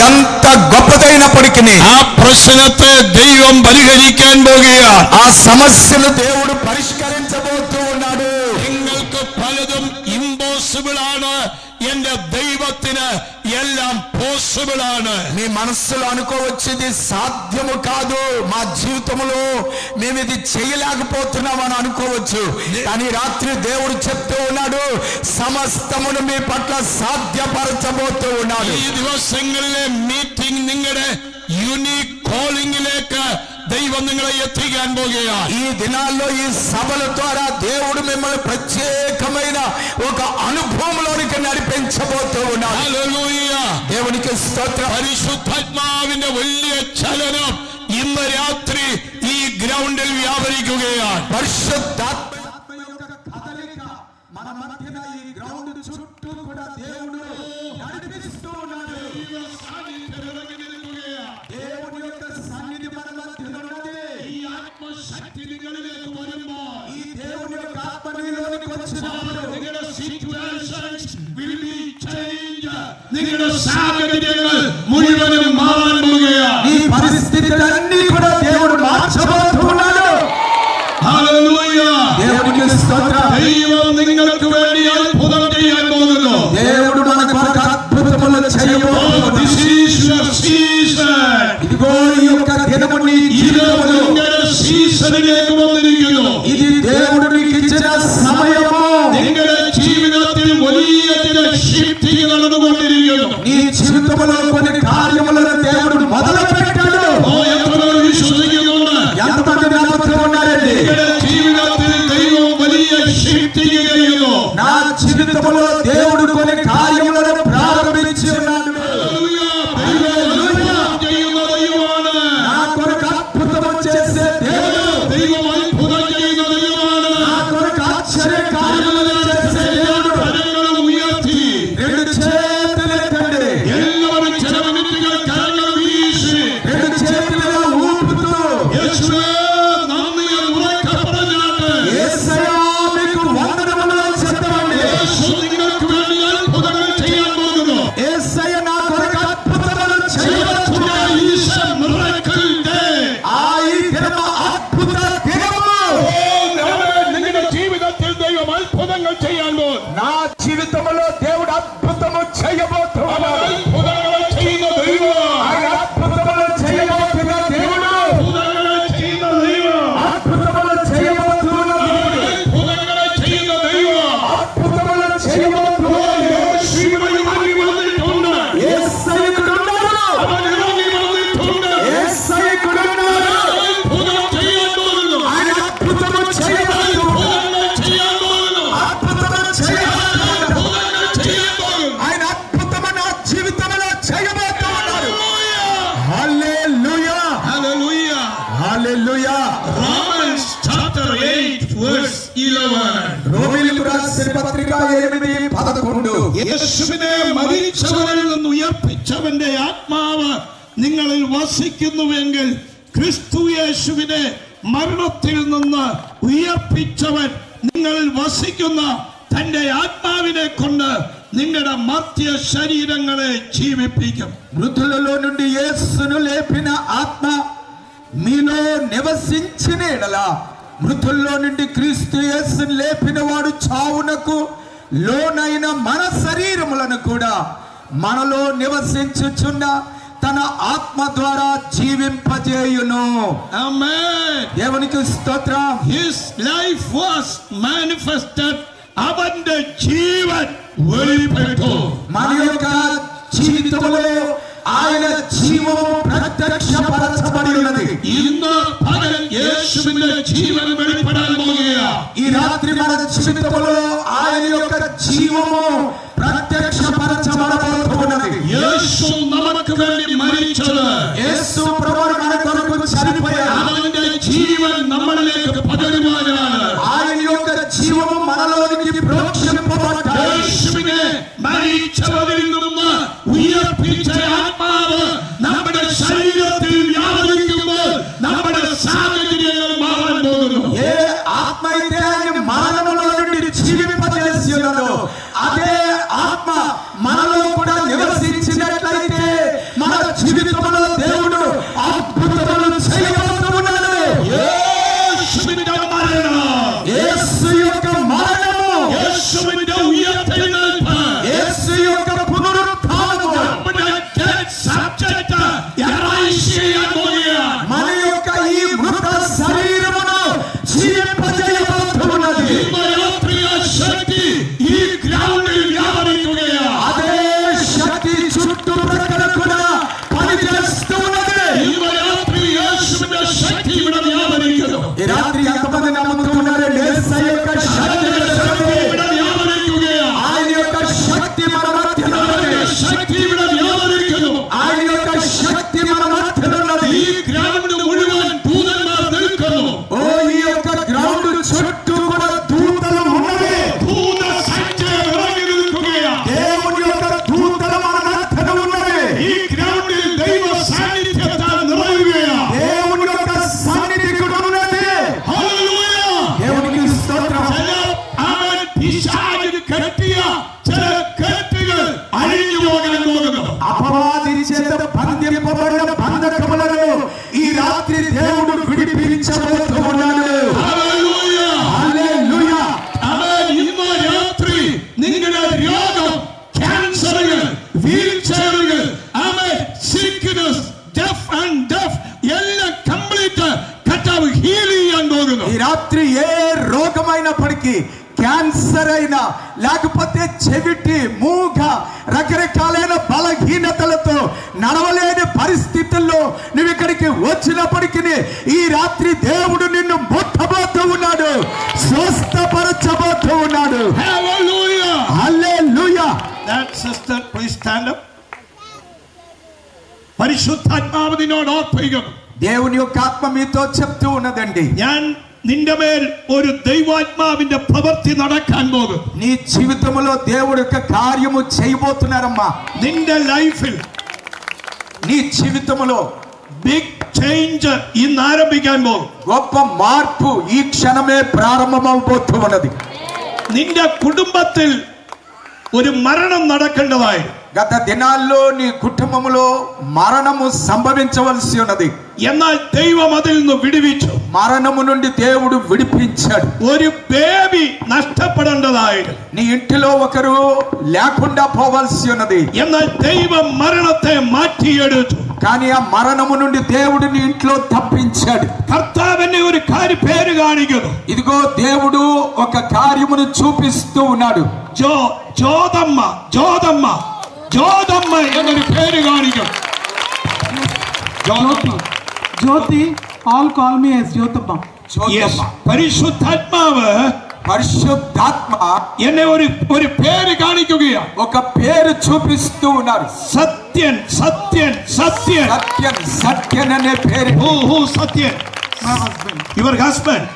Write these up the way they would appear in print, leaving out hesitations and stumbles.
ఎంత గొప్పదైనప్పటికీ ఆ ప్రశ్నത്തെ దైవం పరిహరిക്കാൻ പോകുകയാണ്. ఆ సమస్యను దేవుడు పరిష్కరించబోతూ ఉన్నాడు. നിങ്ങൾക്ക് പലതും ഇമ്പോസിബിൾ ആണ്, എന്റെ ദൈവത്തിന് എല്ലാം പോസിബിൾ ആണ്. మీ మనస్సులో అనుకోవచ్చు ఇది సాధ్యము కాదు, మా జీవితంలో మేము ఇది చేయలేకపోతున్నామని అనుకోవచ్చు. కానీ రాత్రి దేవుడు చెప్తూ ఉన్నాడు, సమస్తమును మీ పట్ల సాధ్యపరచబోతూ ఉన్నాడు. ഈ ദിവസങ്ങളിലെ മീറ്റിംഗ് നിങ്ങളുടെ യൂണിക് കോളിംഗിലേക്ക് ദൈവം നിങ്ങളെ എത്തിക്കാൻ പോകുകയാണ്. ఈ దినాల్లో ఈ సభల ద్వారా దేవుడు మిమ్మల్ని ప్రత్యేకమైన ఒక అనుభవంలోనికి నడిపించబోతూ ఉన్నాడు. హల్లెలూయా. దేవునికి స్తోత్రం. പരിശുദ്ധാത്മാവിന്റെ വലിയ ചലനം ഇന്ന് രാത്രി ഈ ഗ്രൗണ്ടിൽ വ്യാപരിക്കുകയാണ്. పరిశుద్ధాత్మ మన మధ్యన ఈ గ్రౌండ్ చుట్టూ కూడా దేవుడు నడిపిస్తూ ఉన్నాడు. దేవుడి యొక్క సన్నిధి మన మధ్యన ఉన్నది. ఈ ఆత్మశక్తి నిങ്ങളിലേക്ക് വരുമ്പോൾ, ఈ దేవుడి యొక్క ఆత్మ నీలోనికి వచ్చినప్పుడు നിങ്ങളുടെ സിറ്റുവേഷൻസ് will be changed. നിങ്ങളുടെ സാഹചര്യങ്ങൾ മുഴുവനും മാറാൻ പോകുകയാണ്. ఈ పరిస్థితులన్నీ కూడా దేవుడు మార్చబోతున్నాడు. ഹല്ലേലൂയ. దేవునికి స్తోత్రం. ദൈവം നിങ്ങൾക്ക് വേണ്ടി അത്ഭുതം ചെയ്യാൻ പോകുന്നു. దేవుడు మన కొరకు అద్భుతములు చేయబోతున్నాడు. This is your season. ఇదిగో ఈ యొక్క దినము నీ ഇത് జీవితంలో നിങ്ങളുടെ സീസണിലേക്ക് വന്നിരിക്കുന്നു. ఇది దేవుడు నీకు ఇచ్చిన సమయము. നിങ്ങളുടെ ജീവിതത്തിൽ വലിയ ചില ഷിഫ്റ്റിംഗ് നടന്നുകൊണ്ടിരിക്കുന്നു. నీ జీవితంలో కొన్ని కార్యములను దేవుడు మొదలు పెట్టాడు. എത്ര പേർ വിശ്വസിക്കുന്നുണ്ട്? ఎంతమంది నమ్ముతూ ఉన్నారండి? നിങ്ങളുടെ ജീവിതത്തിൽ ദൈവം വലിയ ഷിഫ്റ്റിംഗ് ചെയ്യുന്നു. నా జీవితంలో దేవుడు కొన్ని కార్యములను ప్రారంభించి ఉన్నాడు. ദൈവം ചെയ്യുന്ന ദൈവമാണ്. నా కొరకు అద్భుతము చేసే దేవుడు. ദൈവം അത്ഭുതം ചെയ്യുന്ന ദൈവമാണ്. నా కొరకు ఆశ్చర్య కార్యములను చేసే దేవుడు. കരങ്ങൾ ഉയർത്തി రెండు చేతులెత్తండి. എല്ലാവരും ചില മിനിറ്റുകൾ കരങ്ങൾ വീശി రెండు చేతులుగా ఊపుతూ യേശുവേ നന്ദി എന്ന് ഉറക്കെ പറഞ്ഞാട്ട് యేసయ్యా మీకు వందనములు చెప్తామండి. യേശു നിങ്ങൾക്ക് വേണ്ടി അത്ഭുതങ്ങൾ ചെയ്യാൻ പോകുന്നു. యేసయ్య నా కొరకు అద్భుతములు చేయవచ్చు. Is a miracle day. ఆ ఈ దినము అద్భుత దినము. നിങ്ങളുടെ ജീവിതത്തിൽ ദൈവം അത്ഭുതങ്ങൾ ചെയ്യാൻ പോകും. నా జీవితంలో దేవుడు అద్భుతము చేయబోతున్నాడు. അത്ഭുതങ്ങൾ ചെയ്യുന്ന ദൈവം. ఆయన అద్భుతములు చేయబోతున్న దేవుడు. അത്ഭുതങ്ങൾ ചെയ്യുന്ന ദൈവം. అద్భుతములు చేయబోతున్న దేవుడు. അത്ഭുതങ്ങൾ ചെയ്യുന്ന ദൈവം. అద్భుతములు చేయబోతున్న യേശുവിനെ ഇറങ്ങി വന്നിട്ടുണ്ട്. యేసయ్యకుడున్నాడు. അവൻ ഇറങ്ങി വന്നിട്ടുണ്ട്. యేసయ్యకుడున్నాడు. അത്ഭുതം ചെയ്യാൻ പോകുന്നു. ఆయన అద్భుతము చేయబోతున్నాడు. അത്ഭുതങ്ങൾ ചെയ്യാൻ പോകുന്നു. అద్భుతము చేయబోతున్నాడు. അത്ഭുതങ്ങൾ ചെയ്യാൻ പോകുന്നു. ఆయన అద్భుతము నా జీవితంలో చేయబోతున్నాడు. హల్లెలూయా. Hallelujah. హల్లెలూయా. Romans chapter 8 verse 11. రోమీయులకు రాసిన పత్రిక 8:11. യേശുവിനെ മരിച്ചവരിൽ നിന്ന് ഉയർപ്പിച്ചവന്റെ ആത്മാവ് നിങ്ങളിൽ വസിക്കുന്നുവെങ്കിൽ ക്രിസ്തു യേശുവിനെ മരണത്തിൽ നിന്ന് ഉയർപ്പിച്ചവൻ നിങ്ങളിൽ വസിക്കുന്ന തന്റെ ആത്മാവിനെ കൊണ്ട് നിങ്ങളുടെ മർത്യ ശരീരങ്ങളെ ജീവിപ്പിക്കും. మృతులలో నుండి యేసును లేపిన ఆత్మ మీలో నివసించిన ఎడల మృతుల్లో నుండి క్రీస్తు యేసును లేపిన వాడు చావునకు లోనైన మన శరీరములను కూడా మనలో నివసించుచున్న తన ఆత్మ ద్వారా జీవింపజేయును. Amen. దేవునికి స్తోత్రం. His life was manifested. അവന്റെ ജീവൻ വെളിപ്പെട്ടു. మన యొక్క జీవితంలో ఆయన జీవము ప్రత్యక్షపరచబడి ఉన్నది. ഇന്ന് പകൽ യേശുവിന്റെ ജീവൻ വെളിപ്പെടാൻ പോകുകയാണ്. ఈ రాత్రి మన జీవితంలో ఆయన యొక్క జీవము ప్రత్యక్షపరచబడబోతున్నది. യേശു നമുക്ക് വേണ്ടി മരിച്ചത്. యేసు ప్రభువు మన కొరకు చనిపోయాడు. അവന്റെ ജീവൻ നമ്മളിലേക്ക് പകരുവാനാണ്. ఆయన యొక్క జీవము మనలోనికి ప్రోక్షింపబడ్డాడు. യേശുവിനെ മരിച്ചവരിൽ നിന്ന് ഉയർപ്പിച്ച ആത്മാവ് നമ്മുടെ ശരീരത്തിൽ വ്യാപരിക്കുമ്പോൾ നമ്മുടെ സാഹചര്യങ്ങൾ മാറാൻ പോകുന്നു. ఏ ఆత్మ అయితే ఆయన మరణంలో నుండి జీవింపజేసి ఉన్నదో అదే ఆత్మ మనలో కూడా నివసించినట్లయితే లేకపోతే చెవిటి, మూగ, రకరకాలైన బలహీనతలతో నడవలేని పరిస్థితుల్లో నువ్వు ఇక్కడికి వచ్చినప్పటికీ ఈ రాత్రి దేవుడు నిన్ను ముట్టబోతూ ఉన్నాడు, స్వస్థపరచబోతూ ఉన్నాడు. Hallelujah. Hallelujah. That sister, please stand up. പരിശുദ്ധാത്മാവ് നിന്നോട് ഓർപ്പിക്കും. దేవుని యొక్క ఆత్మ మీతో చెప్తూ ఉన్నదండి, ഞാൻ നിന്റെ മേൽ ഒരു ദൈവാത്മാവിന്റെ പ്രവൃത്തി നടക്കാൻ പോകും. నీ జీవితంలో దేవుడు యొక్క కార్యము చేయబోతున్నారమ్మా. നിന്റെ ലൈഫിൽ నీ జీవితంలో బిగ్ చేంజ్ ఇന്ന് ആരംഭിക്കാൻ പോകും. గొప్ప మార్పు ఈ క్షణమే ప్రారంభమవబోతూ ఉన్నది. നിന്റെ കുടുംബത്തിൽ ഒരു മരണം നടക്കേണ്ടതായി. గత దినాల్లో నీ కుటుంబంలో మరణము సంభవించవలసి ఉన్నది. എന്നാൽ ദൈവം അതിൽ നിന്ന് വിടുവിച്ചു. మరణము నుండి దేవుడు విడిపించాడు. ഒരു ബേബി നഷ്ടപ്പെടേണ്ടതായിരുന്നു. నీ ఇంటిలో ఒకరు లేకుండా పోవాల్సి ఉన్నది. എന്നാൽ ദൈവം മരണത്തെ മാറ്റിയെടുത്തു. కానీ ఆ మరణము నుండి దేవుడు నీ ఇంట్లో తప్పించాడు. കർത്താവിനെ ഒരു പേര് കാണിക്കുന്നു. ఇదిగో దేవుడు ఒక కార్యమును చూపిస్తూ ఉన్నాడు. ജ്യോതമ്മ ജ്യോതമ്മ ജ്യോതമ്മ എന്നൊരു പേര് കാണിക്കും. ജ്യോതി, all call me as ജ്യോതമ്മ. പരിശുദ്ധാത്മാവ് పరిశుద్ధాత్మ എന്നെ ഒരു പേര് കാണിക്കുകയാണ്. ఒక పేరు చూపిస్తూ ఉన్నారు. സത്യൻ സത്യൻ സത്യൻ సత్యం సత్యన్ అనే పేరు. Sathyan My husband. Your husband.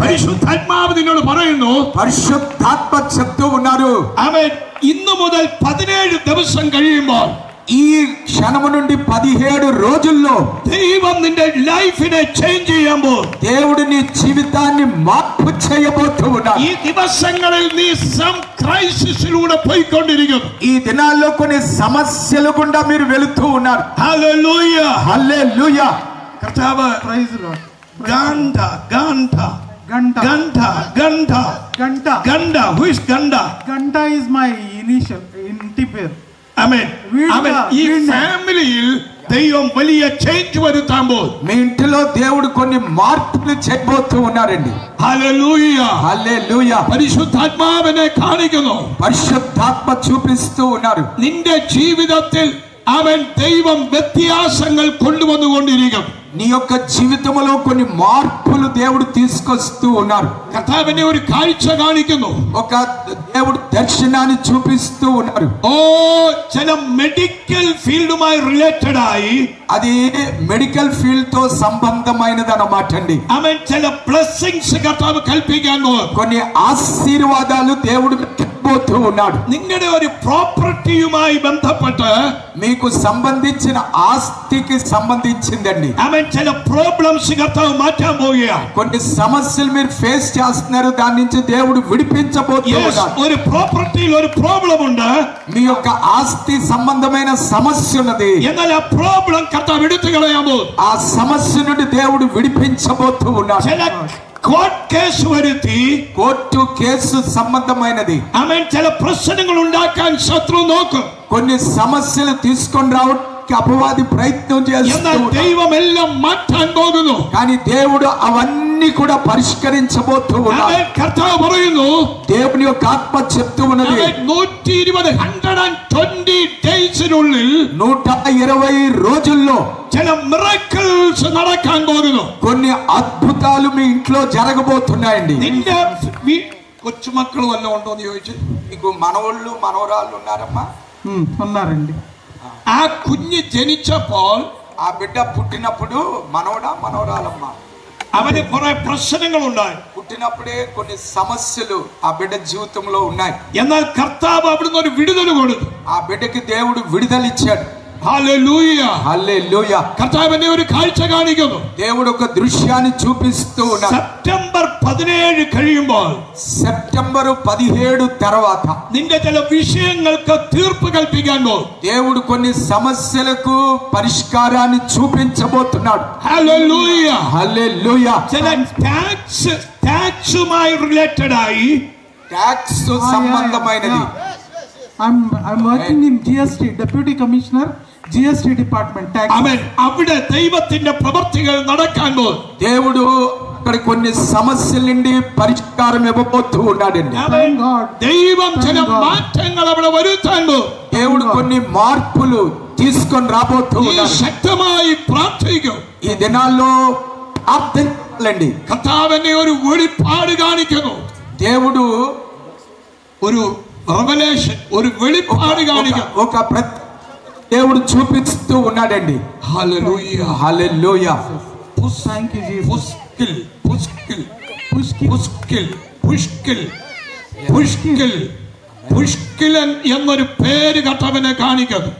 പരിശുദ്ധാത്മാവ് നിന്നോട് പറയുന്നു, పరిశుద్ధాత్మ చెప్తూ ఉన్నారు, അവൻ ഇന്നു മുതൽ 17 ദിവസം കഴിയുമ്പോൾ ఈ క్షణము నుండి 17 రోజుల్లో ദൈവം നിന്റെ ലൈഫിനെ ചേഞ്ച് ചെയ്യാൻ പോകും. దేవుడు నీ జీవితాన్ని మార్పు చేయబోతూ ఉన్నాడు. ഈ ദിവസങ്ങളിൽ നീ സം ക്രൈസിസിലൂടെ പോയിക്കൊണ്ടിരിക്കുന്നു. ఈ దినాల్లో కొన్ని సమస్యలు గుండా మీరు వెళుతూ ఉన్నారు. ഹല്ലേലൂയ. హల్లెలూయా. കർത്താവ് Praise the Lord. ഗാന്ധ ഗാന്ധ Ganta. ഗാന്ധ ഗാന്ധ Ganta. ഗാന്ധ. ഹു ഈസ് ഗാന്ധ? Ganta is my initial പേര്. ആമേൻ. ആമേൻ. ഈ ഫാമിലിയിൽ దైవం വലിയ చేంజ్ വരുത്താൻ പോകും. మీ ఇంటిలో దేవుడు కొన్ని మార్పులు చేయబోతూ ఉన్నారండి. హల్లెలూయా. హల్లెలూయా. పరిశుద్ధాత్మావిനെ കാണിക്കുന്നു. పరిశుద్ధాత్మ చూపిస్తూ ఉన్నారు. നിന്റെ ജീവിതത്തിൽ അവൻ ദൈവം വ്യത്യാസങ്ങൾ കൊണ്ടുവന്നുകൊണ്ടിരിക്കും. నీ యొక్క జీవితంలో కొన్ని మార్పులు దేవుడు తీసుకొస్తూ ఉన్నారు. കർത്താവിനെ ഒരു കാഴ്ച കാണിക്കുന്നു. ఒక దేవుడు దర్శనాన్ని చూపిస్తూ ఉన్నారు. ചില మెడికల్ ఫీల్డ్മായി റിലേറ്റഡ് ആയി అది మెడికల్ ఫీల్డ్ తో సంబంధమైనది అన్నమాట అండి. അവൻ ചില ബ്ലെസ്സിങ്സ് കർത്താവ് കൽപ്പിക്കാൻ പോകും. కొన్ని ఆశీర్వాదాలు దేవుడు పోతూ ఉన్నాడు. നിങ്ങളുടെ ഒരു പ്രോപ്പർട്ടിയുമായി ബന്ധപ്പെട്ട് మీకు సంబంధించిన ఆస్తికి సంబంధించిందండి. അവൻ ചില പ്രോബ്ലംസ് കർത്താവ് മാറ്റാൻ പോവുകയാണ്. కొన్ని సమస్యలు మీరు ఫేస్ చేస్తున్నారు, దాని నుంచి దేవుడు విడిపించబోతూ ఉన్నాడు. ഒരു പ്രോപ്പർട്ടിയിൽ ഒരു പ്രോബ്ലം ഉണ്ട്. మీ యొక్క ఆస్తి సంబంధమైన సమస్య ఉన్నది. എന്നാൽ ആ പ്രോബ്ലം കർത്താവ് എടുത്തു കളയാൻ പോകും. ఆ సమస్య నుండి దేవుడు విడిపించబోతూ ఉన్నాడు. ചില കോർട്ട് കേസ് വരുത്തി కోర్టు కేసు సంబంధమైనది. അവൻ ചില പ്രശ്നങ്ങൾ ഉണ്ടാക്കാൻ ശത്രു നോക്കും. కొన్ని సమస్యలు తీసుకొని రావడానికి అపవాది ప్రయత్నం എന്നാൽ చేస్తున్నాడు. ദൈവം എല്ലാം മാറ്റാൻ പോകുന്നു. కానీ దేవుడు అవన్నీ కూడా పరిష్కరించబోతూ ఉన్నాడు. അവൻ കർത്താവ് പറയുന്നു, దేవుని యొక్క ఆత్మ చెప్తూ ఉన్నది, 120 ഡേയ്സിനുള്ളിൽ 120 రోజుల్లో ചില മിറക്കിൾസ് നടക്കാൻ പോകുന്നു. కొన్ని అద్భుతాలు మీ ఇంట్లో జరగబోతున్నాయండి. നിന്റെ കൊച്ചുമക്കൾ വല്ലതും ഉണ്ടോ എന്ന് ചോദിച്ചു. మీకు మనవళ్ళు మనవరాళ్ళు ఉన్నారమ్మా? ఉన్నారండి. ആ കുഞ്ഞ് ജനിച്ചപ്പോൾ ఆ బిడ్డ పుట్టినప్పుడు మనవడా మనవరాలమ్మా? അവന് കുറെ പ്രശ്നങ്ങൾ ഉണ്ടായി. పుట్టినప్పుడే కొన్ని సమస్యలు ఆ బిడ్డ జీవితంలో ఉన్నాయి. എന്നാൽ കർത്താവ് അവിടുന്ന് ഒരു വിടുതൽ കൊടുത്തു. ఆ బిడ్డకి దేవుడు విడుదలిచ్చాడు. ഹല്ലേലൂയ. హల్లెలూయా. കർത്താവിനെ ഒരു കാഴ്ച കാണിക്കുന്നു. దేవుడు ఒక దృశ్యాన్ని చూపిస్తూ ఉన్నాడు. സെപ്റ്റംബർ 17 കഴിയുമ്പോൾ సెప్టెంబరు 17 తర్వాత നിന്റെ ചില വിഷയങ്ങൾക്ക് തീർപ്പ് കൽപ്പിക്കാൻ പോകും. దేవుడు కొన్ని సమస్యలకు పరిష్కారాన్ని చూపించబోతున్నాడు. ഹല്ലേലൂയ. హల్లెలూయా. ചില ടാക്സുമായി റിലേറ്റഡ് ആയി ట్యాక్స్ సంబంధమైనది. I'm working in GST, Deputy Commissioner, GST Department, tax. അവൻ അവിടെ ദൈവത്തിന്റെ പ്രവൃത്തികൾ നടക്കാൻ പോകും. దేవుడు ఇక్కడ కొన్ని సమస్యల నుండి పరిష్కారం ఇవ్వబోతూ ఉన్నాడండి. Thank God. ദൈവം ചില മാറ്റങ്ങൾ അവിടെ വരുത്താണ്ട് దేవుడు కొన్ని మార్పులు తీసుకొని రాబోతూ ഈ ఉన్నాడు. ശക്തമായി പ്രാർത്ഥിക്കും. ఈ దినాల్లో ప్రార్థించాలండి. കർത്താവിന്റെ ഒരു വെളിപ്പാട് കാണിക്കുന്നു. దేవుడు ഒരു റെവലേഷൻ, ഒരു വെളിപ്പാട് കാണിക്കുന്നു. ఒక దేవుడు చూపిస్తూ ఉన్నాడండి. హల్లెలూయా, హల్లెలూయా. Thank you, Jesus. പുഷ്കിൽ പുഷ്കിൽ Pushkin. പുഷ്കിൽ പുഷ്കിൽ പുഷ്കിൽ പുഷ്കിലൻ എന്നൊരു പേര് കർത്താവിനെ കാണിക്കുന്നു.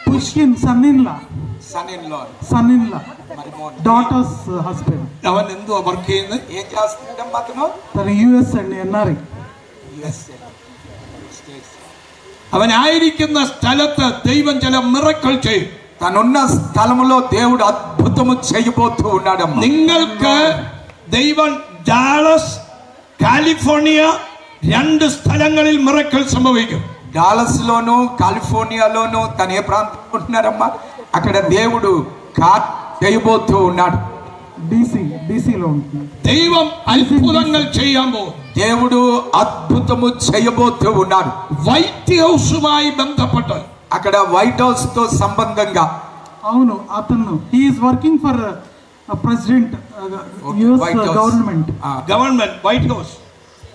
Pushkin, son-in-law. Son-in-law. Son-in-law. Daughter's husband. അവൻ എന്തുവാ വർക്ക് ചെയ്യുന്നത്? ఏం చేస్తున్నాడమ్మా అతను? The US and NRI. അവനായിരിക്കുന്ന സ്ഥലത്ത് ദൈവം ചില മിറക്കിൾ ചെയ്യും. తనున్న స్థలములో దేవుడు అద్భుతము చేయబోతూ ఉన్నాడమ్మా. നിങ്ങൾക്ക് ദൈവം ഡാലസ്, കാലിഫോർണിയ രണ്ട് സ്ഥലങ്ങളിൽ മിറക്കിൾ സംഭവിക്കും. డాలస్ లోను కాలిఫోర్నియాలోను తను ఏ ప్రాంతంలో ఉంటున్నారమ్మా, అక్కడ దేవుడు చేయబోతూ ఉన్నాడు. DC లో ఉంటుంది. ദൈവം അത്ഭുതങ്ങൾ ചെയ്യാൻ പോകും. దేవుడు అద్భుతము చేయబోతూ ఉన్నాడు. వైట్ హౌసుമായി ബന്ധപ്പെട്ട് అక్కడ వైట్ హౌస్ తో సంబంధంగా అవును, అతను he is working for president US government. Government White House.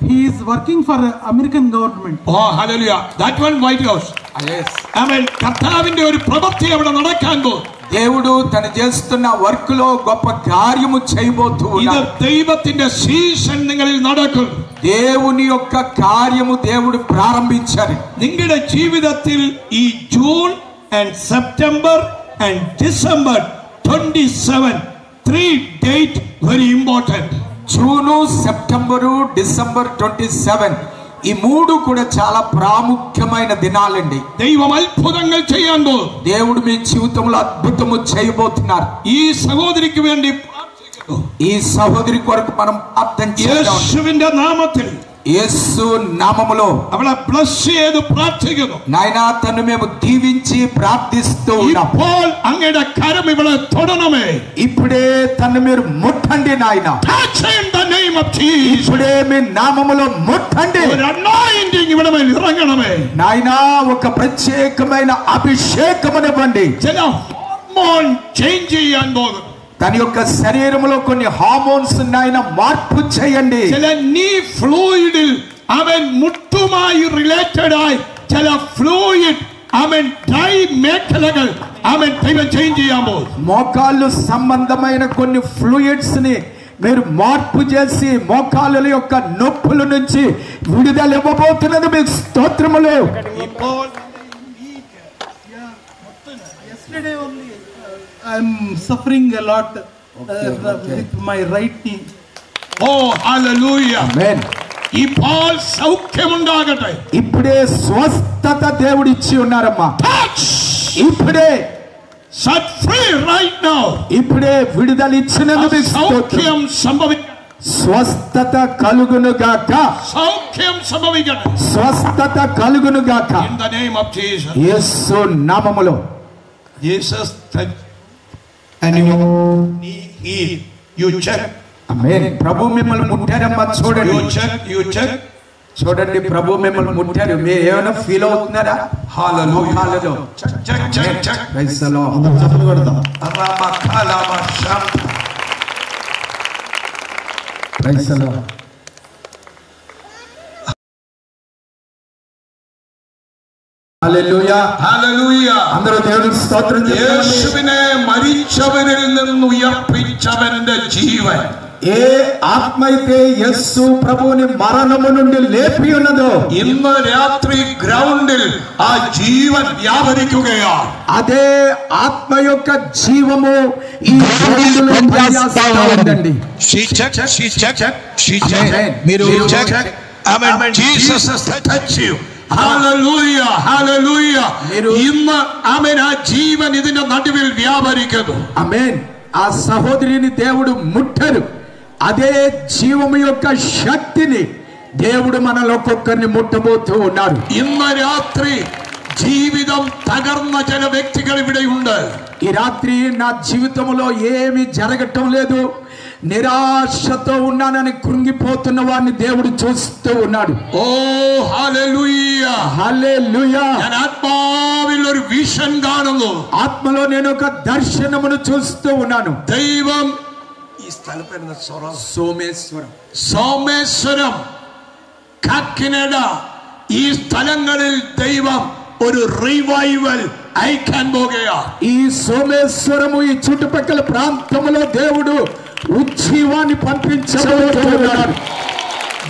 He is working for American government. Oh hallelujah, that one White House. Amen. കർത്താവിന്റെ ഒരു പ്രവൃത്തി അവിടെ നടക്കാൻ പോകും. దేవుడు తను చేస్తున్న వర్క్ లో గొప్ప కార్యము చేయబోతూ ഇത് ఉన్నాడు. ദൈവത്തിന്റെ സീസൺ നിങ്ങളിൽ നടക്കും. దేవుని యొక్క కార్యము దేవుడు ప్రారంభించారు. നിങ്ങളുടെ ജീവിതത്തിൽ ഈ June and September and December 27 3 date very important. June, September, December 27 ఈ మూడు కూడా చాలా ప్రాముఖ్యమైన దినాలండి. ദൈവം അത്ഭുതങ്ങൾ ചെയ്യാൻ പോകും. దేవుడు మీ జీవితంలో అద్భుతము చేయబోతున్నారు. ഈ സഹോദരിക്ക് വേണ്ടി പ്രാർത്ഥിക്കുന്നു. ఈ సహోదరి కొరకు మనం ప్రార్థన చేద్దాం. യേശുവിന്റെ നാമത്തിൽ యేసు నామములో അവളെ ബ്ലസ് ചെയ്ത് പ്രാർത്ഥിക്കുന്നു. నాయనా తను మేము దీవించి ప్రార్థిస్తూ ఉన్నాం. ഇപ്പോൾ അങ്ങയുടെ കരം ഇവളെ തൊടണമേ. ఇప్పుడే తను మీరు ముట్టండి నాయనా. Touch in the name of Jesus. ఇప్పుడే మీ నామములో ముట్టండి. ഒരു anointing ഇവിടെ മേൽ ഇറങ്ങണമേ. నాయనా ఒక ప్రత్యేకమైన అభిషేకమునివ్వండి. ചില ഹോർമോൺ ചേഞ്ച് ചെയ്യാൻ പോകുന്നു. తన యొక్క శరీరములో కొన్ని హార్మోన్స్ నాయన మార్పు చేయండి. ചില നീ ഫ്ലൂയിഡിൽ അവൻ മുട്ടുമായി റിലേറ്റഡ് ആയി ചില ഫ്ലൂയിഡ് അവൻ ഡ്രൈ മേഖലകൾ അവൻ ദൈവം ചേഞ്ച് ചെയ്യാൻ പോകും. మోకాళ్ళు సంబంధమైన కొన్ని ఫ్లూయిడ్స్ ని మీరు మార్పు చేసి మోకాళ్ళ యొక్క నొప్పుల నుంచి విడుదల ఇవ్వబోతున్నది మీకు స్తోత్రములు. ഇപ്പോൾ Yesterday only I'm suffering a lot with my right knee. Oh hallelujah. Amen. ഇപ്പോൾ സൗഖ്യമുണ്ടാകട്ടെ. ఇప్పుడే స్వస్థత దేవుడు ఇచ్చి ఉన్నారమ్మా. Touch. ఇప్పుడే Set free right now. ఇప్పుడే విడుదల ఇచ్చినందుకు మీకు స్తోత్రం. സൗഖ്യം സംഭവിക്കട്ടെ. స్వస్థత కలుగును గాక. സൗഖ്യം സംഭവിക്കട്ടെ. స్వస్థత కలుగును గాక. In the name of Jesus. యేసు నామములో. Jesus touch and you heal. You check. ఆమేన్. ప్రభు మిమ్మల్ని ముట్టారమ్మా, చూడండి. You check. చూడండి, ప్రభు మిమ్మల్ని ముట్టారు. మీరు ఏమైనా ఫీల్ అవుతున్నారా? Hallelujah. Check. Praise the lord. Praise the lord. Hallelujah. Hallelujah. అందరూ దేవునికి స్తోత్రం చేయండి. യേശുവിനെ മരിച്ചവരിൽ നിന്ന് ഉയർപ്പിച്ചവന്റെ ജീവൻ ఏ ఆత్మ అయితే యేసు ప్రభువుని మరణము నుండి లేపి ఉన్నదో ഇന്ന് രാത്രി ഗ്രൗണ്ടിൽ ആ ജീവൻ വ്യാപരിക്കുകയാണ്. అదే ఆత్మ యొక్క జీవము ఈ గ్రౌండ్లో ప్రయాసతా ఉందండి. మీరు Amen. Jesus has touched you. Hallelujah. Hallelujah. ഇന്ന് ആമേൻ ആ ജീവൻ ഇതിന്റെ നടുവിൽ വ്യാപരിക്കുന്നു. ఆమేన్. ఆ సహోదరిని దేవుడు ముట్టరు. అదే జీవము యొక్క శక్తిని దేవుడు మనలో ఒక్కొక్కరిని ముట్టబోతూ ఉన్నారు. ഇന്ന് രാത്രി ജീവിതം തകർന്ന ചില వ్యక్తిകൾ ഇവിടെയുണ്ട്. ఈ రాత్రి నా జీవితంలో ఏమీ జరగటం లేదు, నిరాశతో ఉన్నానని కృంగిపోతున్న వారిని దేవుడు చూస్తూ ఉన్నాడు. ഓ ഹല്ലേലൂയ, హల్లెలూయ. ഞാൻ ആത്മാവിൽ ഒരു വിഷൻ കാണുന്നു. ఆత్మలో నేను ఒక దర్శనమును చూస్తూ ఉన్నాను. ദൈവം ഈ സ്ഥലം പേരുന്ന సోమేశ్వరం, സോമേശ്വരം, കാക്കിനഡ, ഈ സ്ഥലങ്ങളിൽ ദൈവം ഒരു റിവൈവൽ അയക്കാൻ പോകുകയാ. ఈ సోమేశ్వరము ఈ చుట్టుపక్కల ప్రాంతంలో దేవుడు ఉజ్జీవాన్ని పంపించబోతున్నాడు.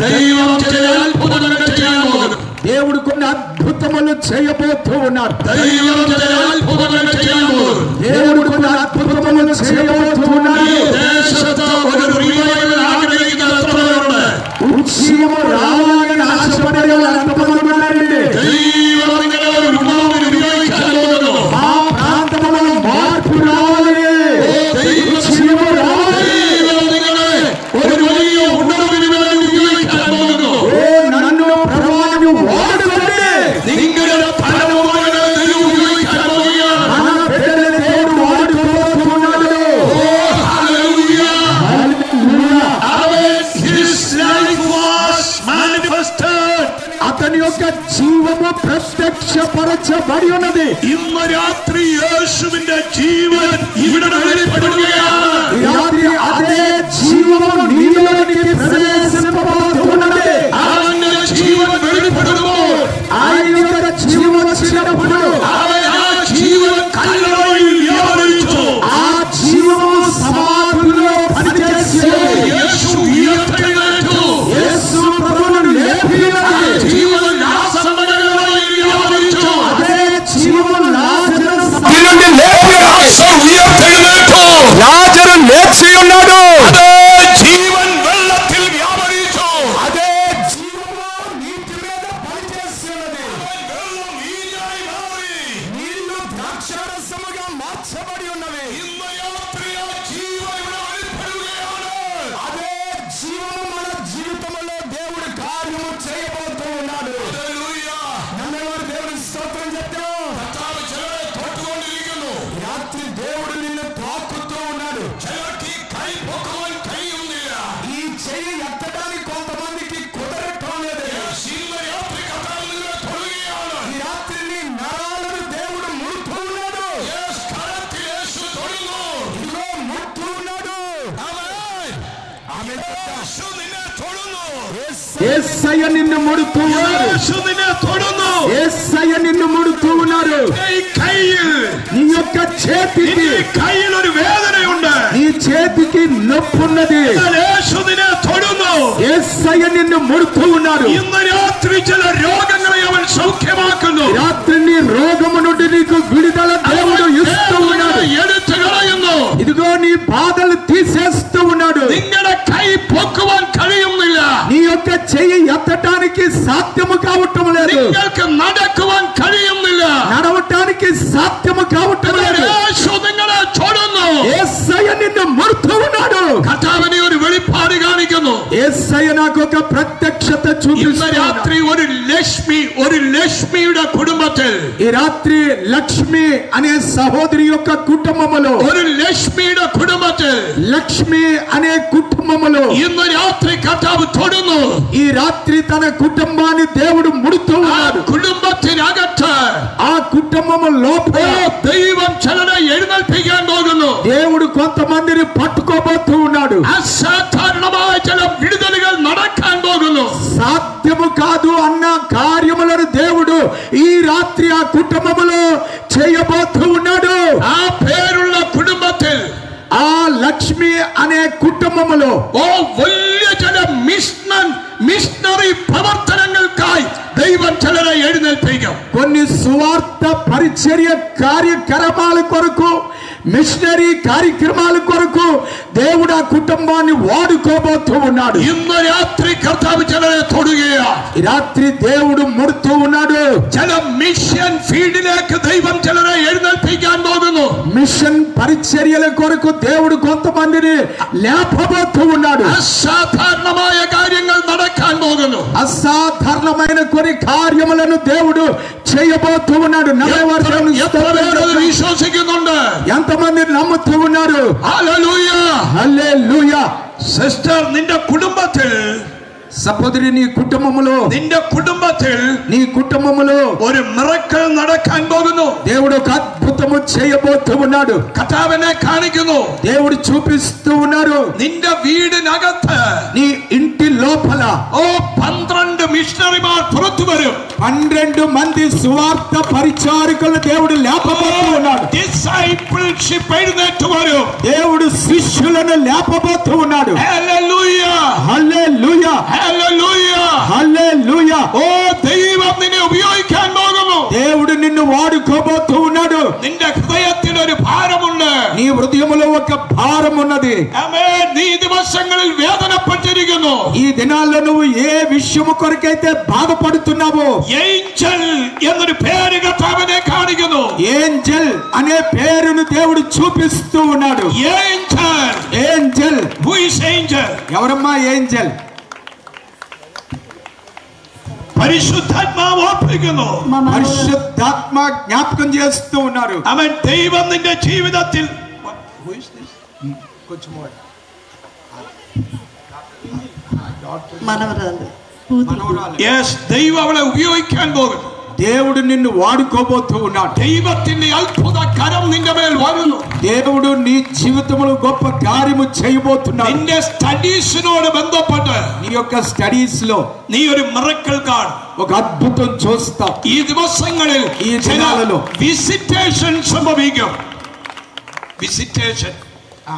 ദൈവം ചില അത്ഭുതങ്ങൾ ചെയ്യാൻ പോകുന്നു. దేవుడు కొన్ని అద్భుతములు చేయబోతూ ఉన్నాడు. ദൈവം ചില അത്ഭുതങ്ങൾ ചെയ്യാൻ പോകുന്നു. దేవుడు కొన్ని అద్భుతములు చేయబోతూ ఉన్నాడు. ദേശത്ത് ഒരു റിവൈവൽ ആഗ്രഹിക്കുന്ന എത്ര പേരുണ്ട്? ఉజ్జీవం రావాలని ఆశపడే వాళ్ళు ఎంతమంది ఉన్నారండి? ദൈവം നിങ്ങളെ ഒരു ഉണർവിന് ഉപയോഗിക്കാൻ പോകുന്നു. ఆ ప్రాంతంలో మార్పు రావాలి, ఉజ్జీవం రావాలి. ദൈവം നിങ്ങളെ ഒരു വലിയ ഉണർവിന് വേണ്ടി ഉപയോഗിക്കാൻ പോകുന്നു. ఓ నన్ను ప్రభువుని వాడుకోండి. നിങ്ങളുടെ തലമുറകളെ ദൈവം ഉപയോഗിക്കാൻ പോകുകയാണ്. మన బిడ్డలను దేవుడు వాడుకోబోతున్నాడు. Hallelujah. Hallelujah. His life was manifested. అతని యొక్క జీవము ప్రత్యక్షపరచబడి ఉన్నది. ഇന്ന് രാത്രി യേശുവിന്റെ ജീവൻ ഇവിടെ വെളിപ്പെടുകയാണ്. ఈ రాత్రి అదే జీవము నీలోనికి ప్రవేశింపబోతున్నది. അവന്റെ ജീവൻ വെളിപ്പെടുമ്പോൾ ఆయన యొక్క జీవము వచ్చినప్పుడు അവൻ ആ ജീവൻ കല്ലറയിൽ വ്യാപരിച്ചു. ఆ జీవము సమాధిలో పనిచేసేది. യേശു ഉയർത്തെഴുന്നേറ്റു. యేసు ప్రభువును లేపినది. ജീവൻ രാസമടകളിൽ വ്യാപരിച്ചു. అదే జీవము లాజరు ഇതിന്റെ ലേഖ്യരാസം ഉയർത്തെഴുന്നേറ്റു. లాజరు లేచి ఉన్నాడు. അതേ ജീവൻ വെള്ളത്തിൽ വ്യാപരിച്ചു. అదే జీవము నీటి మీద పనిచేస్తున్నది. വെള്ളം വീഞ്ഞായി മാറി. నీళ్లు ద్రాక్షారసముగా మార్చబడి ఉన్నవి. ഇന്ന് രാത്രി ആ ജീവൻ ഇവിടെ വെളിപ്പെടുകയാണ്. అదే జీవము మన జీవితంలో దేవుడు కార్యము చేయబోతూ ఉన్నాడు. ഹല്ലേലൂയ. నమ్మేవారు దేవుని స్తోత్రం చెప్తాం. കർത്താവ് ചിലരെ തൊട്ടുകൊണ്ടിരിക്കുന്നു. రాత్రి దేవుడు నిన్ను తాకుతూ ఉన్నాడు. ചിലർക്ക് ഈ കൈ പൊക്കുവാൻ കഴിയുന്നില്ല. ఈ చెయ్యి ఎత్తడానికి కొంతమందికి కుదరటం లేదు. ഇന്ന് രാത്രി കർത്താവ് നിങ്ങളെ തൊടുകയാണ്. ఈ రాత్రి నీ నరాలను దేవుడు ముడుతూ ఉన్నాడు. കരത്തിൽ യേശു തൊടുന്നു. ఇదిగో ముడుతూ ఉన్నాడు. ആമേൻ. യേശു നിന്നെ തൊടുന്നു. యేసయ్య నిన్ను ముడుతూ ఉన్నాడు. യേശു നിന്നെ തൊടുന്നു. యేసయ్య నిన్ను ముడుతూ ఉన్నాడు. ഈ കയ്യിൽ, నీ యొక్క చేతికి, ഈ കയ്യിൽ ഒരു വേദനയുണ്ട്. నీ చేతికి నొప్పున్నది. എന്നാൽ യേശു നിന്നെ തൊടുന്നു. యేసయ్య నిన్ను ముడుతూ ఉన్నాడు. ഇന്ന് രാത്രി ചില രോഗങ്ങളെ അവൻ സൗഖ്യമാക്കുന്നു. రాత్రి నీ రోగము నుండి నీకు విడుదల దేవుడు ఇస్తూ ఉన్నాడు. എടുത്തു കളയുന്നു. ఇదిగో నీ బాధలు తీసేస్తూ ఉన్నాడు. നിങ്ങളുടെ കൈ പൊക്കുവാൻ കഴിയുന്നില്ല. నీ యొక్క చెయ్యి ఎత్తటానికి సాధ్యము కావటం లేదు. നിങ്ങൾക്ക് നടക്കുവാൻ കഴിയുന്നില്ല. నడవటానికి సాధ్యము కావటం എന്നാൽ లేదు. യേശു നിങ്ങളെ തൊടുന്നു. యేసయ్య నిన్ను ముడుతూ ఉన్నాడు. കർത്താവിനെ ഒരു വെളിപ്പാട് കാണിക്കുന്നു. యేసయ్య నాకు ఒక ప్రత్యక్షత ഇന്ന് చూపిస్తున్నాడు. രാത്രി ഒരു ലക്ഷ്മിയുടെ കുടുംബത്തിൽ, ఈ రాత్రి లక్ష్మి అనే సహోదరి యొక్క కుటుంబములో, ഒരു ലക്ഷ്മിയുടെ കുടുംബത്തിൽ లక్ష్మి అనే కుటుంబములో ഇന്ന് രാത്രി കർത്താവ് തൊടുന്നു. ఈ రాత్రి తన కుటుంబాన్ని దేవుడు ముడుతూ ആ ఉన్నాడు. കുടുംബത്തിനകത്ത് ఆ కుటుంబము లోపల ദൈവം ചിലരെ എഴുന്നേൽപ്പിക്കാൻ പോകുന്നു. దేవుడు కొంతమందిని పట్టుకోబోతూ ఉన్నాడు. അസാധാരണമായ ചില വിടുതലുകൾ നടക്കാൻ പോകുന്നു. సాధ్యము కాదు అన్న కార్యములను దేవుడు ఈ రాత్రి ఆ కుటుంబములో చేయబోతూ ఉన్నాడు. ആ പേരുള്ള കുടുംബത്തിൽ ఆ లక్ష్మి అనే కుటుంబములో വലിയ ചില മിഷണറി പ്രവർത്തനങ്ങൾക്കായി ദൈവം ചിലരെ എഴുന്നേൽപ്പിക്കും. కొన్ని సువార్త పరిచర్య కార్యక్రమాల కొరకు, మిషనరీ కార్యక్రమాల కొరకు దేవుడు ఆ కుటుంబాన్ని వాడుకోబోతూ ఉన్నాడు. ഇന്ന് രാത്രി കർത്താവ് ചിലരെ തൊടുകയാണ്. ఈ రాత్రి దేవుడు ముడుతూ ఉన్నాడు. ചില മിഷൻ ഫീൽഡിലേക്ക് ദൈവം ചിലരെ എഴുന്നേൽപ്പിക്കാൻ പോകുന്നു. మిషన్ పరిచర్యల కొరకు దేవుడు కొంతమందిని లేపబోతూ ఉన్నాడు. അസാധാരണമായ കാര്യങ്ങൾ നടക്കാൻ നടക്കാൻ പോകുന്നു. అసాధారణమైన కొన్ని కార్యములను దేవుడు చేయబోతూ ఉన్నాడు. విశ్వసిക്കുന്നുണ്ട്? ఎంతమంది నమ్ముతూ ఉన్నారు? హల్లెలూయా, హల్లెలూయా. సిస్టర్, నిന്റെ കുടുംബത്തിൽ, സഹോദരി, నీ కుటుంబములో, നിന്റെ കുടുംബത്തിൽ నీ కుటుంబములో ഒരു മിറക്കിൾ നടക്കാൻ പോകുന്നു. దేవుడు ఒక అద్భుతము చేయబోతూ ఉన్నాడు. കർത്താവിനെ കാണിക്കുന്നു. దేవుడు చూపిస్తూ ఉన్నాడు. നിന്റെ വീടിനകത്ത്, నీ ఇంటి లోపల 12 మిషనరీമാർ പുറത്തു വരും. 12 మంది సువార్త పరిచారకులు దేవుడు లేపబోతూ ఉన్నాడు. డిసైపుల్షిప్ ఎഴുന്നേറ്റ് വരും. దేవుడు శిష్యులను లేపబోతూ ఉన్నాడు. హల్లెలూయా, హల్లెలూయా, హల్లెలూయా, హల్లెలూయా. ദൈവം നിന്നെ ഉപയോഗിക്കാൻ പോകുന്നു. దేవుడు నిన్ను వాడుకోబోతూ ఉన్నాడు. നിന്റെ ഹൃദയത്തിൽ ഒരു ഭാരമുണ്ട്. నీ హృదయములో ఒక భారం ఉన్నది. ആമേൻ. നീ ദിവസങ്ങളിൽ വേദനപ്പെട്ടിരിക്കുന്നു. ఈ దినాల్లో నువ్వు ఏ విషయము కొరకైతే బాధపడుతున్నావో, ఏంజల్ എന്നൊരു പേര് കർത്താവിനെ കാണിക്കുന്നു. ఏంజల్ అనే పేరును దేవుడు చూపిస్తూ ఉన్నాడు. Angel, Angel. Who is Angel? ఎవరమ్మా ఏంజల్? പരിശുദ്ധാത്മാവ് ഓർപ്പിക്കുന്നു. పరిశుద్ధాత్మ జ్ఞాపకం చేస్తూ ఉన్నారు. അവൻ ദൈവം നിന്റെ ജീവിതത്തിൽ ദൈവം അവളെ ഉപയോഗിക്കാൻ പോകുന്നു. దేవుడు నిన్ను వాడుకోబోతూ ఉన్నాడు. ദൈവത്തിന്റെ അത്ഭുത കരം നിന്റെ മേൽ വരുന്നു. దేవుడు నీ జీవితంలో గొప్ప కార్యము చేయబోతున్నాడు. നിന്റെ സ്റ്റഡീസിനോട് ബന്ധപ്പെട്ട് నీ యొక్క స్టడీస్ లో നീ ഒരു മിറക്കിൾ കാണും. ఒక అద్భుతం చూస్తావు. ഈ ദിവസങ്ങളിൽ ഈ ദിനാలలో വിസിറ്റേഷൻ സംഭവിക്കും. വിസിറ്റേഷൻ,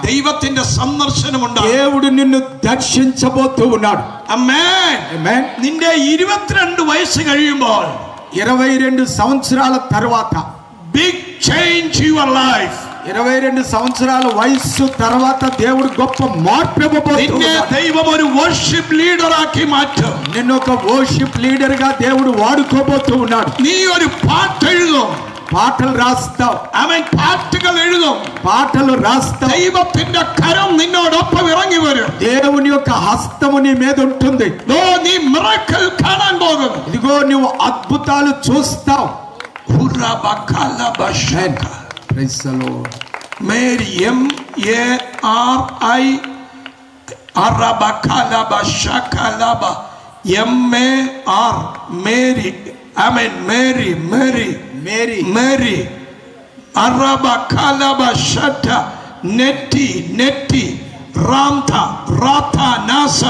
ദൈവത്തിന്റെ സന്ദർശനം ഉണ്ടാകും. దేవుడు నిన్ను దర్శించబోతూ ఉన్నాడు. ആമേൻ. ఆమేన్. നിന്റെ 22 വയസ്സ് കഴിയുമ്പോൾ, 22 సంవత్సరాల తర్వాత, బిగ్ చేంజ్ యువర్ లైఫ్. 22 సంవత్సరాల వయస్సు తర్వాత దేవుడు గొప్ప మార్పు ఇవ్వబోతూ നിന്നെ ఉన్నాడు. ദൈവം ഒരു വർഷിപ്പ് ലീഡർ ആക്കി മാറ്റും. నిన్ను ఒక వర్షిప్ లీడర్ గా దేవుడు వాడుకోబోతూ ఉన్నాడు. നീ ഒരു പാട്ട് എഴുതും. పాటలు రాస్తావు. അവൻ പാട്ടുകൾ എഴുതും. పాటలు రాస్తావు. ദൈവത്തിന്റെ കരം നിന്നോടൊപ്പം ഇറങ്ങി വരും. దేవుని యొక్క హస్తము నీ మీద ఉంటుంది. നീ മിറക്കിൾ കാണാൻ പോകും. ఇదిగో నువ్వు అద్భుతాలు చూస్తావు. Praise the Lord. Mary, MARI, MAR, Mary. Amen. Mary, Mary, Mary, Mary. അറബകലബശട്ട, നെറ്റി, നെറ്റി, റാംത, റാത്ത, നാസ.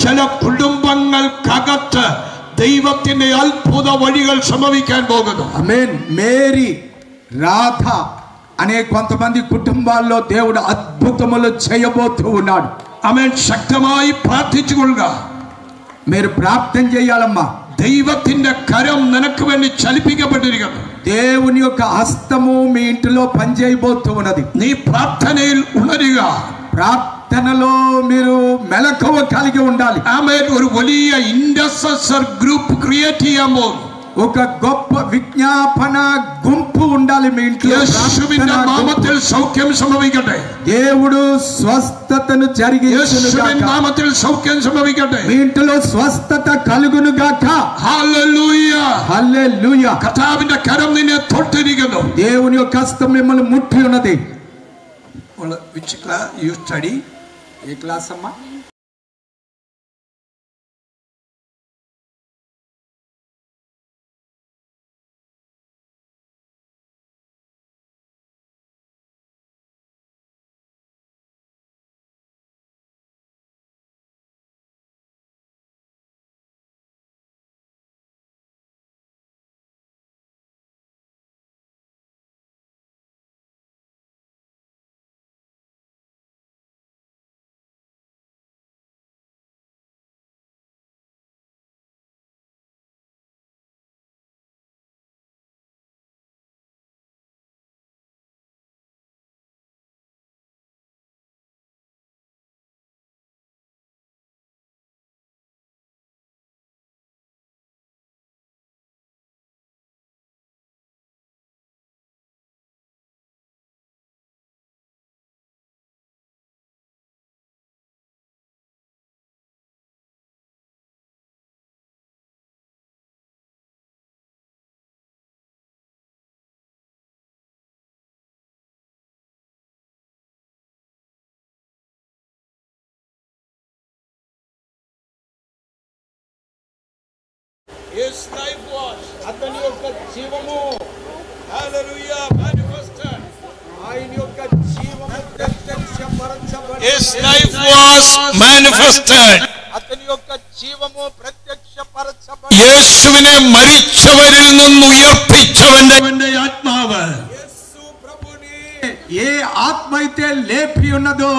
ചില കുടുംബങ്ങൾക്കകത്ത് ദൈവത്തിന്റെ അത്ഭുത വഴികൾ സംഭവിക്കാൻ പോകുന്നു. ఆమేన్. మేరీ, రాధ అనే కొంతమంది కుటుంబాల్లో దేవుడు అద్భుతములు చేయబోతూ ఉన్నాడు. ആമേൻ. ശക്തമായി പ്രാർത്ഥിച്ചുകൊള്ളുക. మీరు ప్రార్థన చేయాలమ్మా. ദൈവത്തിന്റെ കരം നിനക്ക് വേണ്ടി ചലിപ്പിക്കപ്പെട്ടിരിക്കുന്നു. దేవుని యొక్క హస్తము మీ ఇంటిలో పనిచేయబోతూ ఉన్నది. നീ പ്രാർത്ഥനയിൽ ഉണരുക. ప్రార్థనలో మీరు మెలకువ కలిగి ఉండాలి. ആമേൻ. ഒരു വലിയ ഇന്റർസെസർ ഗ്രൂപ്പ് ക്രിയേറ്റ് ചെയ്യാൻ പോകുന്നു. ఒక గొప్ప విజ్ఞాపన గుంపు ఉండాలి మీ ఇంట్లో. యేసువిന്റെ నామത്തിൽ സൗഖ്യം സംഭവിക്കട്ടെ. దేవుడు స్వస్థతను జరిగించును യേശുവിന്റെ గాక. നാമത്തിൽ സൗഖ്യം സംഭവിക്കട്ടെ. మీ ఇంటిలో స్వస్థత కలుగును గాక. ഹല്ലേലൂയ. హల్లెలూయా. കർത്താവിന്റെ കരം നിന്നെ തൊട്ടിരിക്കുന്നു. దేవుని యొక్క హస్తం మిమ్మల్ని ముట్టి ఉన్నది. Which class you study? A class అమ్మా? His life was, అతని యొక్క జీవము హల్లెలూయా manifested. ఆయన యొక్క జీవము ప్రత్యక్షపరచబడింది. His life was manifested. అతని యొక్క జీవము ప్రత్యక్షపరచబడింది. യേശുവിനെ മരിച്ചവരിൽ നിന്ന് ഉയർപ്പിച്ചവന്റെ ആത്മാവ്. ఏ ఆత్మ అయితే లేపి ఉన్నదో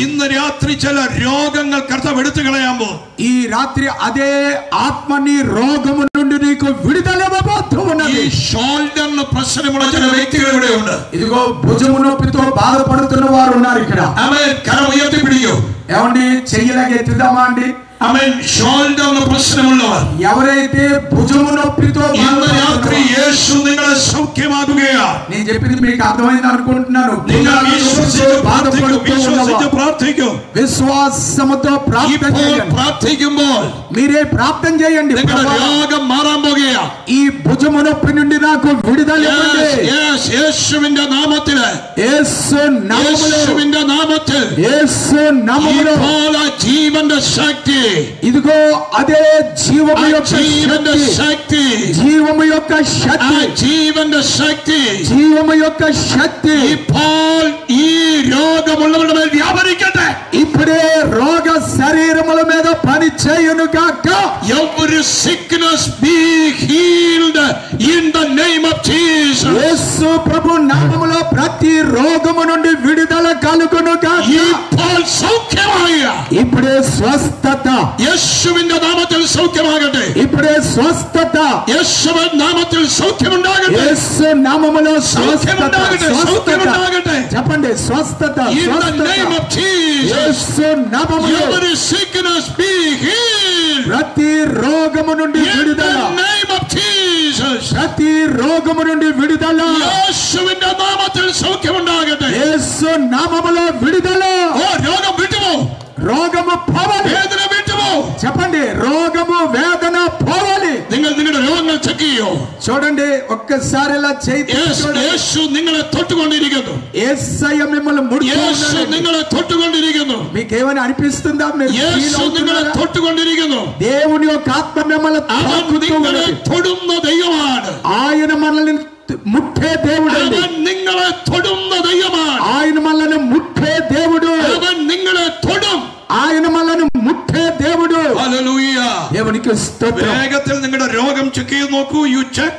ഇന്ന് രാത്രി ചില രോഗങ്ങൾ കർത്താവ് എടുത്തു കളയാമോ? ఈ రాత్రి అదే ఆత్మని రోగము నుండి నీకు విడుదల ఇవ్వబోతున్నది. ఈ షోల్డర్ ప్రశ్నముల చిല వ్యక్తులు ഇവിടെ ഉണ്ട്. ఇదిగో భుజము నొప్పితో బాధపడుతున్న వారు ఉన్నారు ఇక్కడ. ఆమేన్. కరం ఉయర్తి పిడియో. ఏమండి చెయ్యలాగా ఎత్తుదామా అండి? ఆమేన్. షోల్డర్ ప్రశ్నముള്ളവർ ఎవరైతే భుజము నొప్పితో ఇന്ന് రాత్రి యేసు నిങ്ങളെ സൗഖ്യമാക്കുകയാ. నేను చెప్పింది మీకు అర్థమైంది అనుకుంటున్నాను. നിങ്ങൾ വിശ്വസിച്ച് പ്രാർത്ഥിക്കൂ. విశ్వాసముతో ప్రార్థన చేయండి. പ്രാർത്ഥിക്കുമ്പോൾ మీరే ప్రార్థన చేయండి. നിങ്ങളുടെ രോഗം മാറാൻ പോകുകയാ. ఈ భుజము నొప్పి నుండి నాకు విడుదల ఇవ్వండి. యేసుവിന്റെ നാമത്തിൽ యేసు നാമത്തിൽ యేసు నామములో జీవന്റെ శక్తి. ఇదిగో అదే జీవము యొక్క శక్తి. జీవము యొక్క శక్తి. జీవന്റെ శక్తి. జీవము యొక్క శక్తి ഇപ്പോൾ ഈ രോഗമുള്ളവരുടെ മേൽ വ്യാപരിക്കട്ടെ. ఇప్పుడే రోగ శరీరముల మీద పని చేయును గాక. Every sickness be healed in the name of Jesus. యేసు ప్రభు నామములో ప్రతి రోగము నుండి విడుదల కలుగును గాక. ഇപ്പോൾ സൗഖ്യമായ ఇప్పుడే స్వస్థత. യേശുവിന്റെ നാമത്തിൽ സൗഖ്യമാകട്ടെ. ఇప్పుడే స్వస్థత. യേശുവിന്റെ നാമത്തിൽ സൗഖ്യമുണ്ടാകട്ടെ. యేసు నామములో స్వస్థత. സൗഖ്യമുണ്ടാകട്ടെ. చెప్పండి స్వస్థత. In the name of Jesus. యేసు నామములో Every sickness be healed. ప్రతి రోగము నుండి In విడుదల. the name of Jesus. ప్రతి రోగము నుండి విడుదల. യേശുവിന്റെ നാമത്തിൽ സൗഖ്യമുണ്ടാകട്ടെ. యేసు నామములో విడుదల. ഓ രോഗം വിട്ടുപോ. రోగము పోవాలి. വേദന വിട്ടുപോ. చెప్పండి రోగము వేదన పోవాలి. നിങ്ങൾ നിങ്ങളുടെ രോഗങ്ങൾ ചെക്ക് ചെയ്യോ. చూడండి ఒక్కసారి ఇలా చేతి യേശു നിങ്ങളെ തൊട്ടുകൊണ്ടിരിക്കുന്നു. యేసయ్య మిమ్మల్ని യേശు നിങ്ങളെ തൊട്ടുകൊണ്ടിരിക്കുന്നു. మీకేమైనా అనిపిస్తుందా? യേശు നിങ്ങളെ തൊട്ടുകൊണ്ടിരിക്കുന്നു. దేవుని యొక్క ఆత్మ మిమ్మల్ని അവൻ നിങ്ങളെ തൊടുന്ന ദൈവമാണ്. ఆయన మనల్ని ముట్టే దేవుడు. അവൻ നിങ്ങളെ തൊടുന്ന ദൈവമാണ്. ఆయన మనల్ని ముట్టే దేవుడు. അവൻ നിങ്ങളെ തൊടും. ఆయన మనల్ని ముట్టే దేవుడు. ഹല്ലേലൂയ. దేవునికి స్తోత్రం. വേഗത്തിൽ നിങ്ങളുടെ രോഗം ചെക്ക് ചെയ്ത് നോക്കൂ. You check.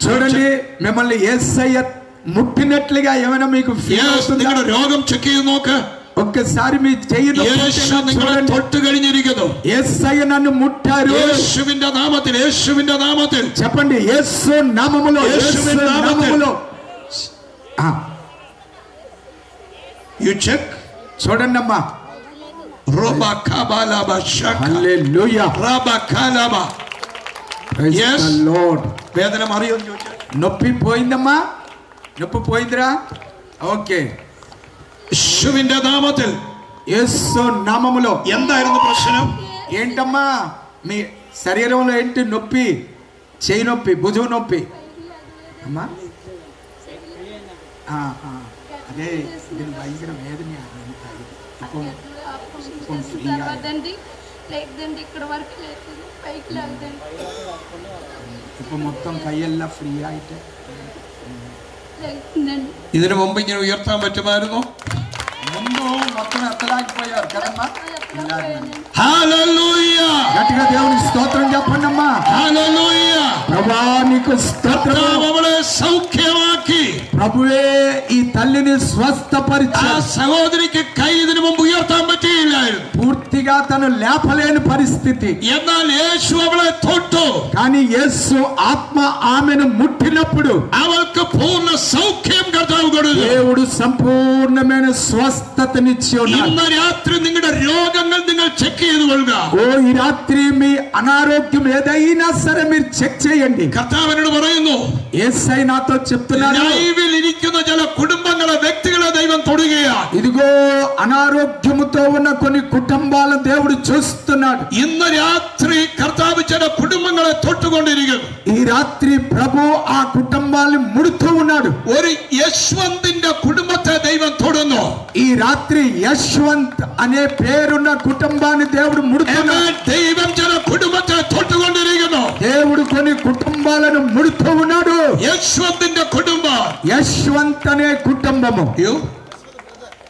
చూడండి మిమ్మల్ని యేసయ్య ముట్టినట్లుగా ఏమైనా మీకు ఫీల్ అవుతుందా? നിങ്ങളുടെ രോഗം చెక్ ചെയ്ത് നോക്ക്. ఒక్కసారి మీ చెయ్యి യേശു നിങ്ങളെ തൊട്ട് കഴിഞ്ഞിരിക്കുന്നു. యేసయ్య నన్ను ముట్టారు. യേശുവിന്റെ നാമത്തിൽ. യേശുവിന്റെ നാമത്തിൽ. చెప్పండి యేసు నామములో. యేసువిന്റെ నామములో. You check. చూడండి అమ్మా. రోబా కబాలాబా షక. హల్లెలూయా. రాబా కలాబా. Praise the lord. വേദന മാറിയോ എന്ന് ചോദിച്ചാൽ నొప్పి పోయిందమ్మా? నొప్పి పోయిందిరా? ఓకే. യേശുവിന്റെ നാമത്തിൽ. యేసు నామములో. എന്തായിരുന്നു പ്രശ്നം? ఏంటమ్మా మీ శరీరంలో ఏంటి నొప్పి? చేయి నొప్పి, భుజం నొప్పి అమ్మా? అదే ఇది భయంకర వేదన. ഇപ്പൊ മൊത്തം കൈയെല്ലാം ഫ്രീ ആയിട്ട്. ഇതിനു മുമ്പ് ഇങ്ങനെ ഉയർത്താൻ പറ്റുമായിരുന്നു? ముందు మొత్తం ఎత్తలేకపోయారు కదమ్మా. హల్లెలూయా. గట్టిగా దేవునికి స్తోత్రం చెప్పండి అమ్మా. హల్లెలూయా. ప్రభువా నీకు స్తోత్రం. അവളെ സൗഖ്യമാക്കി. ప్రభువే ఈ తల్లిని స్వస్థపరిచి. ആ സഹോദരിക്ക് കൈ ഇതിനു മുമ്പ് ഉയർത്താൻ പറ്റിയില്ലായിരുന്നു. పూర్తిగా తను లేపలేని పరిస్థితి. എന്നാൽ യേശു അവളെ തൊട്ടു. కానీ యేసు ఆత్మ ఆమెను ముట్టినప్పుడు അവൾക്ക് പൂർണ്ണ സൗഖ്യം കർത്താവ് കൊടുത്തു. దేవుడు సంపూర్ణమైన స్వస్థతనిచ్చి ఉన్నాడు. ഇന്ന് രാത്രി നിങ്ങളുടെ രോഗങ്ങൾ നിങ്ങൾ ചെക്ക് ചെയ്തു കൊള്ളുക. ఓ ఈ రాత్రి మీ అనారోగ్యం ఏదైనా సరే మీరు చెక్ చేయండి. കർത്താവ് എന്നോട് പറയുന്നു. యేసయ్య నాతో చెప్తున్నాడు. ലൈവിൽ ഇരിക്കുന്ന ചില കുടുംബങ്ങളെ വ്യക്തികളെ ദൈവം തൊടുകയാണ്. ఇదిగో అనారోగ్యముతో ఉన్న కొన్ని కుటుంబాలను దేవుడు చూస్తున్నాడు. ഇന്ന് രാത്രി കർത്താവ് ചില കുടുംബങ്ങളെ തൊട്ടുകൊണ്ടിരിക്കുന്നു. ఈ రాత్రి ప్రభు ఆ కుటుంబాలను ముడుతూ ఉన్నాడు. ഒരു യശ്വന്തിന്റെ കുടുംബത്തെ ദൈവം തൊടുന്നു. ఈ రాత్రి యశ్వంత్ అనే పేరున్న కుటుంబాన్ని దేవుడు ముడుతున్నాడు. ദൈവം ചില കുടുംബത്തെ തൊട്ടുകൊണ്ടിരിക്കുന്നു. దేవుడు కొన్ని కుటుంబాలను ముడుతూ ఉన్నాడు. യശ്വന്തിന്റെ കുടുംബം. యశ్వంత్ అనే కుటుంబము. You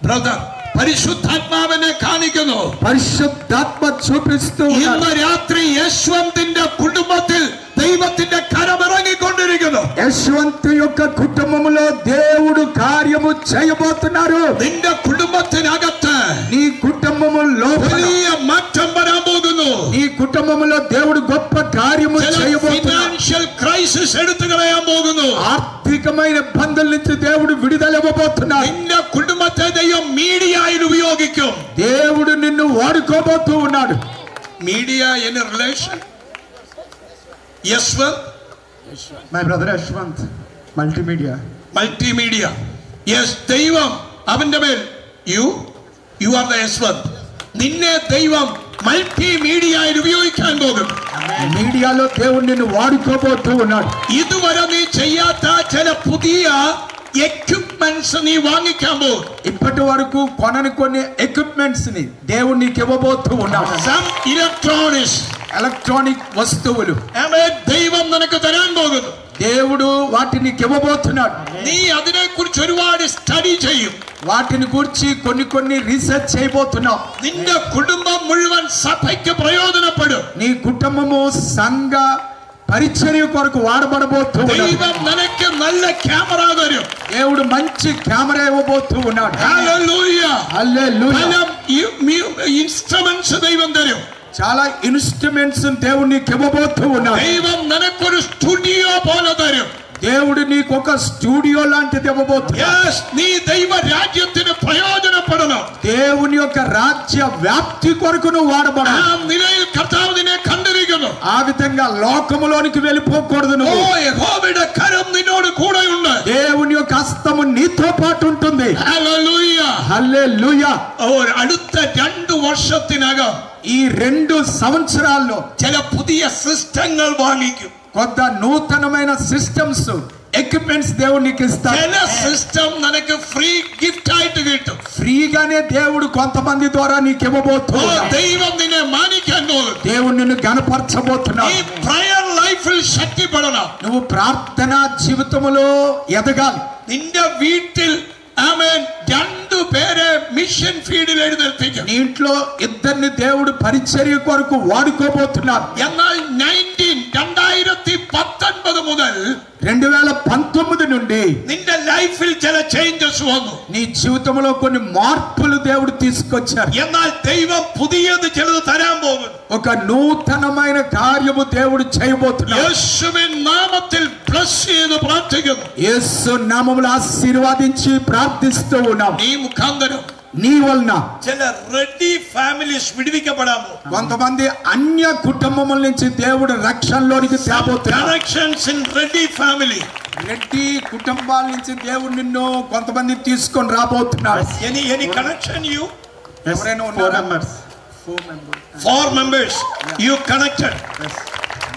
brother, പരിശുദ്ധാത്മാവിനെ കാണിക്കുന്നു. పరిశుద్ధాత్మ చూపిస్తూ ഇന്ന് രാത്രി യശ്വന്തിന്റെ കുടുംബത്തിൽ ദൈവത്തിന്റെ കരം ഇറങ്ങിക്കൊണ്ടിരിക്കുന്നു. యశ్వంత్ యొక్క కుటుంబములో దేవుడు కార్యము చేయబోతున్నారు. നിന്റെ കുടുംബത്തിനകത്ത് నీ కుటుంబము లోపల വലിയ മാറ്റം വരാൻ പോകുന്നു. నీ కుటుంబములో దేవుడు గొప్ప కార్యము చేయబోతున్నాడు. ഫിനാൻഷ്യൽ ക്രൈസിസ് എടുത്തു കളയാൻ പോകുന്നു. ఆర్థికమైన ఇబ్బందుల నుంచి దేవుడు విడుదల ఇవ్వబోతున్నాడు. നിന്റെ കുടുംബത്തെ ദൈവം മീഡിയയിൽ ഉപയോഗിക്കും. దేవుడు నిన్ను వాడుకోబోతూ ఉన్నాడు. Media in relation Yashwant, my brother Yashwant, multimedia. Multimedia. Yes, ദൈവം അവന്റെ മേൽ യു ആർ ദ യശ്വന്ത്. നിന്നെ ദൈവം മൾട്ടിമീഡിയയിൽ ഉപയോഗിക്കാൻ പോകും. మీడియాలో దేవుడు నిన్ను వాడుకోబోతూ ఉన్నాడు. ഇതുവരെ നീ ചെയ്യാത്ത ചില പുതിയ ఎక్విప్మెంట్స్ నీ వాങ്ങിക്കാൻ പോകും. ఇప్పటి వరకు కొనని కొన్ని ఎక్విప్మెంట్స్ ని దేవుడు నీకు ఇవ్వబోతూ ఉన్నాడు. Some electronics, ఎలక్ట్రానిక్ వస్తువులు ദൈവം നിനക്ക് തരാൻ പോകുന്നു. దేవుడు వాటిని ఇవ్వబోతున్నాడు. നീ അതിനെ കുറിച്ച് ഒരുപാട് സ്റ്റഡി ചെയ്യും. వాటిని గురించి కొన్ని రీసెర్చ్ చేయబోతున్నావు. നിന്റെ കുടുംബം മുഴുവൻ സഭയ്ക്ക് പ്രയോജനപ്പെടും. నీ కుటుంబము సంఘ పరిచర్య కొరకు వాడబడబోతూ ఉన్నాడు. ദൈവം നിനക്ക് നല്ല ക്യാമറ തരും. దేవుడు మంచి కెమెరా ఇవ్వబోతూ ఉన్నాడు. ഹല്ലേലൂയ. హల్లెలూయా. ഇൻസ്ട്രുമെന്റ്സ് ദൈവം തരും. చాలా ఇన్స్ట్రుమెంట్స్ దేవుడు నీకు ఇవ్వబోతూ ఉన్నాడు. ദൈവം നിനക്കൊരു സ്റ്റുഡിയോ പോലെ തരും. దేవుడు నీకు ఒక స్టూడియో లాంటిది ఇవ్వబోతున్నాడు. നീ ദൈവ രാജ്യത്തിന് പ്രയോജനപ്പെടണം. దేవుని యొక్క రాజ్య వ్యాప్తి కొరకు నువ్వు వాడబడాలి. ആ നിലയിൽ കർത്താവ് നിന്നെ കണ്ടിരിക്കുന്നു. ఆ విధంగా లోకములోనికి వెళ్ళిపోకూడదు. ഓ, నువ్వు യഹോവയുടെ കരം നിന്നോട് കൂടെയുണ്ട്. దేవుని యొక్క హస్తము నీతో పాటు ఉంటుంది. ഹല്ലേലൂയ. హల్లెలూయా. അടുത്ത 2 വർഷത്തിനകം ఈ 2 సంవత్సరాల్లో ചില പുതിയ സിസ്റ്റങ്ങൾ വാങ്ങിക്കും. కొత్త నూతనమైన సిస్టమ్స్ ఎక్విప్మెంట్స్ దేవుడు నీకు ఇస్తాడు. ചില സിസ്റ്റം നിനക്ക് ഫ്രീ ഗിഫ്റ്റ് ആയിട്ട് കിട്ടും. ఫ్రీగానే దేవుడు కొంతమంది ద్వారా నీకు ఇవ్వబోతున్నాడు. ദൈവം നിന്നെ മാനിക്കാൻ പോകും. దేవుడు నిన్ను ഈ గణపరచబోతున్నాడు. പ്രയർ ലൈഫിൽ ശക്തിപ്പെടണം. నువ్వు ప్రార్థనా జీవితములో ఎదగాలి. നിന്റെ വീട്ടിൽ ആമേൻ 2 പേരെ മിഷൻ ഫീൽഡിൽ എഴുന്നേൽപ്പിക്കും. నీ ఇంట్లో 2 దేవుడు పరిచర్య కొరకు వాడుకోబోతున్నాడు. എന്നാൽ 2019 മുതൽ 2019 నుండి നിന്റെ ലൈഫിൽ ചില ചേഞ്ചസ് വന്നു. నీ జీవితంలో కొన్ని మార్పులు దేవుడు తీసుకొచ్చారు. എന്നാൽ ദൈവം പുതിയത് ചിലത് തരാൻ പോകുന്നു. ఒక నూతనమైన కార్యము దేవుడు చేయబోతున్నాడు. യേശുവിൻ നാമത്തിൽ ബ്ലസ് ചെയ്ത് പ്രാർത്ഥിക്കുന്നു. యేసు నామములో ఆశీర్వదించి ప్రార్థిస్తూ ఉన్నాం. നീ മുഖാന്തരം నీ వలన ചില റെഡി ഫാമിലീസ് വിടുവിക്കപ്പെടാൻ പോകും. కొంతమంది అన్య కుటుంబముల నుంచి దేవుడు రక్షణలోనికి తేబోతున్నాడు. Connections in Reddy family. Reddy కుటుంబాల నుంచి దేవుడు నిన్ను కొంతమంది తీసుకొని రాబోతున్నాడు. ఎనీ కనెక్షన్ యు ఎవరైనా ఉన్నారా? 4 members you connected,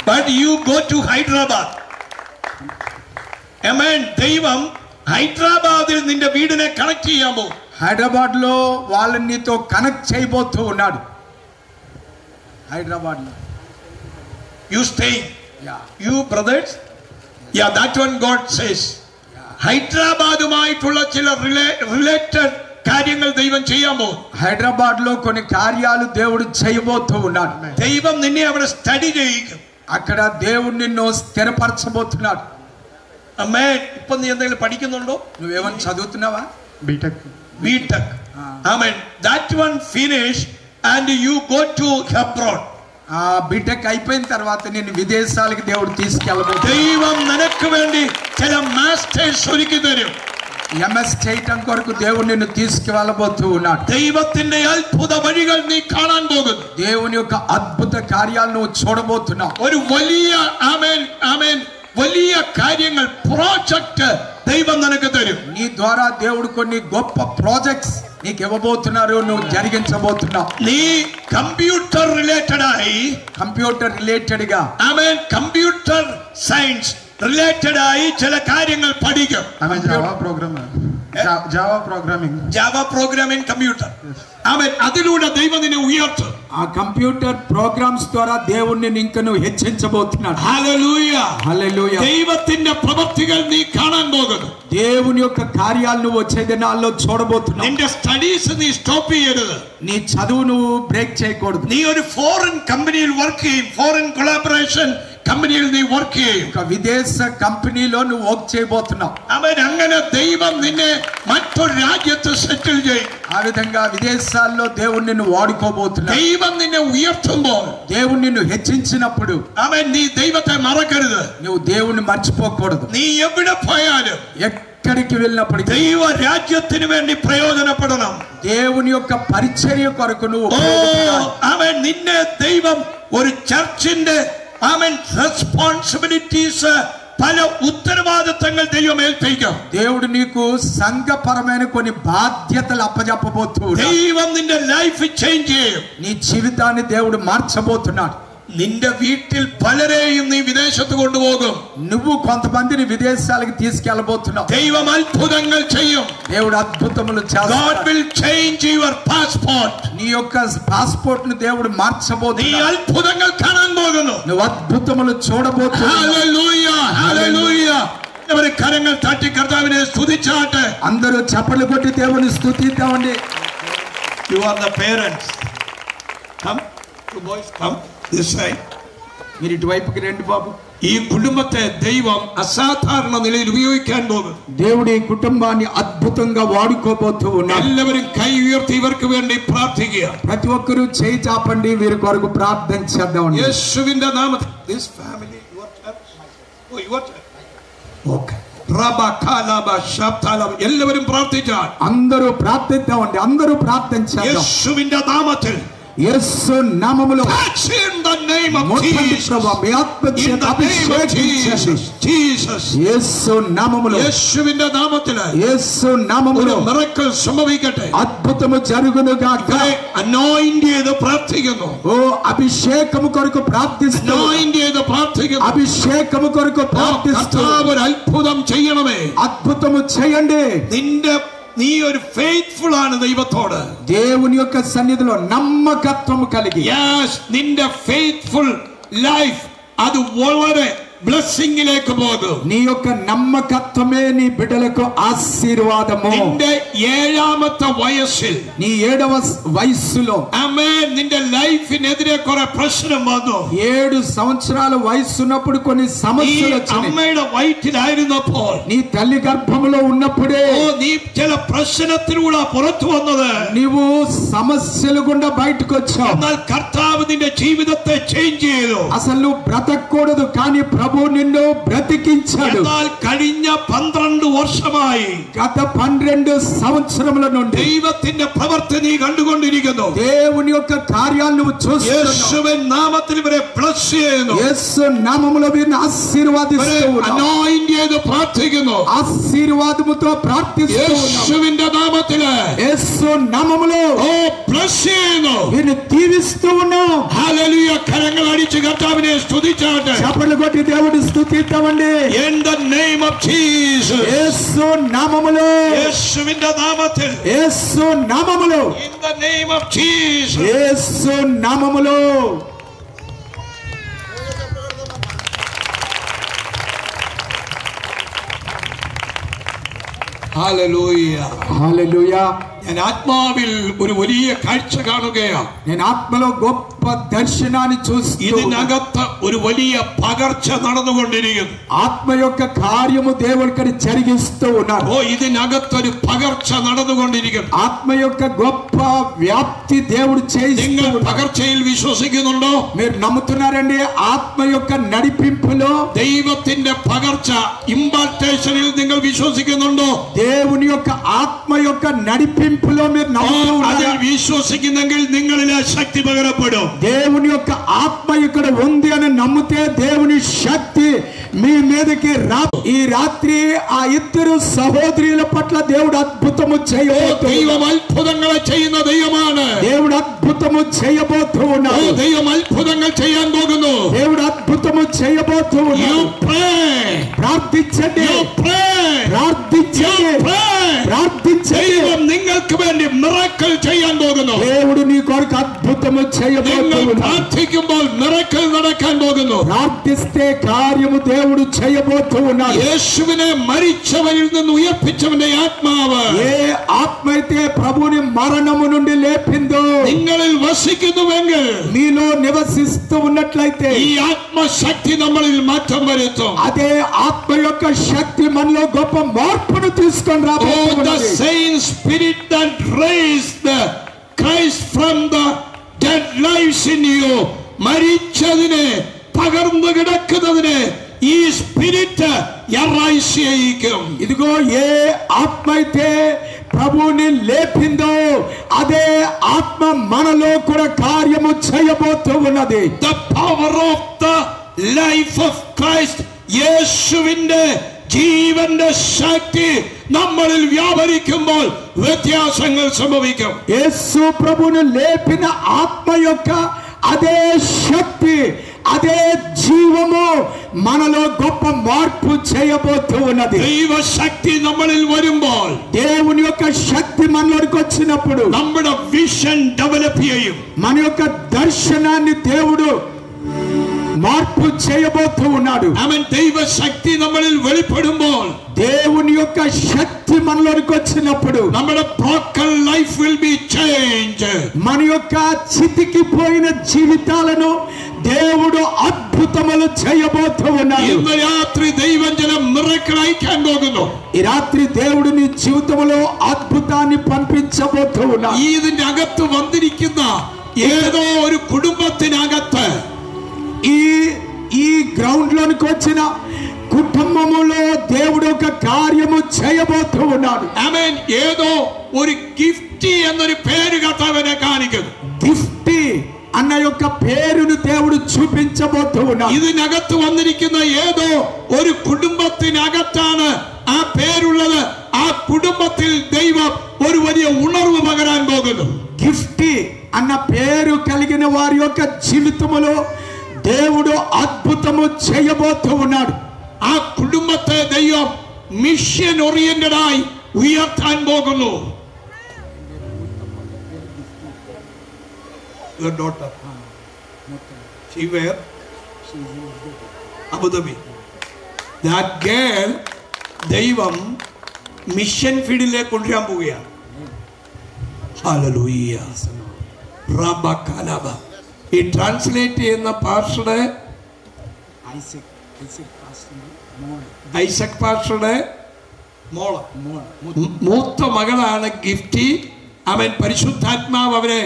but you go to Hyderabad. Amen. ദൈവം ഹൈദരാബാദിൽ നിന്റെ വീടിനെ കണക്ട് ചെയ്യാൻ പോകും. హైదరాబాద్ లో వాళ్ళని నీతో కనెక్ట్ చేయబోతూ ఉన్నాడు. హైదరాబాద్ లో You stay. You brothers. Yeah, that one God says. ഹൈദരാബാദുമായിട്ടുള്ള ചില റിലേറ്റഡ് കാര്യങ്ങൾ ദൈവം ചെയ്യാൻ പോകും. హైదరాబాద్ లో కొన్ని కార్యాలు దేవుడు చేయబోతూ ఉన్నాడు. ദൈവം നിന്നെ അവിടെ സ്റ്റഡി ചെയ്യിക്കും. అక్కడ దేవుడు నిన్ను స్థిరపరచబోతున్నాడు. അമ്മേ, ഇപ്പൊ നീ എന്തെങ്കിലും പഠിക്കുന്നുണ്ടോ? నువ్వేమని చదువుతున్నావా? BTech. Amen. That one finish and you go to Hebron. ఆ బీటెక్ అయిపోయిన తర్వాత నేను విదేశాలకు దేవుడు తీసుకెళ్ళబోతున్నాడు. ദൈവം നിനക്ക് വേണ്ടി ചില മാസ്റ്റേഴ്സ് ഒരുക്കി തരും. ఎంఎస్ చేయటం కొరకు దేవుడు నిన్ను తీసుకువెళ్ళబోతూ ఉన్నాడు. ദൈവത്തിന്റെ അത്ഭുത വഴികൾ നീ കാണാൻ പോകുന്നു. దేవుని యొక్క అద్భుత కార్యాలను నువ్వు చూడబోతున్నావు. ഒരു വലിയ ആമേൻ ആമേൻ വലിയ കാര്യങ്ങൾ പ്രോജക്റ്റ് ദൈവം നിനക്ക് തരും. నీ ద్వారా దేవుడు కొన్ని గొప్ప ప్రాజెక్ట్స్ నీకు ఇవ్వబోతున్నారు. నువ్వు జరిగించబోతున్నావు. നീ കമ്പ്യൂട്ടർ റിലേറ്റഡ് ആയി కంప్యూటర్ రిలేటెడ్ గా ആമേൻ കമ്പ്യൂട്ടർ സയൻസ് റിലേറ്റഡ് ആയി ചില കാര്യങ്ങൾ പഠിക്കും. Java programming. Java programming computer. ఆమె అదిలూടെ దైవం నిన్ను ఉయర్చు. ఆ కంప్యూటర్ ప్రోగ్రామ్స్ ద్వారా దేవుణ్ణి ఇంకా నువ్వు హెచ్చించబోతున్నాడు. హల్లెలూయా హల్లెలూయా. దైవത്തിന്റെ ప్రవర్తిകൾ നീ കാണാൻ പോകുന്നു. దేవుని యొక్క కార్యాలు నువ్వు వచ్చే దినాల్లో చూడబోతున్నావు. నిന്റെ സ്റ്റഡീസ് നീ സ്റ്റോപ്പ് ചെയ്യരുത്. నీ చదువు నువ్వు బ్రేక్ చేయకూడదు. നീ ഒരു ഫോറിൻ കമ്പനിയിൽ വർക്ക് ചെയ്യും. ഫോറിൻ കൊളാബറേഷൻ കമ്പനിയിൽ നീ വർക്ക് ചെയ്യും. ఒక విదేశ కంపెనీలో నువ్వు వర్క్ చేయబోతున్నావు. അവൻ അങ്ങനെ ദൈവം നിന്നെ മറ്റൊരു രാജ്യത്ത് സെറ്റിൽ ചെയ്യും. ఆ విధంగా విదేశాల్లో దేవుణ్ణి నువ్వు వాడుకోబోతున్నావు. ദൈവം നിന്നെ ഉയർത്തുമ്പോൾ దేవుణ్ణి నిన్ను హెచ్చించినప్పుడు അവൻ നീ ദൈവത്തെ മറക്കരുത്. నువ్వు దేవుణ్ణి మర్చిపోకూడదు. നീ എവിടെ പോയാലും ఎక్కడికి వెళ్ళినప్పటికీ ദൈവ രാജ്യത്തിന് വേണ്ടി പ്രയോജനപ്പെടണം. దేవుని యొక్క పరిచర్య కొరకు నువ్వు അവൻ നിന്നെ ദൈവം ഒരു ചർച്ചിന്റെ അവൻ റെസ്പോൺസിബിലിറ്റീസ് പല ഉത്തരവാദിത്തങ്ങൾ ദൈവം ഏൽപ്പിക്കും. దేవుడు నీకు సంఘపరమైన కొన్ని బాధ్యతలు అప్పజెప్పబోతున్నాడు. ദൈവം നിന്റെ ലൈഫ് ചേഞ്ച് ചെയ്യും. నీ జీవితాన్ని దేవుడు మార్చబోతున్నాడు. നിന്റെ വീട്ടിൽ പലരെയും നീ വിദേശത്ത് കൊണ്ടുപോകും. నువ్వు కొంతమందిని విదేశాలకు తీసుకెళ్లబోతున్నావు. ദൈവം അത്ഭുതങ്ങൾ ചെയ്യും. దేవుడు అద్భుతములు God చేస్తాడు. will change your passport. నీ యొక్క పాస్పోర్ట్ ను దేవుడు നീ మార్చబోతున్నాడు. അത്ഭുതങ്ങൾ കാണാൻ പോകുന്നു. నువ్వు అద్భుతములు చూడబోతున్నావు. Hallelujah hallelujah. അവരെ കരങ്ങൾ തട്ടി കർത്താവിനെ സ്തുതിച്ചാട്ടെ. అందరూ చప్పట్లు కొట్టి దేవుని స్తుతిద్దామండి. You are the parents. Come, you boys come this side. మీరు ఇటువైపుకి రండి బాబు. ഈ കുടുംബത്തെ ദൈവം അസാധാരണ നിലയിൽ ഉപയോഗിക്കാൻ പോകും. దేవుడి ఈ కుటుంబాన్ని అద్భుతంగా వాడుకోబోతూ ఉన్నాడు. എല്ലാവരും കൈ ഉയർത്തി ഇവർക്ക് വേണ്ടി പ്രാർത്ഥിക്കുക. ప్రతి ఒక్కరూ చేయి చాపండి, వీరి కొరకు ప్రార్థన చేద్దామండి. യേശുവിന്റെ നാമത്തിൽ this family your church. Oh, your church. Okay. റബകലബ ശബ്ദലബ എല്ലാവരും പ്രാർത്ഥിച്ചാൽ అందరూ ప్రార్థిద్దామండి. అందరూ ప్రార్థన చేద్దాం. യേശുവിന്റെ നാമത്തിൽ యేసు నామములో touch in the name of ముట్టండి Jesus. ప్రభువా, మీ ఆత్మ In చేత the name of Jesus. Jesus. యేసు నామములో യേശുവിന്റെ നാമത്തിൽ యేసు ഒരു నామములో miracle സംഭവിക്കട്ടെ. అద్భుతము జరుగును గాక. anoint ചെയ്ത് പ്രാർത്ഥിക്കുന്നു. ఓ అభిషేకము కొరకు ప్రార్థిస్తూ, anoint ചെയ്ത് പ്രാർത്ഥിക്കുന്നു. అభిషేకము కొరకు ప్రార్థిస్తూ കർത്താവ് ഒരു അത്ഭുതം ചെയ്യണമേ. అద్భుతము చేయండి. നീ ഒരു ഫെയ്ത്ത്ഫുൾ ആണ് ദൈവത്തോട്. దేవుని యొక్క సన్నిధిలో నమ్మకత్వము కలిగి നിന്റെ ഫെയ്ത്ത്ഫുൾ ലൈഫ് അത് വളരെ ബ്ലെസ്സിംഗിലേക്ക് പോകും. నీ యొక్క నమ్మకత్వమే నీ బిడ్డలకు ఆశీర్వాదము. നിന്റെ 7ാമത്തെ വയസ്സിൽ నీ 7వ వయస్సులో ആമേൻ നിന്റെ ലൈഫിനെതിരെ കുറെ പ്രശ്നം വന്നു. 7 సంవత్సరాల వయస్సు ఉన్నప్పుడు కొన్ని సమస్యలు നീ వచ్చాయి. അമ്മയുടെ വയറ്റിലായിരുന്നപ്പോൾ నీ తల్లి గర్భములో ఉన్నప్పుడే നീ ചില പ്രശ്നത്തിലൂടെ പുറത്തു വന്നത്. నీవు సమస్యలు గుండా బయటకు వచ్చావు. എന്നാൽ കർത്താവ് നിന്റെ ജീവിതത്തെ ചേഞ്ച് ചെയ്തു. అసలు నువ్వు బ్రతకూడదు, కానీ ప్రభు నిన్ను బ్రతికించాడు. എന്നാൽ കഴിഞ്ഞ 12 വർഷമായി గత 12 సంవత్సరముల నుండి ദൈവത്തിന്റെ പ്രവൃത്തി നീ കണ്ടുകൊണ്ടിരിക്കുന്നു. దేవుని యొక్క కార్యాలు నువ్వు చూస్తున్నావు. യേശുവിൻ നാമത്തിൽ ഇവരെ ബ്ലസ് ചെയ്യുന്നു. యేసు నామములో వీరిని ఆశీర్వదిస్తూ ఉన్నావు. അനോയിന്റ് ചെയ്ത് പ്രാർത്ഥിക്കുന്നു. ఆశీర్వాదముతో ప్రార్థిస్తూ ఉన్నావు. യേശുവിന്റെ നാമത്തില് యేసు నామములో ബ്ലസ് ചെയ്യുന്നു. వీరిని దీవిస్తూ ఉన్నావు. ഹല്ലേലൂയ. കരങ്ങൾ അടിച്ച് കർത്താവിനെ സ്തുതിച്ചാട്ടെ. చప్పట్లు కొట్టి దేవుని స్తుతిద్దామండి. In the name of Jesus. యేసు నామములో, യേശുവിന്റെ നാമത്തിൽ. యేసు నామములో, In the name of Jesus. యేసు నామములో. ഹല്ലേലൂയ. హల్లెలూయా. ഞാൻ ആത്മാവിൽ ഒരു വലിയ കാഴ്ച കാണുകയാണ്. నేను ఆత్మలో గొప్ప దర్శనాన్ని చూస్తూ ഇതിനകത്ത് ഒരു വലിയ പകർച്ച നടന്നുകൊണ്ടിരിക്കുന്നു. ఆత్మ యొక్క కార్యము దేవుడు ఇక్కడ జరిగిస్తూ ఉన్నారు. ഇതിനകത്തൊരു പകർച്ച നടന്നുകൊണ്ടിരിക്കുന്നു. ఆత్మ యొక్క గొప్ప వ్యాప్తి దేవుడు చేయిస్తూ നിങ്ങൾ ఉన్నారు. പകർച്ചയിൽ വിശ്വസിക്കുന്നുണ്ടോ? మీరు నమ్ముతున్నారండి? ఆత్మ యొక్క నడిపింపులో, ദൈവത്തിന്റെ പകർച്ച ഇമ്പാർട്ടേഷനിൽ നിങ്ങൾ വിശ്വസിക്കുന്നുണ്ടോ? దేవుని యొక్క ఆత్మ యొక్క నడిపింపులో మీరు അതിൽ నమ్ముతున్నారా? വിശ്വസിക്കുന്നെങ്കിൽ നിങ്ങളിലെ ശക്തി പകരപ്പെടും. దేవుని యొక్క ఆత్మ ఇక్కడ ఉంది అని నమ్మితే దేవుని శక్తి మీ మీదకి ఈ రాత్రి ఆ ఇద్దరు సహోదరుల పట్ల దేవుడు అద్భుతము చేయబోతున్నాడు. ദൈവം അത്ഭുതങ്ങളെ ചെയ്യുന്ന ദൈവമാണ്. దేవుడు అద్భుతము చేయబోతూ ఉన్నాడు. ദൈവം അത്ഭുതങ്ങൾ ചെയ്യാൻ പോകുന്നു. దేవుడు అద్భుతము చేయబోతూ You ఉన్నాడు. pray. ప్రార్థించండి, You pray. ప్రార్థించండి, You pray. നിങ്ങൾക്ക് വേണ്ടി മിറക്കിൾ ചെയ്യാൻ പോകുന്നു. దేవుడు నీ కొరకు అద్భుతము చేయబోతున్నాడు. പ്രാർത്ഥിക്കുമ്പോൾ മിറക്കിൾ നടക്കാൻ പോകുന്നു. ప్రార్థిస్తే కార్యము దేవుడు చేయబోతున్నాడు. യേശുവിനെ മരിച്ചവരിൽ നിന്ന് ഉയർപ്പിച്ചവന്റെ ആത്മാവ് ఏ ఆత్మ అయితే ప్రభువుని మరణము నుండి లేపిందో നിങ്ങളിൽ വസിക്കുന്നുവെങ്കിൽ మీలో నివసిస్తూ ఉన్నట్లయితే ഈ ആത്മശക്തി നമ്മളിൽ മാറ്റം വരുത്തും. అదే ఆత్మ యొక్క శక్తి మనలో గొప్ప మార్పును తీసుకొని Oh, the రాబోతున్నది. same spirit that raised the Christ from the dead lives in you. മരിച്ചതിനെ പകർന്നു കിടക്കുന്നതിനെ ഈ സ്പിരിറ്റ് എറൈസ് ചെയ്യിക്കും. ఇదిగో ఏ ఆత్మ అయితే ప్రభువుని లేపిందో అదే ఆత్మ మనలో కూడా కార్యము చేయబోతూ ఉన్నది. The power of the life of Christ, യേശുവിന്റെ ജീവന്റെ ശക്തി നമ്മളിൽ വ്യാപരിക്കുമ്പോൾ വ്യത്യാസങ്ങൾ സംഭവിക്കും. యేసు ప్రభువుని లేపిన ఆత్మ యొక్క అదే శక్తి అదే జీవము మనలో గొప్ప మార్పు చేయబోతూ ఉన్నది. ദൈവശക്തി നമ്മളിൽ വരുമ്പോൾ దేవుని యొక్క శక్తి మనలోకి వచ్చినప్పుడు നമ്മുടെ വിഷൻ ഡെവലപ്പ് ചെയ്യും. మన యొక్క దర్శనాన్ని దేవుడు మార్పు చేయబోతూ ఉన్నాడు. അവൻ ദൈവശക്തി നമ്മളിൽ വെളിപ്പെടുമ്പോൾ దేవుని యొక్క శక్తి మనలోకి వచ్చినప్పుడు നമ്മുടെ broken life will be changed. మన యొక్క చితికిపోయిన జీవితాలను దేవుడు అద్భుతములు చేయబోతూ ఉన్నాడు. ഇന്ന് രാത്രി ദൈവം ചില മിറക്കിൾ അയക്കാൻ പോകുന്നു. ఈ రాత్రి దేవుడు నీ జీవితంలో అద్భుతాన్ని పంపించబోతూ ఉన్నాడు. ഇതിന്റെ അകത്ത് വന്നിരിക്കുന്ന ഏതോ ഒരു കുടുംബത്തിനകത്ത് ఈ గ్రౌండ్ లోనికి వచ్చిన కుటుంబములో దేవుడు ఒక కార్యము చేయబోతూ ఉన్నాడు. ആമേൻ. ഏതോ ഒരു ഗിഫ്റ്റ് എന്നൊരു പേര് കർത്താവിനെ കാണിക്കുന്നു. గిఫ్టీ అన్న యొక్క పేరును దేవుడు చూపించబోతూ ఉన్నాడు. ഇതിനകത്ത് വന്നിരിക്കുന്ന ഏതോ ഒരു കുടുംബത്തിനകത്താണ് ആ പേരുള്ളത്. ആ കുടുംബത്തിൽ ദൈവം ഒരു വലിയ ഉണർവ് പകരാൻ പോകുന്നു. గిఫ్టీ అన్న పేరు కలిగిన వారి యొక్క జీవితములో దేవుడు అద్భుతము చేయబోతూ ఉన్నాడు. ആ കുടുംബത്തെ ദൈവം മിഷൻ ഓറിയന്റഡ് ആയി ഉയർത്താൻ പോകുന്നു. Your daughter, she where? Abu Dhabi. That girl, ദൈവം മിഷൻ ഫീൽഡിലേക്ക് കൊണ്ടുവരാൻ പോവുകയാണ്. ഹല്ലേലൂയ. റബകലബ. ഈ ട്രാൻസ്ലേറ്റ് ചെയ്യുന്ന പാസ്റ്ററുടെ ഐസക് പാസ്റ്ററുടെ മോള് മൂത്ത മകളാണ് ഗിഫ്റ്റി. അവൻ പരിശുദ്ധാത്മാവ് അവരെ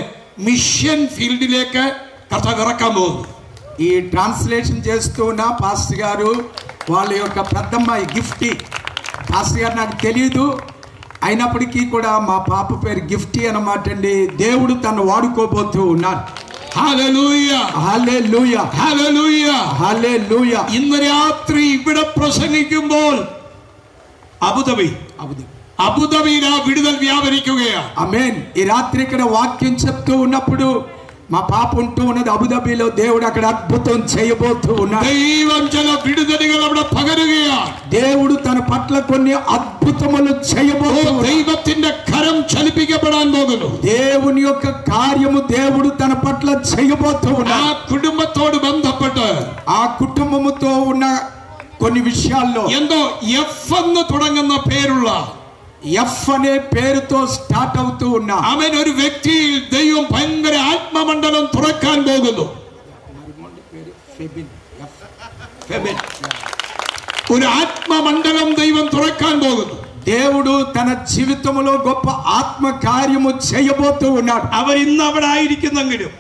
മിഷൻ ഫീൽഡിലേക്ക് കർത്താവ് ഇറക്കാൻ പോകുന്നു. ఈ ట్రాన్స్లేషన్ చేస్తూ ఉన్న పాస్టర్ గారు వాళ్ళ యొక్క పెద్దమ్మాయి గిఫ్టీ. పాస్టర్ గారు నాకు తెలియదు, అయినప్పటికీ కూడా మా పాప పేరు గిఫ్టీ అన్నమాట అండి. దేవుడు తను వాడుకోబోతూ ఉన్నాడు. ഹല്ലേലൂയ, హల్లెలూయ, ഹല്ലേലൂയ, హల్లెలూయ. ഇന്ന് രാത്രി ഇവിടെ പ്രസംഗിക്കുമ്പോൾ അബുദാബിയിൽ ആ വിടുതൽ വ്യാപരിക്കുകയാണ്. ఆమేన్. ఈ రాత్రి ఇక్కడ వాక్యం చెప్తూ ఉన్నప్పుడు మా పాప ఉంటూ ఉన్నది అబుదాబిలో. దేవుడు అక్కడ అద్భుతం చేయబోతూ ఉన్నాడు. ദൈവം ചില വിടുതലുകൾ അവിടെ പകരുകയാണ്. దేవుడు తన పట్ల కొన్ని అద్భుతములు చేయబోతూ ദൈവത്തിന്റെ കരം ചലിപ്പിക്കപ്പെടാൻ പോകുന്നു. దేవుని యొక్క కార్యము దేవుడు తన పట్ల చేయబోతూ ആ ఉన్నాడు. കുടുംബത്തോട് ബന്ധപ്പെട്ട് ఆ కుటుంబముతో ఉన్న కొన్ని విషయాల్లో എന്തോ എഫ് എന്ന് തുടങ്ങുന്ന പേരുള്ള ఎఫ్ అనే పేరుతో స్టార్ట్ అవుతూ ఉన్నా അവൻ ഒരു വ്യക്തിയിൽ ദൈവം ഭയങ്കര ആത്മമണ്ഡലം തുറക്കാൻ പോകുന്നു. ഒരു ആത്മമണ്ഡലം ദൈവം തുറക്കാൻ പോകുന്നു. దేవుడు తన జీవితంలో గొప్ప ఆత్మ కార్యము చేయబోతూ ఉన్నాడు. അവർ ഇന്ന് അവിടെ ആയിരിക്കുന്നെങ്കിലും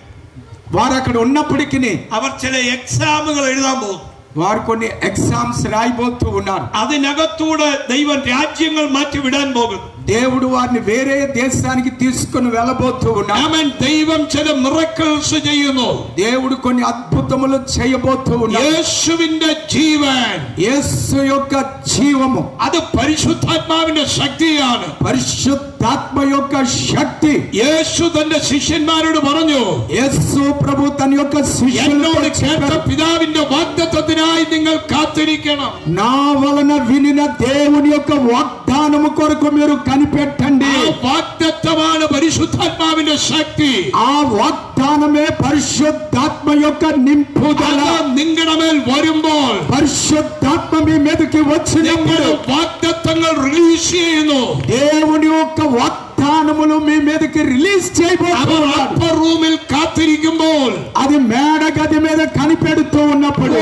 వారు అక్కడ ఉన్నప్పటికీ അവർ ചില എക്സാമുകൾ എഴുതാൻ പോകും. వారు కొన్ని ఎగ్జామ్స్ రాయబోతూ ఉన్నారు. അതിനകത്തൂടെ ദൈവം രാജ്യങ്ങൾ മാറ്റി വിടാൻ പോകുന്നു. దేవుడు వారిని వేరే దేశానికి తీసుకుని వెళ్ళబోతూ ఉన్నాడు. അവൻ ദൈവം ചില മിറക്കിൾസ് ചെയ്യുന്നു. దేవుడు కొన్ని అద్భుతములు చేయబోతూ ఉన్నాడు. യേശുവിന്റെ ജീവൻ. యేసు యొక్క జీవము അത് പരിശുദ്ധാത്മാവിന്റെ ശക്തിയാണ്. పరిశుద్ధాత్మ యొక్క శక్తి. യേശു തന്റെ ശിഷ്യന്മാരോട് പറഞ്ഞു, యేసు ప్రభు తన యొక్క എന്നോട് శిష్యులకు കേട്ട చెప్పారు, പിതാവിന്റെ വാഗ്ദത്തത്തിനായി നിങ്ങൾ കാത്തിരിക്കണം. నా వలన వినిన దేవుని యొక్క వాగ్దానము కొరకు మీరు కనిపెట్టండి. ആ വാഗ്ദത്തമാണ് പരിശുദ്ധാത്മാവിന്റെ ശക്തി. ఆ వాగ్దానమే పరిశుద్ధాత్మ యొక్క నింపుదల. അത് നിങ്ങളുടെ മേൽ വരുമ്പോൾ పరిశుద్ధాత్మ మీ మీదకి వచ్చినప్పుడు നിങ്ങളുടെ വാഗ്ദത്തങ്ങൾ റിലീസ് ചെയ്യുന്നു. దేవుని యొక్క వాగ్దానములు మీ మీదకి రిలీజ్ അവർ చేయబోతున్నారు. അപ്പർ റൂമിൽ കാത്തിരിക്കുമ്പോൾ అది మేడ గది మీద కనిపెడుతూ ఉన్నప్పుడు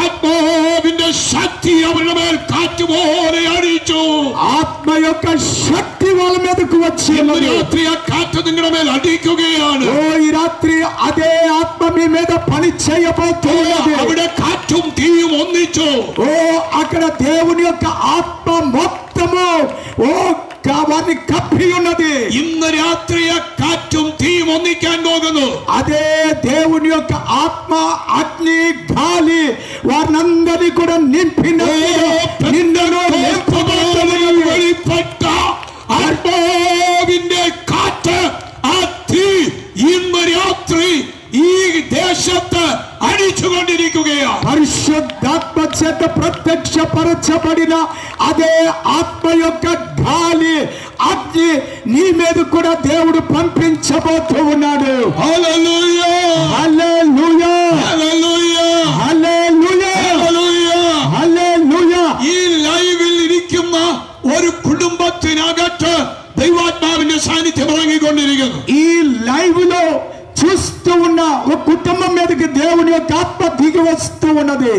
ആത്മാവിന്റെ ശക്തി അവരുടെ മേൽ കാറ്റുപോലെ അടിച്ചു. ఆత్మ యొక్క శక్తి వాళ్ళ మీదకు వచ్చి ഇന്ന് ఉన్నది. രാത്രി ആ കാറ്റ് നിങ്ങളുടെ മേൽ അടിക്കുകയാണ്. ఓ ఈ రాత్రి అదే ఆత్మ మీ మీద పని చేయబోతున్నది. അവിടെ കാറ്റും തീയും ഒന്നിച്ചു. ఓ అక్కడ దేవుని యొక్క ఆత్మ మొత్తము ఓ వారిని కప్పి ఉన్నది. ഇന്ന് രാത്രി ആ കാറ്റും തീയും ഒന്നിക്കാൻ പോകുന്നു. అదే దేవుని యొక్క ఆత్మ అగ్ని గాలి వారినందరినీ కూడా నిండినప్పుడు വെളിപ്പെട്ട ആത്മാവിന്റെ കാറ്റ്, ആ തീ ഇന്ന് രാത്രി ഈ ദേശത്ത് അടിച്ചുകൊണ്ടിരിക്കുകയാണ്. పరిశుద్ధాత్మ చేత ప్రత్యక్షపరచబడిన అదే ఆత్మ యొక్క గాలి అగ్ని నీ మీద కూడా దేవుడు పంపించబోతూ ఉన్నాడు. ഹല്ലേലൂയ, హల్లెలూయా, ഹല്ലേലൂയ, హల్లెలూయా, ഹല്ലേലൂയ. హల్లెలూయా. ഈ ലൈവിൽ ഇരിക്കുന്ന ഒരു കുടുംബത്തിനകത്ത് ദൈവാത്മാവിന്റെ സാന്നിധ്യം ഇറങ്ങിക്കൊണ്ടിരിക്കുന്നു. ఈ లైవ్ లో చూస్తూ ఉన్న ఒక కుటుంబం మీదకి దేవుని యొక్క ఆత్మ దిగి వస్తూ ఉన్నది.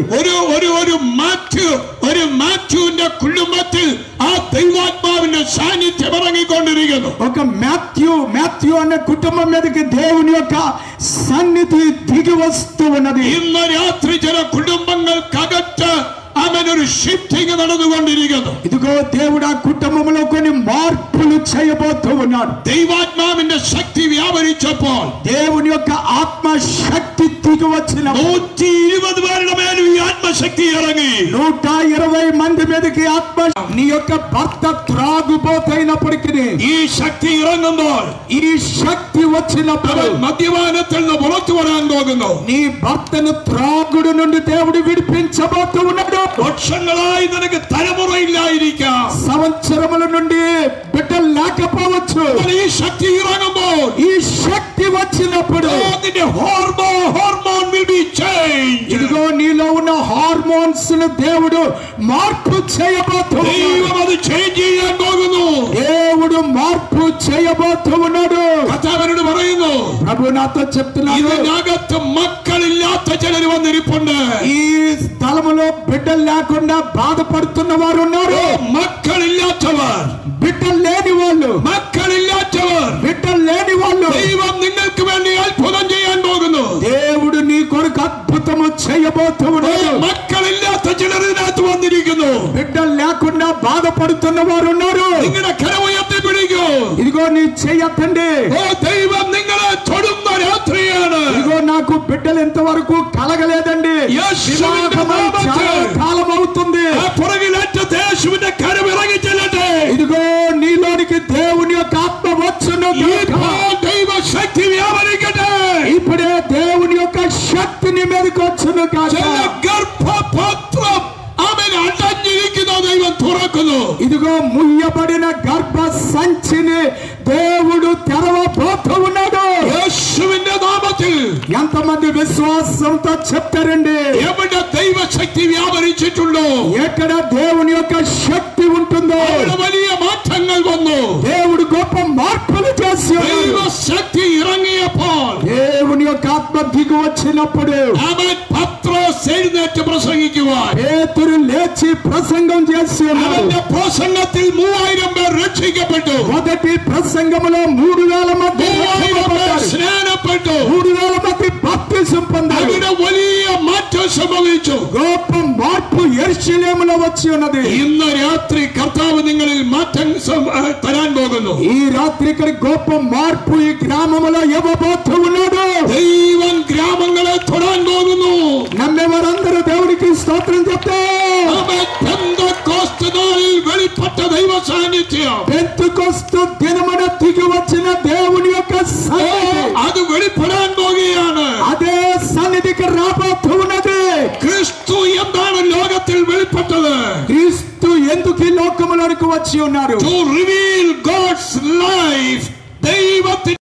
ഒരു മാത്യുവിന്റെ കുടുംബത്തിൽ ആ ദൈവാത്മാവിന്റെ സാന്നിധ്യം ഇറങ്ങിക്കൊണ്ടിരിക്കുന്നു. ఒక మాథ్యూ అనే కుటుంబం మీదకి దేవుని యొక్క సన్నిధి దిగి వస్తూ ఉన్నది. ഇന്ന് രാത്രി ചില കുടുംബങ്ങൾക്കകത്ത് അവനൊരു ഷിഫ്റ്റിംഗ് നടന്നുകൊണ്ടിരിക്കുന്നു. ఇదిగో దేవుడు ఆ కుటుంబంలో కొన్ని మార్పులు చేయబోతూ ఉన్నాడు. ദൈവാത്മാവിന്റെ ശക്തി വ്യാപരിച്ചപ്പോൾ దేవుని యొక్క ఆత్మ శక్తి దిగి వచ్చిన 120 പേരുടെ മേലും ഈ ആത്മശക്തി ഇറങ്ങി. 120 మంది మీదకి ఆత్మ. నీ యొక్క భర్త త్రాగుబోతైనప్పటికీ ഈ ശക്തി ഇറങ്ങുമ്പോൾ ఈ శక్తి వచ్చినప్పుడు അവൻ മദ്യപാനത്തിൽ നിന്ന് പുറത്തു വരാൻ പോകുന്നു. నీ భర్తను త్రాగుడు నుండి దేవుడు విడిపించబోతూ ఉన్నాడు. വർഷങ്ങളായി നിനക്ക് തലമുറയില്ലായിരിക്കാം. సంవత్సరముల నుండి బిడ్డలు లేకపోవచ్చు. ഈ ശക്തി ഇറങ്ങുമ്പോൾ ఈ శక్తి వచ్చినప్పుడు നിന്റെ ഹോർമോൺ will be changed. ఇదిగో నీలో ఉన్న హార్మోన్స్ ను దేవుడు మార్పు చేయబోతున్నాడు. ദൈവം അത് ചേഞ്ച് ചെയ്യാൻ പോകുന്നു. దేవుడు మార్పు చేయబోతున్నాడు. കർത്താവിനോട് പറയുന്നു, ప్రభు నాతో చెప్తున్నాడు, ഇതിനകത്ത് മക്കളില്ലാത്ത ചിലർ വന്നിരിപ്പുണ്ട്. ఈ స్థలములో బిడ్డలు లేకుండా బాధపడుతున్న వారు ఉన్నారు. മക്കളില്ലാത്തവർ, బిడ్డలు లేని వాళ్ళు, బిడ్డలు లేని వాళ్ళు ദൈവം നിങ്ങൾക്ക് വേണ്ടി അത്ഭുതം ചെയ്യാൻ പോകുന്നു. దేవుడు నీ కొరకు అద్భుతము చేయబోతున్నాడు. മക്കളില്ലാത്ത ചിലർ ഇതിനകത്ത് വന്നിരിക്കുന്നു. బిడ్డలు లేకుండా బాధపడుతున్న వారు ఉన్నారు. നിങ്ങളുടെ കരം ഉയർത്തി പിടിക്കൂ. ఇదిగో నీ చెయ్యతండి. ദൈവം നിങ്ങളെ തൊടുന്ന രാത്രിയാണ്. ఇదిగో నాకు బిడ్డలు ఎంతవరకు కలగలేదండి. వివాహమై చాలా కాలం అవుతుంది. ആ പുറകിലേറ്റ യേശുവിന്റെ കരം ഇറങ്ങി ചെല്ലട്ടെ. ఇదిగో నీలోనికి దేవుని యొక్క ఆత్మ వచ్చును. ദൈവ ശക്തി വ്യാപരിക്കട്ടെ. ఇప్పుడే దేవుని యొక్క శక్తి నీ మీదకి వచ్చును. ഗർഭപാത്രം അവൻ അടഞ്ഞിരിക്കുന്ന ദൈവം തുറക്കുന്നു. ఇదిగో ముయ్యబడిన గర్భ సంచిని దేవుడు తెరవబోతూ ఉన్నాడు. യേശുവിന്റെ നാമത്തിൽ ఎంతమంది విశ్వాసంతో చెప్తారండి? എവിടെ ദൈവശക്തി വ്യാപരിച്ചിട്ടുണ്ടോ, ఎక్కడ దేవుని యొక్క శక్తి ఉంటుందో അവിടെ വലിയ മാറ്റങ്ങൾ വന്നു. దేవుడు గొప్ప మార్పులు చేసి ദൈവശക്തി ഇറങ്ങിയപ്പോൾ దేవుని యొక్క ఆత్మ దిగి వచ్చినప్పుడు അവൻ പത്രോസ് എഴുന്നേറ്റ് പ്രസംഗിക്കുവാൻ. పేతురు లేచి ప్రసంగం చేసి അവന്റെ പ്രസംഗത്തിൽ 3000 പേർ രക്ഷിക്കപ്പെട്ടു. మొదటి ప్రసంగములో 3000 మంది 3000 പേർ സ്നാനപ്പെട്ടു. 3000 మంది బాప్తిసం పొందారు. അവിടെ വലിയ മാറ്റം സംഭവിച്ചു. గొప్ప మార్పు యెరూషలేములో వచ్చి ఉన్నది. ഇന്ന് രാത്രി കർത്താവ് നിങ്ങളിൽ മാറ്റം തരാൻ പോകുന്നു. ఈ రాత్రి ఇక్కడ గొప్ప మార్పు ఈ గ్రామంలో ఇవ్వబోతూ ఉన్నాడు. ദൈവം ഗ്രാമങ്ങളെ തൊടാൻ പോകുന്നു. నమ్మేవారందరూ దేవుడికి స్తోత్రం చెప్తే പെന്തക്കോസ്ത് നാളിൽ വെളിപ്പെട്ട ദൈവ സാന്നിധ്യം, పెంతెకొస్తు దినమున దిగి వచ్చిన దేవుని యొక్క సన్నిధి അത് വെളിപ്പെടാൻ പോകുകയാണ്. అదే సన్నిధికి రాబోతూ ఉన్నది. ക്രിസ്തു എന്താണ് ലോകത്തിൽ വെളിപ്പെട്ടത്? క్రీస్తు ఎందుకు ఈ లోకములోనికి వచ్చి ఉన్నారు? To reveal God's life. ദൈവത്തിന്റെ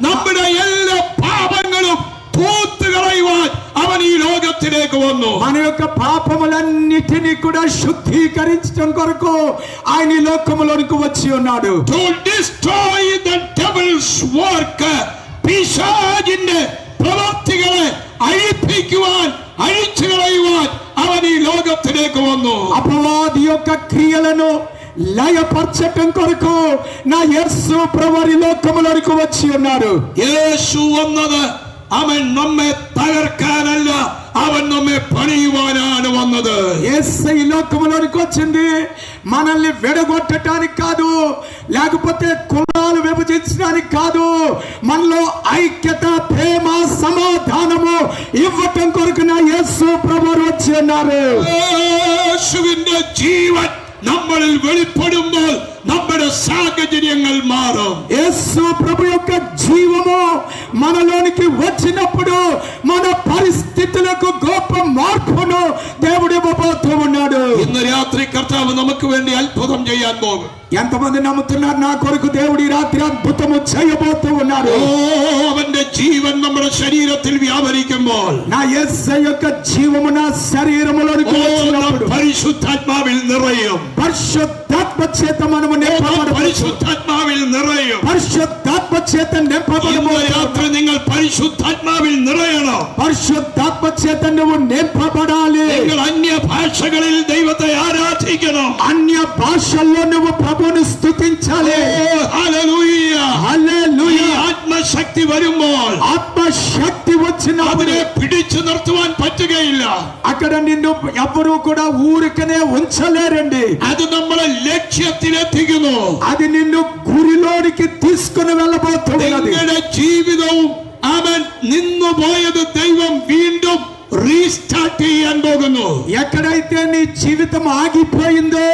നമ്മുടെ എല്ലാ പാപങ്ങളും പൂത്തുകളയുവാൻ അവൻ ഈ ലോകത്തിലേക്ക് വന്നു. మన యొక్క పాపములన్నిటినీ కూడా శుద్ధీకరించడం కొరకు ఆయన ఈ లోకములోనికి వచ్చి ఉన్నాడు. To destroy the devil's work. പിശാചിന്റെ പ്രവൃത്തികളെ അഴിപ്പിക്കുവാൻ, അഴിച്ചു കളയുവാൻ അവൻ ഈ ലോകത്തിലേക്ക് വന്നു. అపవాది యొక్క క్రియలను లయపరచటం కొరకు నా యేసు ప్రభువు ఈ లోకములోనికి వచ్చి ఉన్నాడు. യേശു വന്നത് അവൻ നമ്മെ തകർക്കാനല്ല, അവൻ നമ്മെ പണിയുവാനാണ് വന്നത്. యేసు ఈ లోకములోనికి వచ్చింది మనల్ని విడగొట్టడానికి కాదు, లేకపోతే కులాలు విభజించడానికి కాదు, మనలో ఐక్యత, ప్రేమ, సమాధానము ఇవ్వటం కొరకు నా యేసు ప్రభువు వచ్చి ఉన్నారు. യേശുവിന്റെ ജീവൻ നമ്മളിൽ വെളിപ്പെടുമ്പോൾ നമ്മുടെ സാഹചര്യങ്ങൾ മാറും. యేసు ప్రభు యొక్క జీవము మనలోనికి వచ్చినప్పుడు మన పరిస్థితులకు గొప్ప మార్పును దేవుడు ఇవ్వబోతూ ఉన్నాడు. ഇന്ന് രാത്രി കർത്താവ് നമുക്ക് വേണ്ടി അത്ഭുതം ചെയ്യാൻ പോകും. ఎంతమంది నమ్ముతున్నారు నా కొరకు దేవుడు ఈ రాత్రి అద్భుతము చేయబోతూ ఉన్నాడు? അവന്റെ ജീവൻ നമ്മുടെ ശരീരത്തിൽ വ്യാപരിക്കുമ്പോൾ నా యేసు యొక్క జీవము నా శరీరములోనికి వచ్చినప్పుడు പരിശുദ്ധാത്മാവിൽ നിറയും. పరిశుద్ధాత్మ చేత మనము నింపబడబోతున్నాము. പരിശുദ്ധാത്മാവിൽ നിറയും. పరిశుద్ధాత్మ చేత ഇന്ന് నింపబడబోతున్నాము. രാത്രി നിങ്ങൾ പരിശുദ്ധാത്മാവിൽ നിറയണം. పరిశుద్ధాత్మ చేత నువ్వు నింపబడాలి. നിങ്ങൾ അന്യ ഭാഷകളിൽ ദൈവത്തെ ആരാധിക്കണം. అన్య భాషల్లో నువ్వు ప్రభువుని స్తుతించాలి. ഹല്ലേലൂയ. హల్లెలూయా. ആത്മശക്തി വരുമ്പോൾ ఆత్మశక్తి వచ్చినప్పుడు അതിനെ പിടിച്ചു നിർത്തുവാൻ പറ്റുകയില്ല. అక్కడ నిన్ను ఎవ్వరూ కూడా ఊరికనే ఉంచలేరండి. അത് നമ്മളെ ലക്ഷ്യത്തിലെത്തിക്കുന്നു. అది నిన్ను గురిలోనికి తీసుకుని వెళ్ళబోతున్నది. നിങ്ങളുടെ ജീവിതവും അവൻ നിന്നുപോയത് ദൈവം വീണ്ടും റീസ്റ്റാർട്ട് ചെയ്യാൻ പോകുന്നു. ఎక్కడైతే నీ జీవితం ఆగిపోయిందో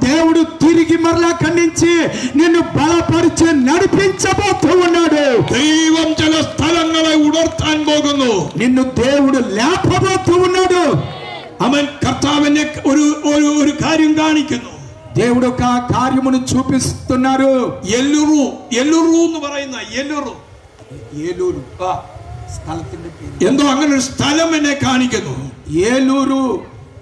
దేవుడు తిరిగి మరలా ఖండించి నిన్ను బలపరిచి నడిపించబోతూ ఉన్నాడు. ദൈവം ചില സ്ഥലങ്ങളെ ഉണർത്താൻ പോകുന്നു. నిన్ను దేవుడు లేపబోతూ ఉన్నాడు. അവൻ കർത്താവിനെ ഒരു കാര്യം കാണിക്കുന്നു. దేవుడు ఒక కార్యమును చూపిస్తున్నారు. എല്ലുറു എന്ന് പറയുന്ന എല്ലുറു ఏలూరు స్థలത്തിന്റെ పేరు. എന്തോ അങ്ങനെ ഒരു സ്ഥലം എന്നെ കാണിക്കുന്നു. ఏలూరు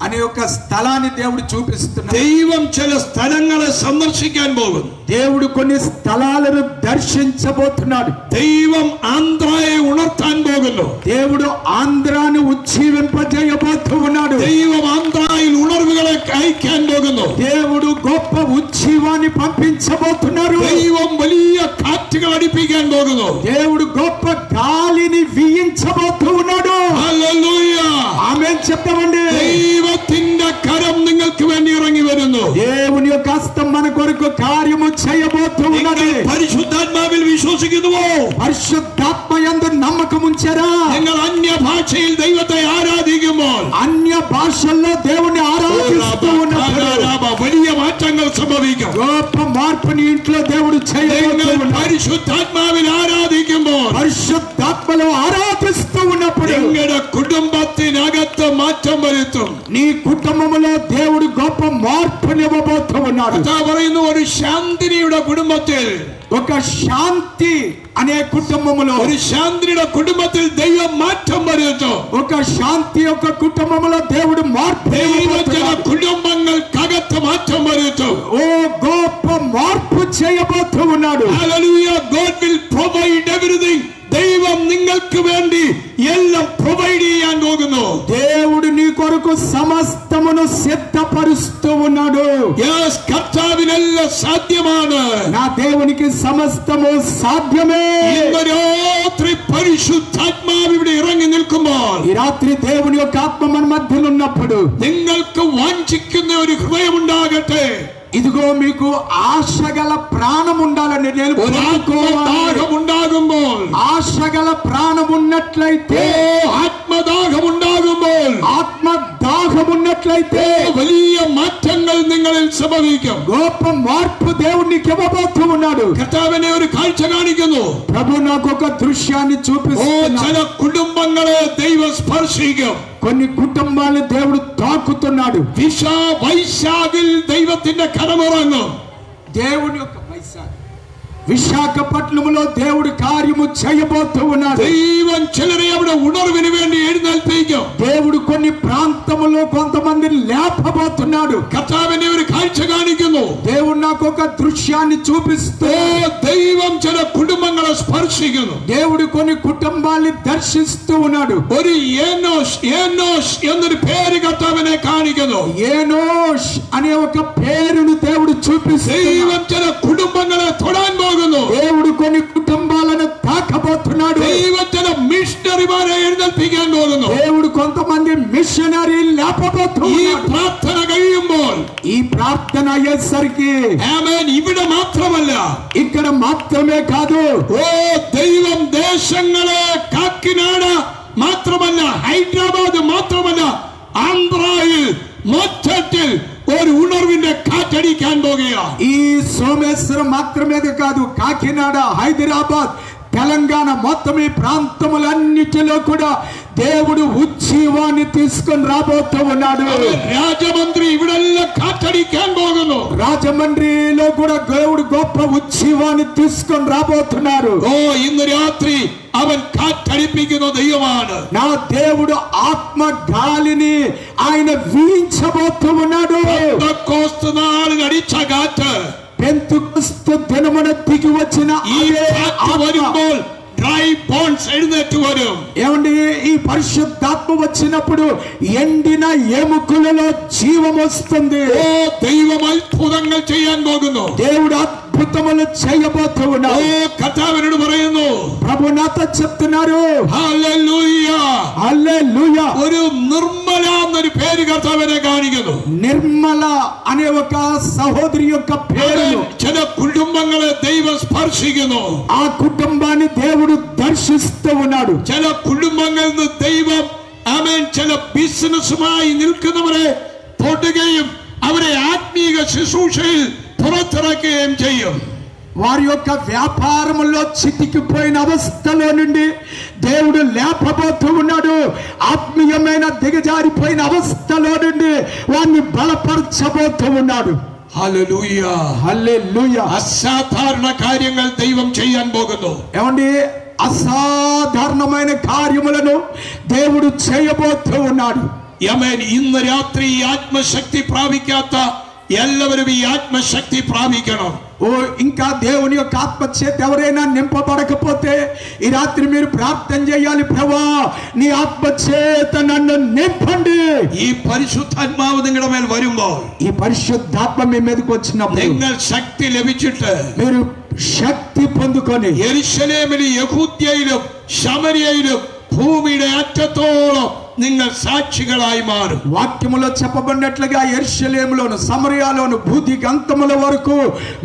అనే ఒక స్థలాన్ని దేవుడు చూపిస్తున్నాడు. ദൈവം ചില സ്ഥലങ്ങളെ സന്ദർശിക്കാൻ പോകുന്നു. దేవుడు కొన్ని స్థలాలను దర్శించబోతున్నాడు. ദൈവം ആന്ധ്രയെ ഉണർത്താൻ പോകുന്നു. దేవుడు ఆంధ్రాను ఉజ్జీవింపజేయబోతూ ఉన్నాడు. ദൈവം ആന്ധ്രയിൽ ഉണർവുകളെ അയക്കാൻ പോകുന്നു. దేవుడు గొప్ప ఉజ్జీవాన్ని పంపించబోతున్నారు. ദൈവം വലിയ കാറ്റുകൾ അടിപ്പിക്കാൻ പോകുന്നു. దేవుడు గొప్ప గాలిని వీయించబోతూ ఉన్నాడు. ഹല്ലേലൂയ. ఆమేన్ చెప్తామండి. ദൈവത്തിന്റെ കരം നിങ്ങൾക്ക് വേണ്ടി ഇറങ്ങി വരുന്നു. దేవుని యొక్క హస్తం మన కొరకు కార్యము చేయబోతూ ఉన్నది. നിങ്ങൾ പരിശുദ്ധാത്മാവിൽ വിശ്വസിക്കുന്നുവോ? పరిశుద్ధాత్మ యందు నమ్మకం ఉంచారా? നിങ്ങൾ അന്യഭാഷയിൽ ദൈവത്തെ ആരാധിക്കുമ്പോൾ అన్య భాషల్లో దేవుని ఆరాధిస్తూ ఉన్నప్పుడు വലിയ മാറ്റങ്ങൾ സംഭവിക്കും. గొప్ప మార్పుని ఇంట్లో దేవుడు చేయబోతూ നിങ്ങൾ ఉన్నాడు. പരിശുദ്ധാത്മാവിൽ ആരാധിക്കുമ്പോൾ పరిశుద్ధాత్మలో ఆరాధిస్తూ ఉన్నప్పుడు നിങ്ങളുടെ കുടുംബത്തിനകത്ത് മാറ്റം വരുത്തും. నీ కుటుంబంలో దేవుడు గొప్ప మార్పునివ్వబోతూ ఉన్నాడు. കർത്താവ് പറയുന്നു, ഒരു ശാന്തിനിയുടെ കുടുംബത്തിൽ, ఒక శాంతి అనే కుటుంబములో, ഒരു ശാന്തിനിയുടെ കുടുംബത്തിൽ ദൈവം മാറ്റം വരുത്തും. ఒక శాంతి యొక్క కుటుంబంలో దేవుడు మార్పు ദൈവജന കുടുംബങ്ങൾക്കകത്ത് కొరకు సమస్తమును సిద్ధపరుస్తూ ఉన్నాడు. Yes, കർത്താവിനെല്ലാം സാധ്യമാണ്. నా దేవునికి సమస్తము సాధ్యమే. ഇന്ന് രാത്രി പരിശുദ്ധാത്മാവ് ഇവിടെ ഇറങ്ങി നിൽക്കുമ്പോൾ ఈ రాత్రి దేవుని యొక్క ఆత్మ మన మధ్యలో ఉన్నప్పుడు നിങ്ങൾക്ക് വാഞ്ചിക്കുന്ന ഒരു ഹൃദയമുണ്ടാകട്ടെ. ఇదిగో మీకు ఆశగల ప్రాణం ఉండాలని నేను ആത്മദാഹമുണ്ടാകുമ്പോൾ ఆశగల ప్రాణం ఉన్నట్లయితే ആത്മദാഹമുണ്ടാകുമ്പോൾ ఆత్మదాహం ఉన్నట్లయితే വലിയ മാറ്റങ്ങൾ നിങ്ങളിൽ സംഭവിക്കും. గొప్ప మార్పు దేవునికి ఇవ్వబోతూ ఉన్నాడు. കർത്താവിനെ ഒരു കാഴ്ച കാണിക്കുന്നു. ప్రభు నాకు ఒక దృశ్యాన్ని చూపిస్తున్నాడు. ചില കുടുംബങ്ങളെ ദൈവം സ്പർശിക്കും. కొన్ని కుటుంబాలను దేవుడు తాకుతున్నాడు. వైశాഖിൽ ദൈവത്തിന്റെ കരമിറങ്ങും. దేవుని యొక్క విశాఖపట్నంలో దేవుడు కార్యము చేయబోతూ ఉన్నాడు. ദൈവം ചിലരെ അവിടെ ഉണർവിന് വേണ്ടി എഴുന്നേൽപ്പിക്കും. దేవుడు కొన్ని ప్రాంతములో కొంతమంది లేపబోతున్నాడు. കർത്താവിനെ ഒരു കാഴ്ച കാണിക്കുന്നു. దేవుడు నాకు ఒక దృశ్యాన్ని చూపిస్తూ ദൈവം ചില കുടുംബങ്ങളെ സ്പർശിക്കുന്നു. దేవుడు కొన్ని కుటుంబాన్ని దర్శిస్తూ ఉన్నాడు. ഒരു ఏనోష్ എന്നൊരു పేరు കർത്താവിനെ കാണിക്കുന്നു. ఏనోష్ అనే ఒక పేరును దేవుడు చూపిస్తూ ദൈവം ചില കുടുംബങ്ങളെ തൊടാൻ പോകുന്നു. దేవుడు కొన్ని కుటుంబాలను తాకబోతున్నాడు. ദൈവം ചില മിഷണറിമാരെ എഴുന്നേൽപ്പിക്കാൻ പോകുന്നു. దేవుడు కొంతమంది మిషనరీ లేపబోతున్నాడు. ഈ പ്രാർത്ഥന കഴിയുമ്പോൾ ఈ ప్రార్థన అయ్యేసరికి ആമേൻ ഇവിടെ മാത്രമല്ല ఇక్కడ మాత్రమే కాదు ദൈവം ദേശങ്ങളെ കാക്കിനാട് മാത്രമല്ല ഹൈദരാബാദ് മാത്രമല്ല ആന്ധ്രയിൽ മൊത്തത്തിൽ ഒരു ഉണർവിന്റെ കാറ്റടിക്കാൻ പോകുകയാണ്. ఈ సోమేశ్వరం మాత్రమే కాదు కాకినాడ హైదరాబాద్ తెలంగాణ మొత్తం ఈ ప్రాంతములన్నిటిలో కూడా దేవుడు ఉజ్జీవాన్ని తీసుకొని రాబోతూ ఉన్నాడు. రాజమండ్రి ఇవిడెల్లా కాటడిക്കാൻ പോകുന്നു. రాజమండ్రిలో కూడా దేవుడు గొప్ప ఉజ్జీవాన్ని తీసుకొని రాబోతున్నారు. ഇന്ന് രാത്രി അവൻ കാറ്റടിപ്പിക്കുന്ന ദൈവമാണ്. నా దేవుడు ఆత్మ గాలిని ఆయన వీయించబోతూ ఉన్నాడు. പെന്തക്കോസ്ത് നാളിൽ അടിച്ച കാറ്റ് పెంతెకొస్తు దినమున దిగి వచ్చిన ഈ കാറ്റ് വരുമ്പോൾ డ్రై బోన్స్ ఎഴുന്നേറ്റ് వരും. ఏమండి ఈ పరిశుద్ధాత్మ వచ్చినప్పుడు ఎండిన ఎముకలలో జీవం వస్తుంది. ദൈവം അത്ഭുതങ്ങൾ ചെയ്യാൻ പോകുന്നു. దేవుడు అద్భుతములు చేయబోతూ ఉన్నాడు. കർത്താവിനോട് പറയുന്നു, ప్రభు నాతో చెప్తున్నారు ഹല്ലേലൂയ హల్లెలూయా. ഒരു നിർമ്മല എന്നൊരു പേര് കർത്താവിനെ കാണിക്കുന്നു. నిర్మల అనే ఒక సహోదరి యొక్క పేరు ചില കുടുംബങ്ങളെ ദൈവം സ്പർശിക്കുന്നു. ఆ కుటుంబాన్ని దేవుడు దర్శిస్తూ ఉన్నాడు. ചില കുടുംബങ്ങളിൽ നിന്ന് ദൈവം ആമേൻ ചില ബിസിനസ്സുമായി നിൽക്കുന്നവരെ തൊടുകയും അവരെ ആത്മീക ശുശ്രൂഷയിൽ പുറത്തിറക്കുകയും ചെയ്യും. వారి యొక్క వ్యాపారములో చితికిపోయిన అవస్థలో నుండి దేవుడు లేపబోతూ ఉన్నాడు. ఆత్మీయమైన దిగజారిపోయిన అవస్థలో నుండి వారిని బలపరచబోతూ ఉన్నాడు. ഹല്ലേലൂയ హల్లెలూయ. അസാധാരണ കാര്യങ്ങൾ ദൈവം ചെയ്യാൻ പോകുന്നു. ఏమండి అసాధారణమైన కార్యములను దేవుడు చేయబోతూ ఉన్నాడు. ആമേൻ ഇന്ന് രാത്രി ഈ ആത്മശക്തി പ്രാപിക്കാത്ത എല്ലാവരും ഈ ആത്മശക്തി പ്രാപിക്കണം. ఇంకా దేవుని యొక్క ఆత్మ చేత ఎవరైనా నింపబడకపోతే ఈ రాత్రి మీరు ప్రార్థన చేయాలి, ప్రభువా నీ ఆత్మ చేత నన్ను నింపండి. ഈ പരിശുദ്ധാത്മാവ് നിങ്ങളുടെ മേൽ വരുമ്പോൾ ఈ పరిశుద్ధాత్మ మీ మీదకి వచ్చినప్పుడు നിങ്ങൾ ശക്തി ലഭിച്ചിട്ട് మీరు శక్తి పొందుకొని യെരൂശലേമിലും യഹൂദ്യയിലും ശമര്യയിലും ഭൂമിയുടെ അറ്റത്തോളം നിങ്ങൾ സാക്ഷികളായി മാറും. వాక్యములో చెప్పబడినట్లుగా యెరూషలేములోను సమరయాలోను భూది గంతముల వరకు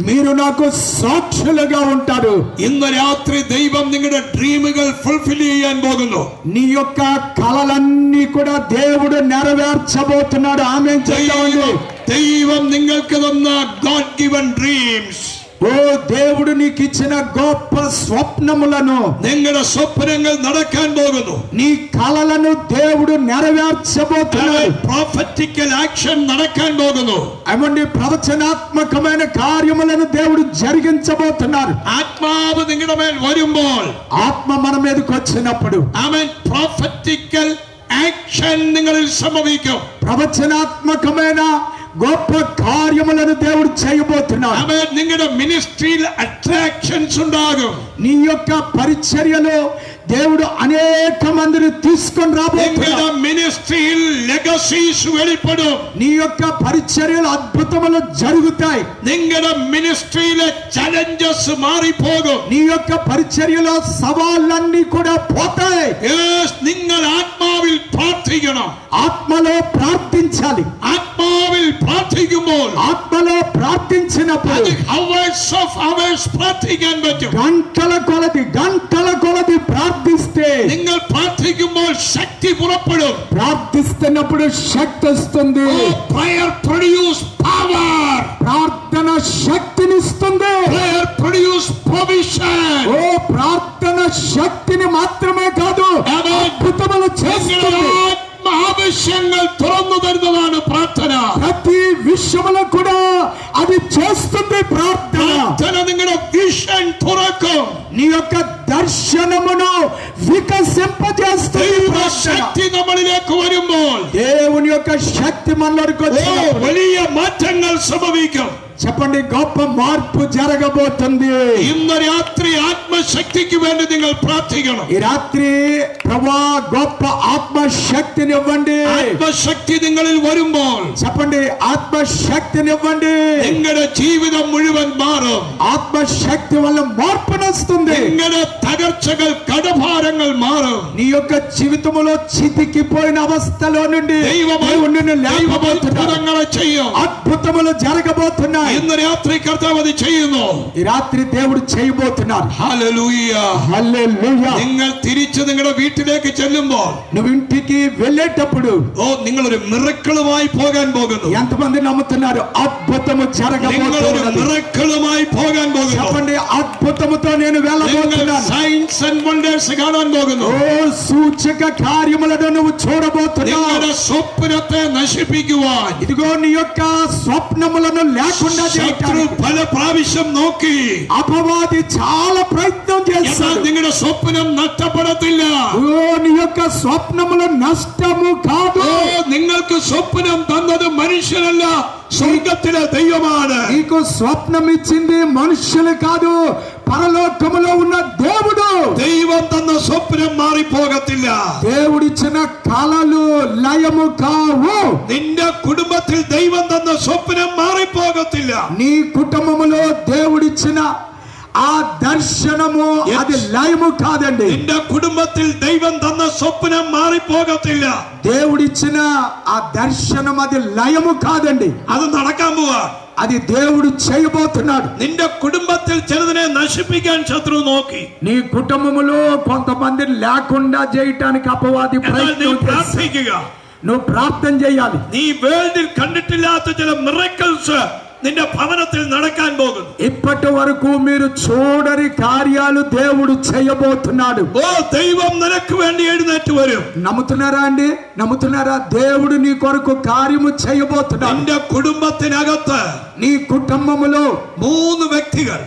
మీరు నాకు సాక్షులుగా ఉంటారు. ഇന്ന് രാത്രി ദൈവം നിങ്ങളുടെ ഡ്രീമുകൾ ഫുൾഫിൽ ചെയ്യാൻ പോകുന്നു. నీ యొక్క కలలన్నీ కూడా దేవుడు నెరవేర్చబోతున్నాడు. ఆమేన్ చెప్పండి. ദൈവം നിങ്ങൾക്ക് തന്ന ഗോഡ് ഗിവൻ ഡ്രീംസ്, ఓ దేవుడు నీకు ఇచ్చిన గొప్ప స్వప్నములను നിങ്ങളുടെ സ്വപ്നങ്ങൾ നടക്കാൻ പോകുന്നു. నీ కలలను దేవుడు నెరవేర్చబోతున్నాడు. പ്രോഫറ്റിക്കൽ ആക്ഷൻ നടക്കാൻ പോകുന്നു. అవండి ప్రవచనాత్మకమైన కార్యములను దేవుడు జరిగించబోతున్నారు. ആത്മാവ് നിങ്ങളുടെ മേൽ വരുമ്പോൾ ఆత్మ మన మీదకి వచ్చినప్పుడు ആമേൻ പ്രോഫറ്റിക്കൽ ആക്ഷൻ നിങ്ങളിൽ സംഭവിക്കും. ప్రవచనాత్మకమైన గొప్ప కార్యములను దేవుడు చేయబోతున్నాడు. ആമേൻ നിങ്ങളുടെ മിനിസ്ട്രിയിൽ അട്രാക്ഷൻസ് ഉണ്ടാകും. నీ యొక్క పరిచర్యలో దేవుడు అనేక మందిని తీసుకొని రాబోతున్నాడు. നിങ്ങളുടെ മിനിസ്ട്രിയിൽ legacies వెలిపడు. నీ యొక్క పరిచర్యలు అద్భుతములు జరుగుతాయి. നിങ്ങളുടെ മിനിസ്ട്രിയിലെ challenges മാറിപ്പോകും. నీ యొక్క పరిచర్యలో సవాళ్ళన్నీ కూడా పోతాయి. നിങ്ങൾ ആത്മാവിൽ പ്രാർത്ഥിക്കണം. ఆత్మలో ప్రార్థించాలి. ആത്മാവിൽ പ്രാർത്ഥിക്കുമ്പോൾ ఆత్మలో ప్రార్థించినప్పుడు hours പ്രാർത്ഥിക്കാൻ പറ്റും. గంటల కొలది ప్రార్థిస్తే നിങ്ങൾ പ്രാർത്ഥിക്കുമ്പോൾ ശക്തി പുറപ്പെടും. ప్రార్థిస్తున్నప్పుడు శక్తి వస్తుంది. prayer produce power. ప్రార్థన శక్తినిస్తుంది. prayer produce provision. ఓ ప్రార్థన శక్తిని మాత్రమే కాదు, అద్భుతములు చేస్తుంది. ఆവശ്യങ്ങൾ തുറന്നു തരുന്നതാണ് പ്രാർത്ഥന. ప్రతి విషయంలో కూడా అది చేస్తుంది ప్రార్థన. നിങ്ങളുടെ വിഷൻ തുറക്കും. నీ యొక్క దర్శనమును వికసింపజేస్తుంది. శక్తి നമ്മളിലേക്ക് വരുമ്പോൾ దేవుని యొక్క శక్తి మనలోకి వచ్చినప్పుడు വലിയ മാറ്റങ്ങൾ സംഭവിക്കും. చెప్పండి, గొప్ప మార్పు జరగబోతుంది. ഇന്ന് രാത്രി ആത്മശക്തിക്ക് വേണ്ടി നിങ്ങൾ പ്രാർത്ഥിക്കണം. ఈ రాత్రి ప్రభువా గొప్ప ఆత్మశక్తిని ఇవ్వండి. ആത്മശക്തി നിങ്ങളിൽ വരുമ്പോൾ చెప్పండి, ఆత్మశక్తిని ఇవ్వండి. നിങ്ങളുടെ ജീവിതം മുഴുവൻ മാറും. ఆత్మశక్తి వల్ల మార్పునొస్తుంది. നിങ്ങളുടെ തകർച്ചകൾ കടഭാരങ്ങൾ മാറും. నీ యొక్క జీవితంలో చితికిపోయిన అవస్థలో నుండి దేవుడిని లేపబోతున్నాడు. അത്ഭുതങ്ങളെ ചെയ്യും. అద్భుతములు జరగబోతున్నాయి. ഇന്ന് രാത്രി കർത്താവ് അത് ചെയ്യുന്നു. ఈ రాత్రి దేవుడు చేయబోతున్నాడు. ഹല്ലേലൂയ. హల్లెలూయా. നിങ്ങൾ തിരിച്ച് നിങ്ങളുടെ വീട്ടിലേക്ക് ചെല്ലുമ്പോൾ నువ్వు ఇంటికి వెళ్ళేటప్పుడు നിങ്ങൾ ഒരു മിറക്കിളുമായി പോകാൻ പോകുന്നു. ఎంతమంది నమ్ముతున్నారు అద్భుతము జరగబోతున్నది? മിറക്കിളുമായി പോകാൻ പോകുന്നു. చెప్పండి, అద్భుతముతో నేను వెళ్ళబోతున్నాను. സയൻസ് ആൻഡ് വണ്ടേഴ്സ് കാണാൻ പോകുന്നു. ఓ సూచక కార్యములను నువ్వు చూడబోతున్నావు. നിങ്ങളുടെ സ്വപ്നത്തെ നശിപ്പിക്കുവാൻ ఇదిగో నీ యొక్క స్వప్నములను లేకుండా ശത്രു പല പ്രാവശ്യം നോക്കി. అపవాది చాలా ప్రయత్నం എന്നാൽ చేస్తాడు. നിങ്ങളുടെ സ്വപ്നം നഷ്ടപ്പെടത്തില്ല. ఓ నీ యొక్క స్వప్నములు నష్టము కాదు. നിങ്ങൾക്ക് സ്വപ്നം തന്നത് മനുഷ്യനല്ല, സ്വർഗത്തിലെ ദൈവമാണ്. నీకు స్వప్నం ఇచ్చింది మనుషులు కాదు, పరలోకములో ఉన్న దేవుడు. ദൈവം തന്ന സ്വപ്നം മാറിപ്പോകത്തില്ല. దేవుడిచ్చిన కలలు లయము కావు. നിന്റെ കുടുംബത്തിൽ ദൈവം തന്ന സ്വപ്നം മാറിപ്പോകത്തില്ല. నీ కుటుంబములో దేవుడిచ్చిన ఆ దర్శనము అది లయము కాదండి. നിന്റെ കുടുംബത്തിൽ ദൈവം തന്ന സ്വപ്നം മാറിപ്പോകത്തില്ല. దేవుడిచ్చిన ఆ దర్శనం అది లయము కాదండి. അത് നടക്കാൻ പോവാ. అది దేవుడు చేయబోతున్నాడు. നിന്റെ കുടുംബത്തിൽ ചിലതിനെ നശിപ്പിക്കാൻ ശത്രു നോക്കി. నీ కుటుంబములో కొంతమంది లేకుండా చేయటానికి అపవాది എന്നാൽ നീ ప్రయత్నం చేస్తాడు. പ്രാർത്ഥിക്കുക. నువ్వు ప్రార్థన చేయాలి. നീ വേൾഡിൽ കണ്ടിട്ടില്ലാത്ത ചില മിറക്കിൾസ് നിന്റെ ഭവനത്തിൽ നടക്കാൻ പോകുന്നു. ఇప్పటి వరకు మీరు చూడని కార్యాలు దేవుడు చేయబోతున్నాడు. ദൈവം നിനക്ക് വേണ്ടി എഴുന്നേറ്റ് വരും. నమ్ముతున్నారా అండి? నమ్ముతున్నారా? దేవుడు నీ కొరకు కార్యము చేయబోతున్నాడు. നിന്റെ കുടുംബത്തിനകത്ത് నీ కుటుంబములో മൂന്ന് വ്യക്തികൾ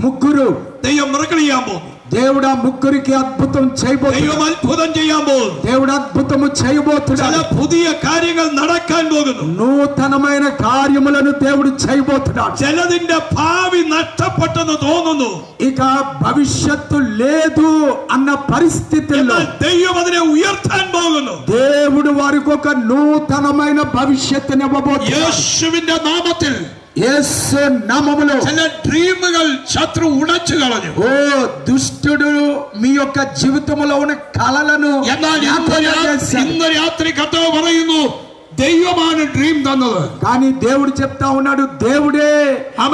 ముగ్గురు ദൈവം മിറക്കിൾ ചെയ്യാൻ പോകും. దేవుడు ఆ ముగ్గురికి అద్భుతం చేయబోతున్నాడు. ദൈവം അത്ഭുതം ചെയ്യാൻ പോകും. దేవుడు అద్భుతము చేయబోతున్నాడు. ചില പുതിയ കാര്യങ്ങൾ നടക്കാൻ പോകുന്നു. నూతనమైన కార్యములను దేవుడు చేయబోతున్నాడు. ചിലതിന്റെ ഭാവി നഷ്ടപ്പെട്ടെന്ന് തോന്നുന്നു. ఇక భవిష్యత్తు లేదు అన్న పరిస్థితుల్లో ദൈവം അതിനെ ഉയർത്താൻ പോകുന്നു. దేవుడు వారికి ఒక నూతనమైన భవిష్యత్తుని ఇవ్వబోతున్నాడు. യേശുവിന്റെ നാമത്തിൽ యేసు నామములో ചില ഡ്രീമുകൾ ശത്രു ഉടച്ചു കളഞ്ഞു. ఓ దుష్టుడు మీ యొక్క జీవితంలో ఉన్న కలలను എന്നാൽ ഇന്ന് രാത്രി കർത്താവ് പറയുന്നു, ദൈവമാണ് ഡ്രീം തന്നത്. కానీ దేవుడు చెప్తా ఉన్నాడు, దేవుడే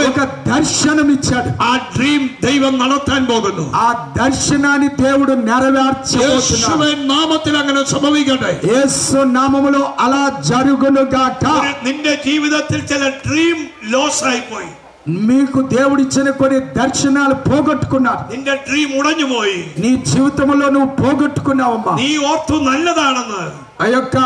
ఒక దర్శనం ఇచ్చాడు. ആ ഡ്രീം ദൈവം നടത്താൻ പോകുന്നു. ఆ దర్శనాన్ని దేవుడు నెరవేర్చబోతున్నాడు. യേശുവിൻ നാമത്തിൽ അങ്ങനെ സംഭവിക്കട്ടെ. యేసు నామములో అలా జరుగును గాక. നിന്റെ ജീവിതത്തിൽ ചില ഡ്രീം ലോസ് ആയി പോയി. మీకు దేవుడిచ్చిన కొన్ని దర్శనాలు పోగొట్టుకున్నారు. നിന്റെ ഡ്രീം ഉടഞ്ഞു പോയി. నీ జీవితంలో నువ్వు పోగొట్టుకున్నావమ్మా. നീ ഓർത്തു നല്ലതാണെന്ന്, ఆ యొక్క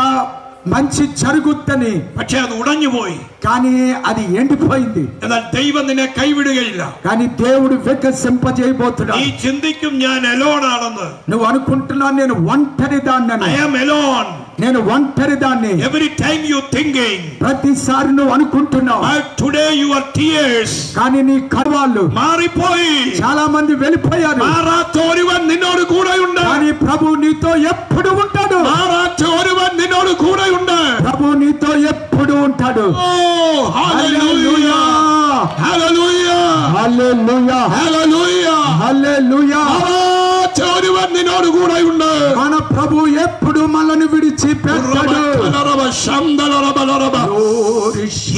మంచి జరుగుద్దని, പക്ഷെ അത് ഉടഞ്ഞു പോയി. కానీ అది ఎండిపోయింది. എന്നാൽ ദൈവം നിന്നെ കൈവിടുകയില്ല. కానీ దేవుడు వికసింపజేయబోతున్నాడు. നീ ചിന്തിക്കും ഞാൻ alone ആണെന്ന്. నువ్వు అనుకుంటున్నావు నేను ఒంటరి దాన్ని. I am alone. నేను ఒంటరి దాన్ని. Every time you thinking. ప్రతిసారి నువ్వు అనుకుంటున్నావు. But today your tears. కానీ నీ కడవాళ్ళు മാറിപ്പോയി. చాలా మంది వెళ్ళిపోయారు. മാറാത്ത ഒരുവൻ നിന്നോട് കൂടെ ഉണ്ട്. కానీ ప్రభు నీతో ఎప్పుడు ఉంటాడు. മാറാത്ത హల్లెలూయా హల్లెలూయా హల్లెలూయా హల్లెలూయా హల్లెలూయా. ഒരുവൻ നിന്നോട് കൂടെ ഉണ്ട്. మన ప్రభు ఎప్పుడు మనల్ని విడిచిపెట్టడు.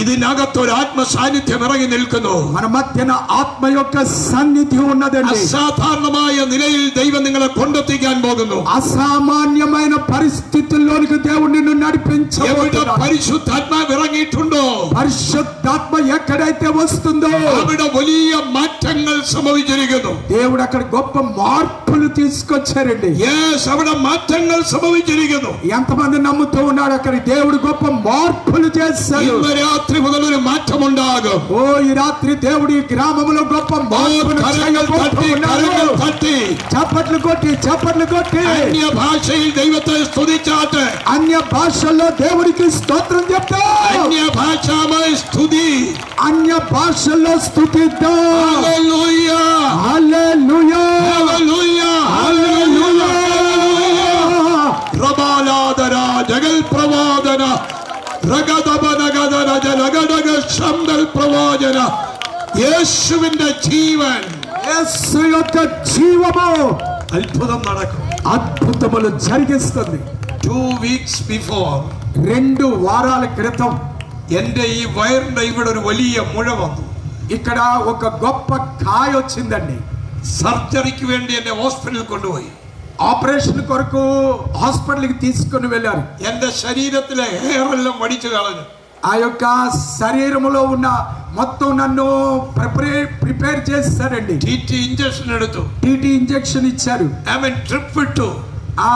ഇതിനകത്തൊരു ആത്മ സാന്നിധ്യം ഇറങ്ങി നിൽക്കുന്നു. మన మధ్యన ఆత్మ యొక్క సన్నిధి ఉన్నదండి. అసాధారణമായ నిലയിൽ ദൈവം നിങ്ങളെ കൊണ്ടെത്തിക്കാൻ പോകുന്നു. అసామాన్యమైన పరిస్థితుల్లోనికి దేవుడు నిన్ను నడిపించబోతున్నాడు. పరిశుద్ధాత్మ ఇറങ്ങിയിട്ടുണ്ടോ? పరిశుద్ధాత్మ ఎక్కడైతే వస్తుందో അവിടെ വലിയ മാറ്റങ്ങൾ സംഭവിച്ചിരിക്കുന്നു. దేవుడు అక్కడ గొప్ప మార్పులు తీసుకొచ్చారండి. അവിടെ മാറ്റങ്ങൾ സംഭവിച്ചിരിക്കുന്നു. ఎంతమంది నమ్ముతూ ఉన్నాడు? అక్కడ దేవుడు గొప్ప మార్పులు చేశాడు. ഇന്ന് രാത്രി മുതൽ ഒരു മാറ്റമുണ്ടാകും. ఓ ఈ రాత్రి దేవుడి గ్రామంలో గొప్ప మార్పులు చేయబోతున్నాడు. చప్పట్లు కొట్టి చప్పట్లు కొట్టి అన్య భాషയിൽ ദൈവത്തെ സ്തുതിച്ചാട്ടെ. అన్య భాషల్లో దేవుడికి స్తోత్రం చెప్తా. అన్య భాషామయ స్తుതി. అన్య భాషల్లో స్తుతిద్దాం. హల్లెలూయా హల్లెలూయా హల్లెలూయా హల్లెలూయా. రబాలాదర జగల్ ప్రవాదన രഗദബനഗദന ജലഗദഗ ശംദൽ പ്രവാചന. യേശുവിന്റെ ജീവൻ, యేసు యొక్క జీవము അത്ഭുതം നടക്കും. అద్భుతములు జరిగిస్తుంది. 2 weeks before 2 వారాల క్రితం എന്റെ ഈ വയറിന്റെ ഇവിടെ ഒരു വലിയ മുഴ വന്നു. ఇక్కడ ఒక గొప్ప కాయ వచ్చిందండి. സർജറിക്ക് വേണ്ടി എന്നെ ഹോസ്പിറ്റലിൽ കൊണ്ടുപോയി. ఆపరేషన్ కొరకు హాస్పిటల్కి తీసుకుని వెళ్ళారు. എന്റെ ശരീരത്തിലെ ഹെയർ എല്ലാം വടിച്ചു കളഞ്ഞു. ఆ యొక్క శరీరంలో ఉన్న మొత్తం నన్ను ప్రిపేర్ చేస్తారండి. టీటీ ఇంజెక్షన్ എടുത്തു. టీటీ ఇంజెక్షన్ ఇచ్చారు. ട്രിപ്പ് ഇട്ടു. ఆ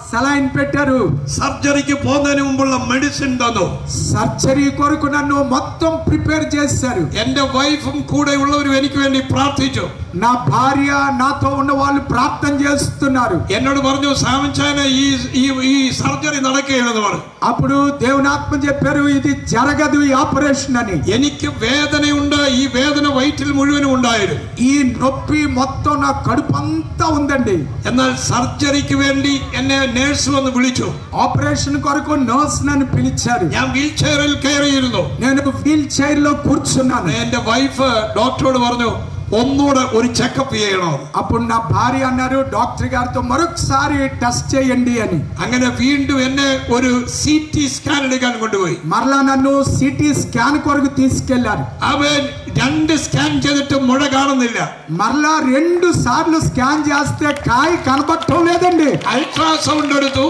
సలైన్ పెట్టారు. സർജറിക്ക് പോകുന്നതിന് മുമ്പുള്ള മെഡിസിൻ തന്നു. సర్జరీ కొరకు నన్ను మొత్తం ప్రిపేర్ చేశారు. എന്റെ വൈഫും കൂടെ ഉള്ളവരും എനിക്ക് വേണ്ടി പ്രാർത്ഥിച്ചു. నా భార్య నాతో ఉన్న వాళ్ళు ప్రార్థన చేస్తున్నారు. എന്നോട് പറഞ്ഞു സാമച്ചാന ഈ സർജറി നടക്കുകയാണെന്ന് പറഞ്ഞു. అప్పుడు దేవుని ఆత్మ చెప్పారు ఇది జరగదు ఈ ఆపరేషన్ అని. എനിക്ക് വേദനയുണ്ട്. ഈ വേദന വയറ്റിൽ മുഴുവനും ഉണ്ടായിരുന്നു. ఈ నొప్పి మొత్తం నా కడుపంతా ఉందండి. എന്നാൽ സർജറിക്ക് വേണ്ടി എന്നെ നേഴ്സ് വന്ന് വിളിച്ചു. ఆపరేషన్ కొరకు నర్స్ నన్ను పిలిచారు. ഞാൻ വീൽ ചെയറിൽ കയറിയിരുന്നു. నేను వీల్ చైర్ లో కూర్చున్నాను. എന്റെ വൈഫ് ഡോക്ടറോട് പറഞ്ഞു ഒന്നുകൂടെ ഒരു ചെക്കപ്പ് ചെയ്യണം. అప్పుడు నా భార్య అన్నారు డాక్టర్ గారితో మరొకసారి టెస్ట్ చేయండి అని. അങ്ങനെ വീണ്ടും എന്നെ ഒരു CT സ്കാൻ എടുക്കാൻ കൊണ്ടുപോയി. మరలా నన్ను సిటీ స్కాన్ కొరకు తీసుకెళ్లారు. അവൻ 2 സ്കാൻ ചെയ്തിട്ട് മുഴ കാണുന്നില്ല. మరలా 2 సార్లు స్కాన్ చేస్తే కాయ కనబడటం లేదండి. അൾട്രാസൗണ്ട് എടുത്തു.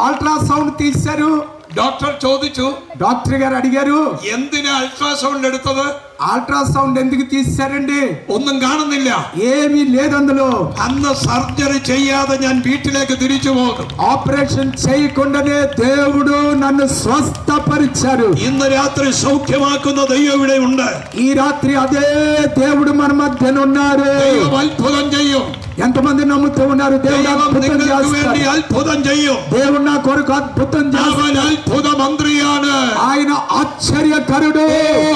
అల్ట్రాసౌండ్ తీశారు. ഡോക്ടർ ചോദിച്ചു, డాక్టర్ గారు అడిగారు എന്തിനാ അൾട്രാസൗണ്ട് എടുത്തത്? అల్ట్రాసౌండ్ ఎందుకు తీశారండి? ഒന്നും കാണുന്നില്ല. ఏమీ లేదందులో. അന്ന് സർജറി ചെയ്യാതെ ഞാൻ വീട്ടിലേക്ക് തിരിച്ചു പോകും. ఆపరేషన్ చేయకుండానే దేవుడు నన్ను స్వస్థపరిచారు. ഇന്ന് രാത്രി സൗഖ്യമാക്കുന്ന ദൈവം ഇവിടെ ഉണ്ട്. ఈ రాత్రి అదే దేవుడు మన మధ్యన ఉన్నారు. ദൈവം അത്ഭുതം ചെയ്യും. ఎంతమంది నమ్ముతూ ఉన్నారు? దేవుడు అద్భుతం വേണ്ടി చేస్తాడు. അത്ഭുതം ചെയ്യും. దేవుడు నా కొరకు అద్భుతం അവൻ చేస్తాడు. അത്ഭുത മന്ത്രിയാണ്. ఆయన ఆశ్చర్యకరుడు.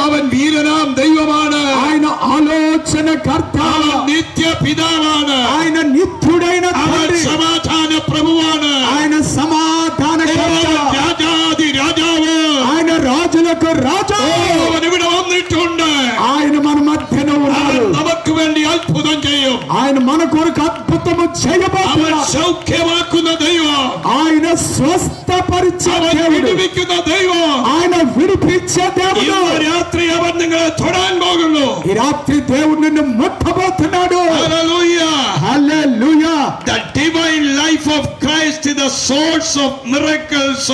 അവൻ വീരനാം ദൈവമാണ്. ఆయన ఆలోచనకర్త. അവൻ നിത്യ പിതാവാണ്. ఆయన నిత్యుడైన അവൻ తండ్రి. സമാധാന പ്രഭുവാണ്. ఆయన సమాధానకర్త. രാജാതി രാജാവ്. ఆయన రాజులకు రాజు. അവൻ ഇവിടെ വന്നിട്ടുണ്ട്. ఆయన మన మధ్యన അവൻ ఉన్నారు. നമുക്ക് വേണ്ടി അത്ഭുതം ചെയ്യും. ఆయన మన కొరకు అద్భుతము അവൻ చేయబోతున్నాడు. സൗഖ്യമാക്കുന്ന ദൈവം. ఆయన స్వస్థపరిచే അവൻ దేవుడు. വിടുവിക്കുന്ന ദൈവം. ఆయన విడిపించే దేవుడు. ഇന്ന് രാത്രി അവൻ നിങ്ങളെ തൊടാൻ പോകുന്നു. ఈ రాత్రి దేవుడు నిన్ను ముట్టబోతున్నాడు. Hallelujah. Hallelujah. The divine life of Christ is the source of miracles.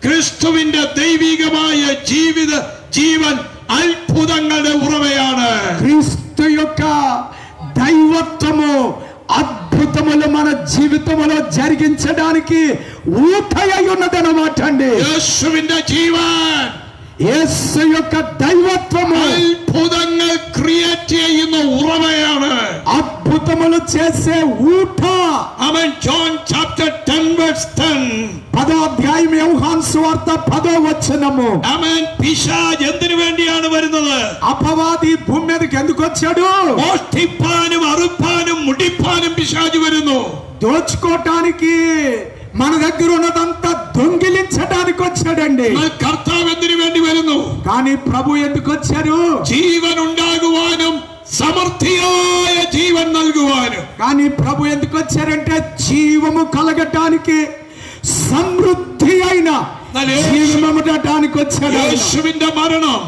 ക്രിസ്തുവിന്റെ ദൈവികമായ ജീവൻ അത്ഭുതങ്ങളുടെ ഉറവയാണ്. క్రీస్తు యొక్క దైవత్వము అద్భుతములు మన జీవితంలో జరిగించడానికి ఊటై ఉన్నదన్నమాట అండి. യേശുവിന്റെ ജീവൻ యేసు యొక్క దైవత్వము അത്ഭുതങ്ങൾ ക്രിയേറ്റ് ചെയ്യുന്ന ഉറവയാണ്. అద్భుతములు చేసే ఊట. Amen. John chapter 10 verse 10. 10వ అధ్యాయం యోహాను సువార్త 10వ వచనము. Amen. പിശാച് എന്തിനു വേണ്ടിയാണ് വരുന്നത്? అపవాది భూమి మీదకి ఎందుకు వచ్చాడు? മോഷ്ടിപ്പാനും അറുപ്പാനും മുടിപ്പാനും പിശാച് വരുന്നു. దోచుకోవటానికి, మన దగ్గర ఉన్నదంతా దొంగిలించడానికి వచ్చాడండి. കർത്താവ് എന്തിനു വേണ്ടി വരുന്നു? కానీ ప్రభు ఎందుకు వచ్చారు? ജീവൻ ഉണ്ടാകുവാനും സമൃദ്ധിയായ ജീവൻ നൽകുവാനും. కానీ ప్రభు ఎందుకు వచ్చారంటే జీవము కలగటానికి, సమృద్ధి అయిన జీవము ఇవ్వడానికి వచ్చాడు. യേശുവിന്റെ മരണം,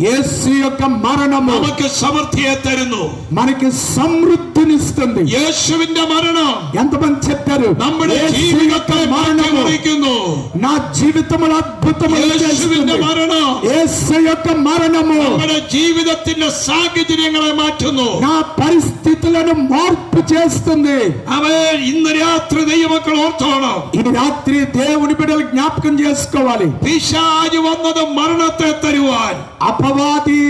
యేసు యొక్క మరణము നമുക്ക് സമൃദ്ധിയെ തരുന്നു. మనకి సమృద్ధినిస్తుంది. യേശുവിന്റെ മരണം ఎంతమంది చెప్తారు? നമ്മുടെ యేసు యొక్క ജീവിതത്തെ మరణము മാറ്റിമറിക്കുന്നു. నా జీవితములో అద్భుతములు യേശുവിന്റെ చేస్తుంది. മരണം యేసు యొక్క మరణము നമ്മുടെ ജീവിതത്തിന്റെ സാഹചര്യങ്ങളെ മാറ്റുന്നു. నా పరిస్థితులను మార్పు చేస్తుంది. അവൻ ഇന്ന് രാത്രി ദൈവമക്കൾ ഓർത്തോണം. ఈ రాత్రి దేవుని బిడ్డలు జ్ఞాపకం చేసుకోవాలి. പിശാച് വന്നത് മരണത്തെ തരുവാൻ, అపవాది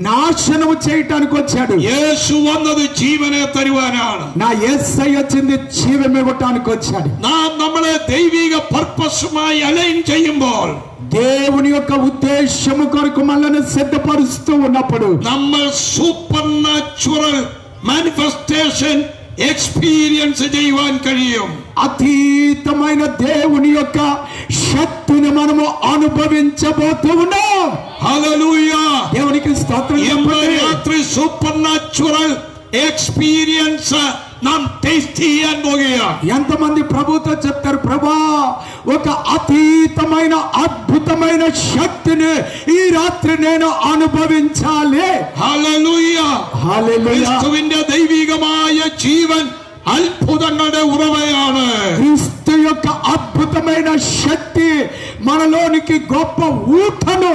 నాశనము చేయటానికి వచ్చాడు. യേശു വന്നത് ജീവനെ തരുവാനാണ്. నా యేసయ్య వచ్చింది జీవం ఇవ్వటానికి వచ్చాడు. നാം നമ്മളെ ദൈവിക പർപ്പസുമായി അലൈൻ ചെയ്യുമ്പോൾ, దేవుని యొక్క ఉద్దేశము కొరకు మనల్ని సిద్ధపరుస్తూ ఉన్నప్పుడు നമ്മൾ സൂപ്പർ നാച്ചുറൽ മാനിഫെസ്റ്റേഷൻ എക്സ്പീരിയൻസ് ചെയ്യുവാൻ കഴിയും. అతీతమైన దేవుని యొక్క శక్తిని మనము అనుభవించబోతూ ఉన్నాం. హల్లెలూయా. దేవునికి స్తోత్రం ഇന്ന് చెప్పండి. രാത്രി സൂപ്പർ നാച്ചുറൽ എക്സ്പീരിയൻസ് നാം ടേസ്റ്റ് ചെയ്യാൻ പോകുകയാണ്. ఎంతమంది ప్రభుతో చెప్తారు, ప్రభా ఒక అతీతమైన అద్భుతమైన శక్తిని ఈ రాత్రి నేను అనుభవించాలి. ഹല്ലേലൂയാ. హల్లెలూయా. ക്രിസ്തുവിന്റെ ദൈവികമായ ജീവൻ അത്ഭുതങ്ങളുടെ ഉറവയാണ്. క్రీస్తు యొక్క అద్భుతమైన శక్తి మనలోనికి గొప్ప ఊటను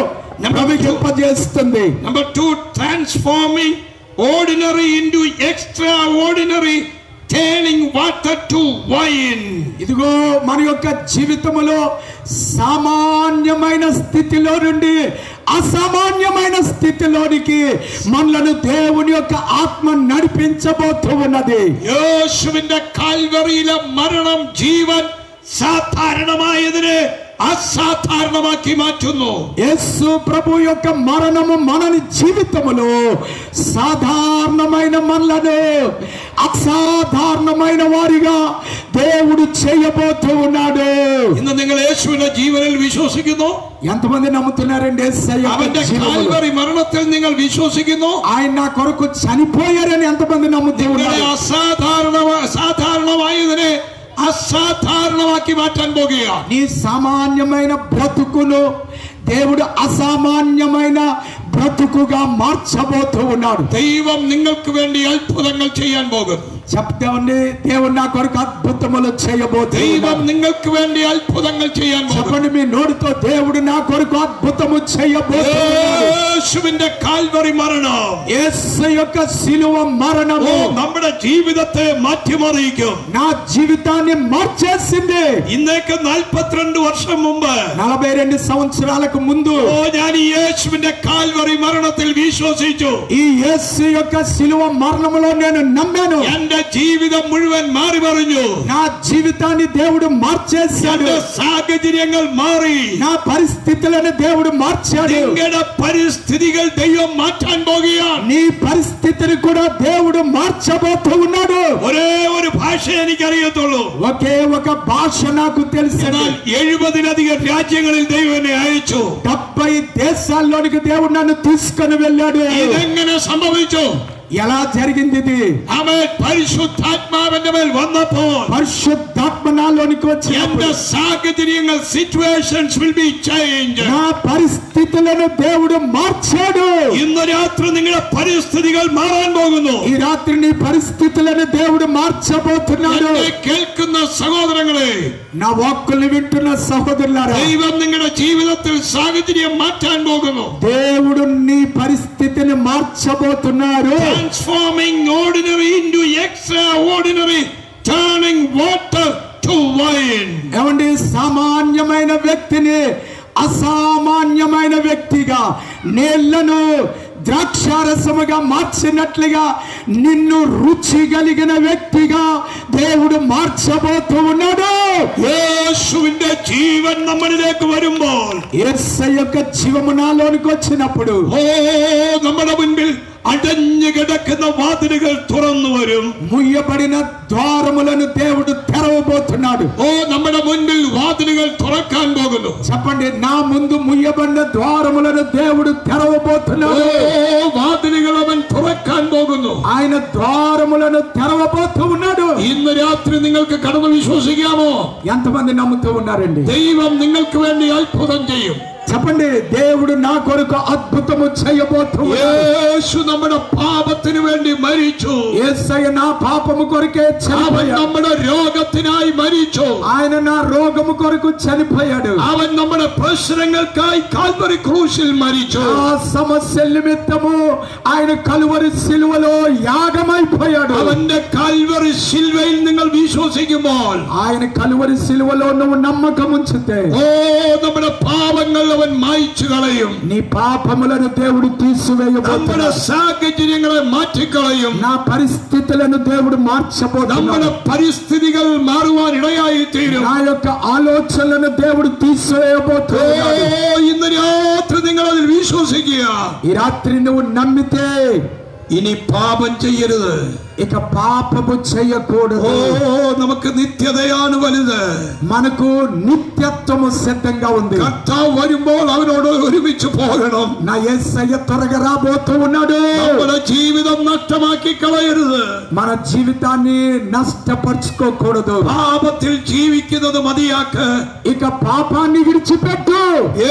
ప్రవేశింపజేస్తుంది. Number 2, transforming ordinary into extraordinary, turning water to wine. ఇదిగో మన యొక్క జీవితములో సామాన్యమైన స్థితిలో నుండి అసామాన్యమైన స్థితిలోనికి మనలను దేవుని యొక్క ఆత్మ నడిపించబోతూ ఉన్నది. യേശുവിന്റെ കാൽവറിയിലെ മരണം ജീവൻ സാധാരണമായതിനെ అసాధారణమాకి మార్చును. యేసు ప్రభు యొక్క మరణము మనని జీవితములో సాధారణమైన మనలను అసాధారణమైన వారిగా దేవుడు చేయబోతూ ఉన్నాడు. ഇന്ന് നിങ്ങൾ യേശുവിന്റെ ജീവനിൽ വിശ്വസിക്കുന്നു? ఎంతమంది నమ్ముతున్నారండి? അവന്റെ കാൽവറി മരണത്തിൽ നിങ്ങൾ വിശ്വസിക്കുന്നു? ఆయన నా కొరకు చనిపోయారని ఎంతమంది నమ్ముతున్నారు? సాధారణമായതിനെ అసాధారణమాకి മാറ്റാൻ പോകുകയാണ്. నీ సామాన్యమైన బ్రతుకును దేవుడు అసామాన్యమైన బ్రతుకుగా మార్చబోతూ ఉన్నాడు. ദൈവം നിങ്ങൾക്ക് വേണ്ടി അത്ഭുതങ്ങൾ ചെയ്യാൻ പോകുന്നു. చెప్తామండి, దేవుడు నా కొరకు అద్భుతములు చేయబోతూ ദൈവം ఉన్నాడు. നിങ്ങൾക്ക് വേണ്ടി അത്ഭുതങ്ങൾ ചെയ്യാൻ പോകുന്നു. చెప్పండి మీ నోటితో, దేవుడు నా కొరకు అద్భుతము చేయబోతూ ఉన్నాడు. യേശുവിന്റെ കാൽവറി മരണം, యేసు యొక్క శిలువ మరణము നമ്മുടെ ജീവിതത്തെ മാറ്റിമറിയിക്കും. నా జీవితాన్ని మార్చేసింది. ഇന്നേക്ക് 42 വർഷം മുമ്പ് 42 సంవత్సరాలకు ముందు ഞാൻ ഈ യേശുവിന്റെ കാൽവറി മരണത്തിൽ വിശ്വസിച്ചു. ఈ యేసు యొక్క శిలువ మరణములో నేను నమ్మాను. എന്റെ ജീവിതം മുഴുവൻ മാറി മറിഞ്ഞു. నా జీవితాన్ని దేవుడు మార్చేశాడు. എന്റെ സാഹചര്യങ്ങൾ മാറി. నా పరిస్థితులను దేవుడు మార్చాడు. നിങ്ങളുടെ പരിസ്ഥിതികൾ ദൈവം മാറ്റാൻ പോകുകയാണ്. నీ పరిస్థితిని కూడా దేవుడు మార్చబోతూ ఉన్నాడు. ഒരേ ഒരു ഭാഷ എനിക്കറിയത്തുള്ളൂ. ఒకే ఒక భాష నాకు తెలుసు. 70-ലധികം രാജ്യങ്ങളിൽ ദൈവം എന്നെ അയച്ചു. 70 దేశాల్లోనికి దేవుడు నన్ను తీసుకొని వెళ్ళాడు. ഇതെങ്ങനെ സംഭവിച്ചു? ఎలా జరిగింది ఇది? അവൻ പരിശുദ്ധാത്മാവിന്റെ മേൽ വന്നപ്പോൾ పరిశుద్ధాత్మ నాలోనికి എന്റെ వచ్చినప్పుడు സാഹചര്യങ്ങൾ സിറ്റുവേഷൻസ് വിൽ ബി ചേഞ്ച്. నా పరిస్థితులను దేవుడు మార్చాడు. ഇന്ന് രാത്രി നിങ്ങളുടെ പരിസ്ഥിതികൾ മാറാൻ പോകുന്നു. ఈ రాత్రి నీ పరిస్థితులను దేవుడు మార్చబోతున్నాడు. എന്നെ കേൾക്കുന്ന സഹോദരങ്ങളെ, నా వాక్కులు వింటున్న సహోదరులారా, ദൈവം നിങ്ങളുടെ ജീവിതത്തിൽ സാഹചര്യം മാറ്റാൻ പോകുന്നു. దేవుడు నీ పరిస్థితిని మార్చబోతున్నాడు. Transforming ordinary into extraordinary, turning water to wine. ఏమండి, సామాన్యమైన వ్యక్తిని అసామాన్యమైన వ్యక్తిగా, నీళ్లను ద్రాక్షారసముగా మార్చినట్లుగా నిన్ను రుచి కలిగిన వ్యక్తిగా దేవుడు మార్చబోతూ ఉన్నాడు. യേശുവിന്റെ ജീവൻ നമ്മളിലേക്ക് വരുമ്പോൾ, యేసు యొక్క జీవము నాలోనికి వచ్చినప్పుడు നമ്മുടെ മുൻപിൽ അടഞ്ഞു കിടക്കുന്ന വാതിലുകൾ തുറന്നു വരും. ముయ్యబడిన ద్వారములను దేవుడు తెరవబోతున్నాడు. ഓ നമ്മുടെ മുൻപിൽ വാതിലുകൾ തുറക്കാൻ പോകുന്നു. చెప్పండి, నా ముందు ముయ్యబడిన ద్వారములను దేవుడు తెరవబోతున్నాడు. ഓ വാതിലുകൾ അവൻ തുറക്കാൻ പോകുന്നു. ఆయన ద్వారములను తెరవబోతూ ఉన్నాడు. ഇന്ന് രാത്രി നിങ്ങൾക്ക് കടന്ന് വിശ്വസിക്കാമോ? ఎంతమంది నమ్ముతూ ఉన్నారండి? ദൈവം നിങ്ങൾക്ക് വേണ്ടി അത്ഭുതം ചെയ്യും. చెప్పండి, దేవుడు నా కొరకు అద్భుతము చేయబోతున్నాడు. യേശു നമ്മുടെ പാപത്തിന് വേണ്ടി മരിച്ചു. యేసయ్య నా పాపము కొరకే അവൻ చనిపోయాడు. നമ്മുടെ രോഗത്തിനായി മരിച്ചു. ఆయన నా రోగము కొరకు చనిపోయాడు. അവൻ നമ്മുടെ പ്രശ്നങ്ങൾക്കായി കാൽവരി ക്രൂശിൽ മരിച്ചു. ఆ సమస్య నిమిత్తము ఆయన కలువరి సిలువలో యాగమైపోయాడు. അവന്റെ കാൽവരി ശിൽവയിൽ നിങ്ങൾ വിശ്വസിക്കുമ്പോൾ, ఆయన కలువరి సిలువలో నువ్వు నమ్మకం ఉంచితే, ഓ നമ്മുടെ പാപങ്ങൾ അവൻ മായ്ച്ചു കളയും. నీ పాపములను దేవుడు നമ്മുടെ తీసివేయబోతున్నాడు. സാഹചര്യങ്ങളെ മാറ്റിക്കളയും. నా పరిస్థితులను దేవుడు നമ്മുടെ మార్చబోతున్నాడు. പരിസ്ഥിതികൾ മാറുവാൻ ഇടയായി തീരും. నా యొక్క ఆలోచనలను దేవుడు తీసివేయబోతున్నాడు. ഇന്ന് രാത്രി നിങ്ങൾ അതിൽ വിശ്വസിക്കുക. ఈ రాత్రి నువ్వు నమ్మితే ഇനി പാപം ചെയ്യരുത്. ఇక పాపము చేయకూడదు. നമുക്ക് നിത്യതയാണ് വലുത്. మనకు నిత్యత్వము సిద్ధంగా ఉంది. കർത്താവ് വരുമ്പോൾ അവനോട് ഒരുമിച്ച് പോകണം. నా యేసయ్య త్వరగా రాబోతూ ఉన్నాడు. നമ്മുടെ ജീവിതം നഷ്ടമാക്കി കളയരുത്. మన జీవితాన్ని నష్టపరుచుకోకూడదు. പാപത്തിൽ ജീവിക്കുന്നത് മതിയാക്ക്. ఇక పాపాన్ని విడిచిపెట్టు.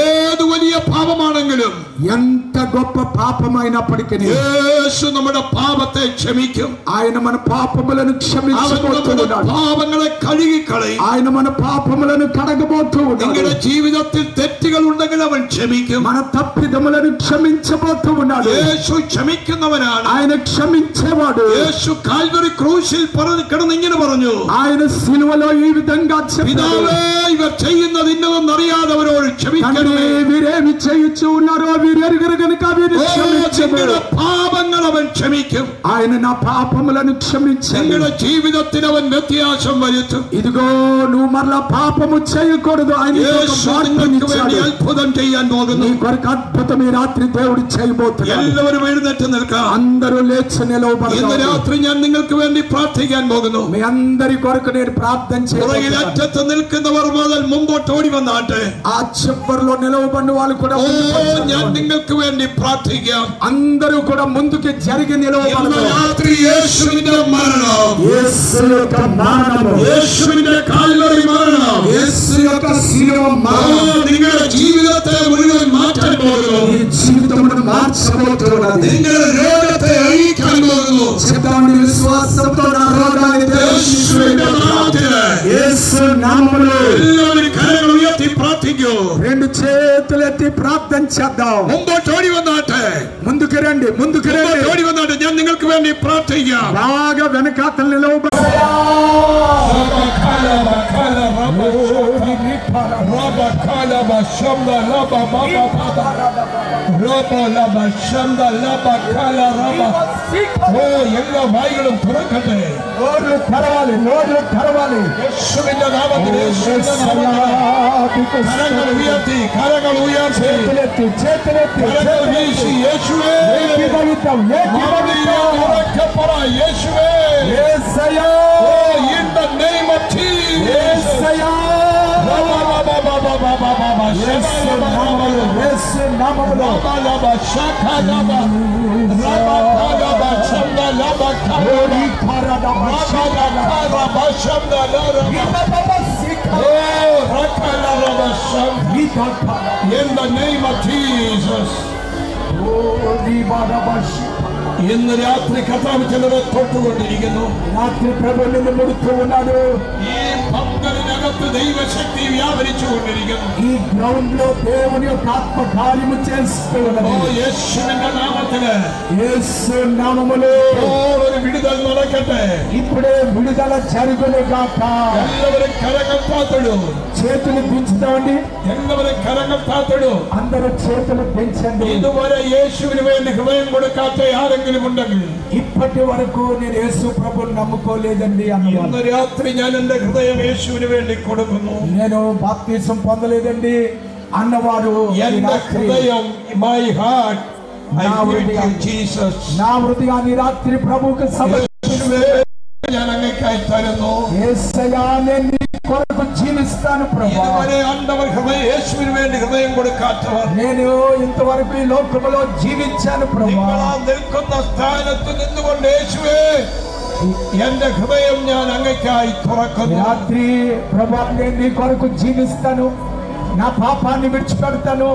ഏത് വലിയ പാപമാണെങ്കിലും ఎంత గొప్ప పాపమైనప్పటికీ യേശു നമ്മുടെ പാപത്തെ ക്ഷമിക്കും. ఆయన మన పాపములను അവൻ క్షమించబోతూ നമ്മുടെ ఉన్నాడు. പാപങ്ങളെ കഴുകിക്കളയും. ఆయన మన పాపములను కడగబోతూ ఉన్నాడు. നിങ്ങളുടെ ജീവിതത്തിൽ തെറ്റുകൾ ഉണ്ടെങ്കിൽ അവൻ ക്ഷമിക്കും. మన తప్పిదములను క్షమించబోతూ ఉన్నాడు. യേശു ക്ഷമിക്കുന്നവനാണ്. ఆయన క్షమించేవాడు. യേശു കാൽവരി ക്രൂശിൽ കിടന്ന് ഇങ്ങനെ പറഞ്ഞു, ఆయన సిలువలో ఈ విధంగా చెప్పాడు, പിതാവേ ഇവർ ചെയ്യുന്നത് ഇന്നതെന്ന് അറിയാതെ അവരോട് ക്ഷമിക്കണമേ. వీరేమి చేయుచు ఉన్నారో వీరెరుగరు గనుక వీరు క్షమించము. നിങ്ങളുടെ പാപങ്ങൾ അവൻ ക്ഷമിക്കും. ఆయన నా పాపములను క్షమించాడు. നിങ്ങളുടെ ജീവിതത്തിന് അവൻ വ്യത്യാസം വരുത്തും. ఇదిగో నువ్వు మరలా పాపము చేయకూడదు. ఆయన నీకు ఒక യേശു നിങ്ങൾക്ക് വേണ്ടി మార్పునిచ్చాడు. അത്ഭുతం ചെയ്യാൻ പോകുന്നു. నీ కొరకు అద్భుతం ఈ రాత్రి దేవుడు చేయబోతున్నాడు. എല്ലാവരും എഴുന്നേറ്റ് നിൽക്കാം. అందరూ లేచి ഇന്ന് నిలవబడతారు. രാത്രി ഞാൻ നിങ്ങൾക്ക് വേണ്ടി പ്രാർത്ഥിക്കാൻ പോകുന്നു. మీ అందరి కొరకు నేను ప్రార్థన പുറകിൽ చేయబోతున్నాను. അറ്റത്ത് നിൽക്കുന്നവർ മുതൽ മുമ്പോട്ട് ഓടി വന്നാട്ടെ. ఆ చివరిలో నిలవబడిన వాళ్ళు కూడా ముందుకు ഞാൻ వచ్చారు. നിങ്ങൾക്ക് വേണ്ടി പ്രാർത്ഥിക്കാം. అందరూ కూడా ముందుకి జరిగి ഇന്ന് నిలవబడతారు. രാത്രി യേശുവിന്റെ മരണം, యేసు యొక్క మరణము, യേശുവിന്റെ കാൽവരി മരണം యేసు యొక్క శిలువ మరణం നിങ്ങളുടെ ജീവിതത്തെ മുഴുവൻ മാറ്റാൻ പോകുന്നു. ఈ జీవితమును మార్చబోతున్నది. നിങ്ങളുടെ രോഗത്തെ അഴിക്കാൻ പോകുന്നു. చిత్తాన్ని విశ్వాసంతో నా రోగాన్ని യേശുവിന്റെ നാമത്തില് యేసు నామములో എല്ലാവരും കരങ്ങൾ ഉയർത്തി പ്രാർത്ഥിക്കൂ. రెండు చేతులెత్తి ప్రార్థన చేద్దాం. മുമ്പോട്ട് ഓടി വന്നാട്ടെ. ముందుకు రండి, ముందుకు മുമ്പോട്ട് రండి. ഓടി വന്നാട്ടെ. ഞാൻ നിങ്ങൾക്ക് വേണ്ടി പ്രാർത്ഥിക്കാം. బాగా వెనకాతలు నిలవబడి എല്ലാ വായികളും തുറക്കട്ടെ. నోర్లు తెరవాలి, నోర్లు తెరవాలి. യേശുവിന്റെ നാമത്തിൽ, യേശുവിന്റെ നാമത്തിൽ കരങ്ങൾ ഉയർത്തി, കരങ്ങൾ ഉയർത്തി, చేతులెత్తి, చేతులెత్తి, കരങ്ങൾ വീശി, യേശുവേ ఏకీభవితం, ఏకీభవితం. ഉറക്കെ പറ, യേശുവേ. యేసయ్యా, Oh, in the name of Jesus. యేసయ్యా. యేసు నామములో, యేసు నామములో. ఓరి కరడమ In the name of Jesus. ഇന്ന് രാത്രി കർത്താവ് ചിലരെ തൊട്ടുകൊണ്ടിരിക്കുന്നു. రాత్రి ప్రభు నిన్ను ముడుతూ ఉన్నాడు. ഈ പന്തലിനകത്ത് ദൈവശക്തി വ്യാപരിച്ചുകൊണ്ടിരിക്കുന്നു. ఈ గ్రౌండ్ లో దేవుని యొక్క ఆత్మ కార్యము చేస్తూ ഓ ఉన్నది. യേശുവിന്റെ നാമത്തില് యేసు నామములో ഒരു വിടുതൽ നടക്കട്ടെ. ఇప్పుడే విడుదల జరుగును గాక. എല്ലാവരും കരങ്ങൾ താത്തടൂ. చేతులు దించుతామండి. എല്ലാവരും കരങ്ങൾ താത്തടൂ. అందరూ చేతులు దించండి. ഇതുവരെ യേശുവിന് വേണ്ടി ഹൃദയം കൊടുക്കാത്ത ആരെങ്കിലും ഉണ്ടെങ്കിൽ ఇప్పటి వరకు నేను యేసు ప్రభుని నమ్ముకోలేదండి అన్నవారు, ഇന്ന് രാത്രി ഞാൻ എന്റെ ഹൃദയം യേശുവിന് വേണ്ടി കൊടുക്കുന്നു. నేను బాప్తిసం పొందలేదండి అన్నవారు, ఈ എന്റെ రాత్రి ഹൃദയം, my heart I give you Jesus. నా హృదయాన్ని రాత్రి ప్రభువుకు సమర్పిస్తున్నాను. ഞാൻ അങ്ങേക്കായി തരുന്നു. యేసయ్యా నేను నీ కొరకు జీవిస్తాను ప్రభువా. ഇതുവരെ ആണ്ടവർ യേശുവിന് വേണ്ടി ഹൃദയം കൊടുക്കാത്തവർ, నేను ఇంతవరకు ఈ లోకములో జీవించాను ప్రభువా. നിങ്ങൾ ആ നിൽക്കുന്ന സ്ഥാനത്ത് നിന്നുകൊണ്ട് യേശുവേ എന്റെ ഹൃദയം ഞാൻ അങ്ങേക്കായി തുറക്കുന്നു. రాత్రి ప్రభువా నేను నీ కొరకు జీవిస్తాను, నా పాపాన్ని విడిచిపెడతాను,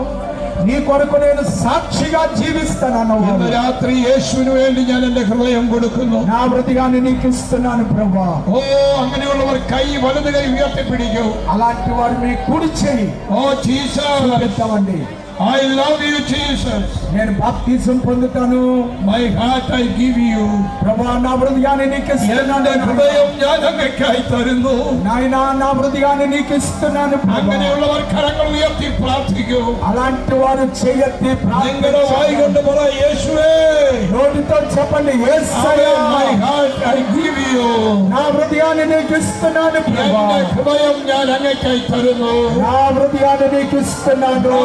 నీ కొరకు నేను సాక్షిగా జీవిస్తాను అన్నావు. ഇന്ന് രാത്രി യേശുവിന് വേണ്ടി ഞാൻ എന്റെ ഹൃദയം കൊടുക്കുന്നു. నా హృదయాన్ని నీకు ఇస్తున్నాను ప్రభువా. ഓ അങ്ങനെയുള്ളവർ കൈ വലത് കൈ ഉയർത്തിപ്പിടിക്കൂ. అలాంటి వారు మీ కుడి చేయి oh Jesus, పెట్టవండి. I love you Jesus. నేను బాప్తిజం పొందుతాను. My heart I give you. ప్రభువా నా హృదయాన్ని నీకు ఇస్తున్నాను. എന്റെ ഹൃദയം ഞാൻ അങ്ങേക്കായി തരുന്നു. నాయనా నా హృదయాన్ని నీకు ఇస్తున్నాను ప్రభువా. അങ്ങനെയുള്ളവർ കരങ്ങൾ ഉയർത്തി പ്രാർത്ഥിക്കൂ. అలాంటి వారు చేయెత్తి നിങ്ങളുടെ വായി കൊണ്ട് പറ യേശുവേ, నోటితో చెప్పండి యేసయ్యా my heart I give you. నా హృదయాన్ని నీకు ఇస్తున్నాను ప్రభువా. എന്റെ ഹൃദയം ഞാൻ അങ്ങേക്കായി തരുന്നു. నా హృదయాన్ని నీకు ఇస్తున్నాను.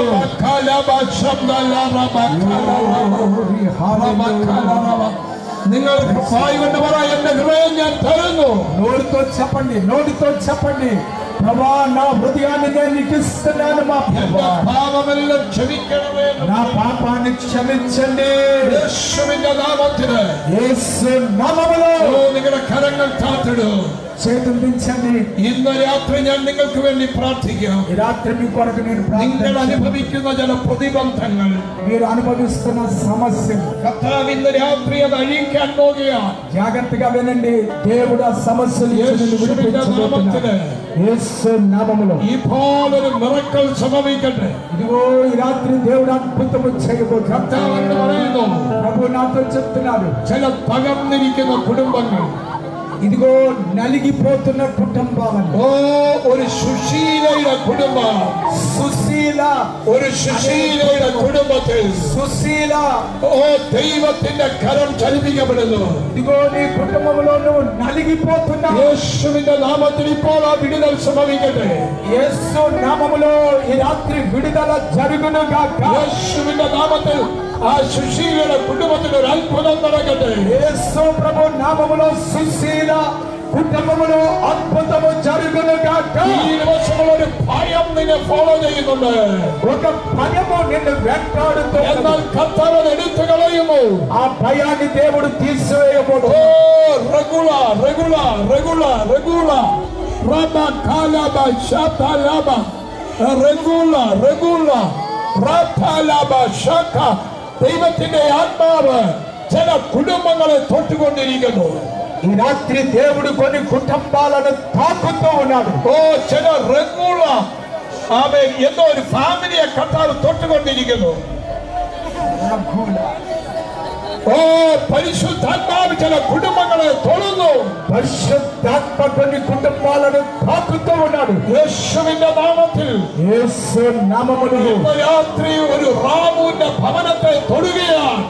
നിങ്ങൾ വായി കൊണ്ട് പറ എന്റെ ഹൃദയം ഞാൻ തരുന്നു. నోటితో చెప్పండి, నోటితో చెప్పండి ప్రభువా నా హృదయాన్ని నేను నీకు ఇస్తున్నాను మా എന്റെ ప్రభువా. പാപമെല്ലാം ക്ഷമിക്കണമേ. నా పాపాన్ని క్షమించండి യേശുവിന്റെ നാമത്തില് యేసు నామములో. നിങ്ങളുടെ കരങ്ങൾ താത്തിടൂ. చేతులు దించండి. ഇന്ന് രാത്രി ഞാൻ നിങ്ങൾക്ക് വേണ്ടി പ്രാർത്ഥിക്കാം. ఈ రాత్రి మీ కొరకు నేను നിങ്ങൾ ప్రార్థిస్తున్నాను. അനുഭവിക്കുന്ന ചില പ്രതിബന്ധങ്ങൾ మీరు అనుభవిస్తున్న సమస్యలు കർത്താവ് ഇന്ന് രാത്രി അത് അഴിക്കാൻ പോകുകയാണ്. జాగ్రత్తగా వినండి. దేవుడు ఆ సమస్యలు నుంచి నిన్ను విడిపించబోతున్నాడు. యేసు నామములో ഇപ്പോഴൊരു മിറക്കൽ സംഭവിക്കട്ടെ. ఇదిగో ఈ రాత్రి దేవుడు అద్భుతము చేయబోతున్నాడు. കർത്താവ് എന്ന് പറയുന്നു, ప్రభు నాతో చెప్తున్నాడు, ചില തകർന്നിരിക്കുന്ന കുടുംബങ്ങൾ, ఇదిగో నలిగిపోతున్న కుటుంబాలను, ഓ ഒരു സുശീലയുടെ കുടുംബം, సుశీల ഒരു സുശീലയുടെ കുടുംബത്തിൽ సుశీల ഓ ദൈവത്തിന്റെ കരം ചലിപ്പിക്കപ്പെടുന്നു. ఇదిగో నీ కుటుంబంలో నువ్వు నలిగిపోతున్నావు. യേശുവിന്റെ നാമത്തിൽ ഇപ്പോൾ ആ വിടുതൽ സംഭവിക്കട്ടെ. యేసు నామములో ఈ రాత్రి విడుదల జరుగును గాక. യേശുവിന്റെ നാമത്തിൽ ആ സുശീലയുടെ കുടുംബത്തിൽ ഒരു അത്ഭുതം നടക്കട്ടെ. యేసు ప్రభు నామములో సుశీల కుటుంబములో అద్భుతము జరుగును గాక. ഈ ദിവസങ്ങളിൽ ഒരു ഭയം നിന്നെ ഫോളോ ചെയ്യുന്നുണ്ട്. ఒక భయము నిన్ను వెంటాడుతూ എന്നാൽ കർത്താവ് അത് എടുത്തു കളയുന്നു. ఆ భయాన్ని దేవుడు తీసివేయబోడు. ഓ റെഗുല റെഗുല റെഗുല റെഗുല റബ കാലബ ശതലബ റെഗുല റെഗുല റതലബ ശക. ദൈവത്തിന്റെ ആത്മാവ് ചില കുടുംബങ്ങളെ തൊട്ടുകൊണ്ടിരിക്കുന്നു. ఈ రాత్రి దేవుడు కొన్ని కుటుంబాలను తాకుతూ ఉన్నాడు. ഓ ചില റെഗുല ആമേ എന്തോ ഒരു ഫാമിലിയെ കർത്താവ് തൊട്ടുകൊണ്ടിരിക്കുന്നു. ഓ പരിശുദ്ധാത്മാവ് ചില കുടുംബങ്ങളെ തൊടുന്നു. పరిశుద్ధాత్మ కొన్ని కుటుంబాలను తాకుతూ ఉన్నాడు. യേശുവിന്റെ നാമത്തിൽ యేసు నామములో ഇന്ന് രാത്രി ഒരു റാമുവിന്റെ ഭവനത്തെ തൊടുകയാണ്.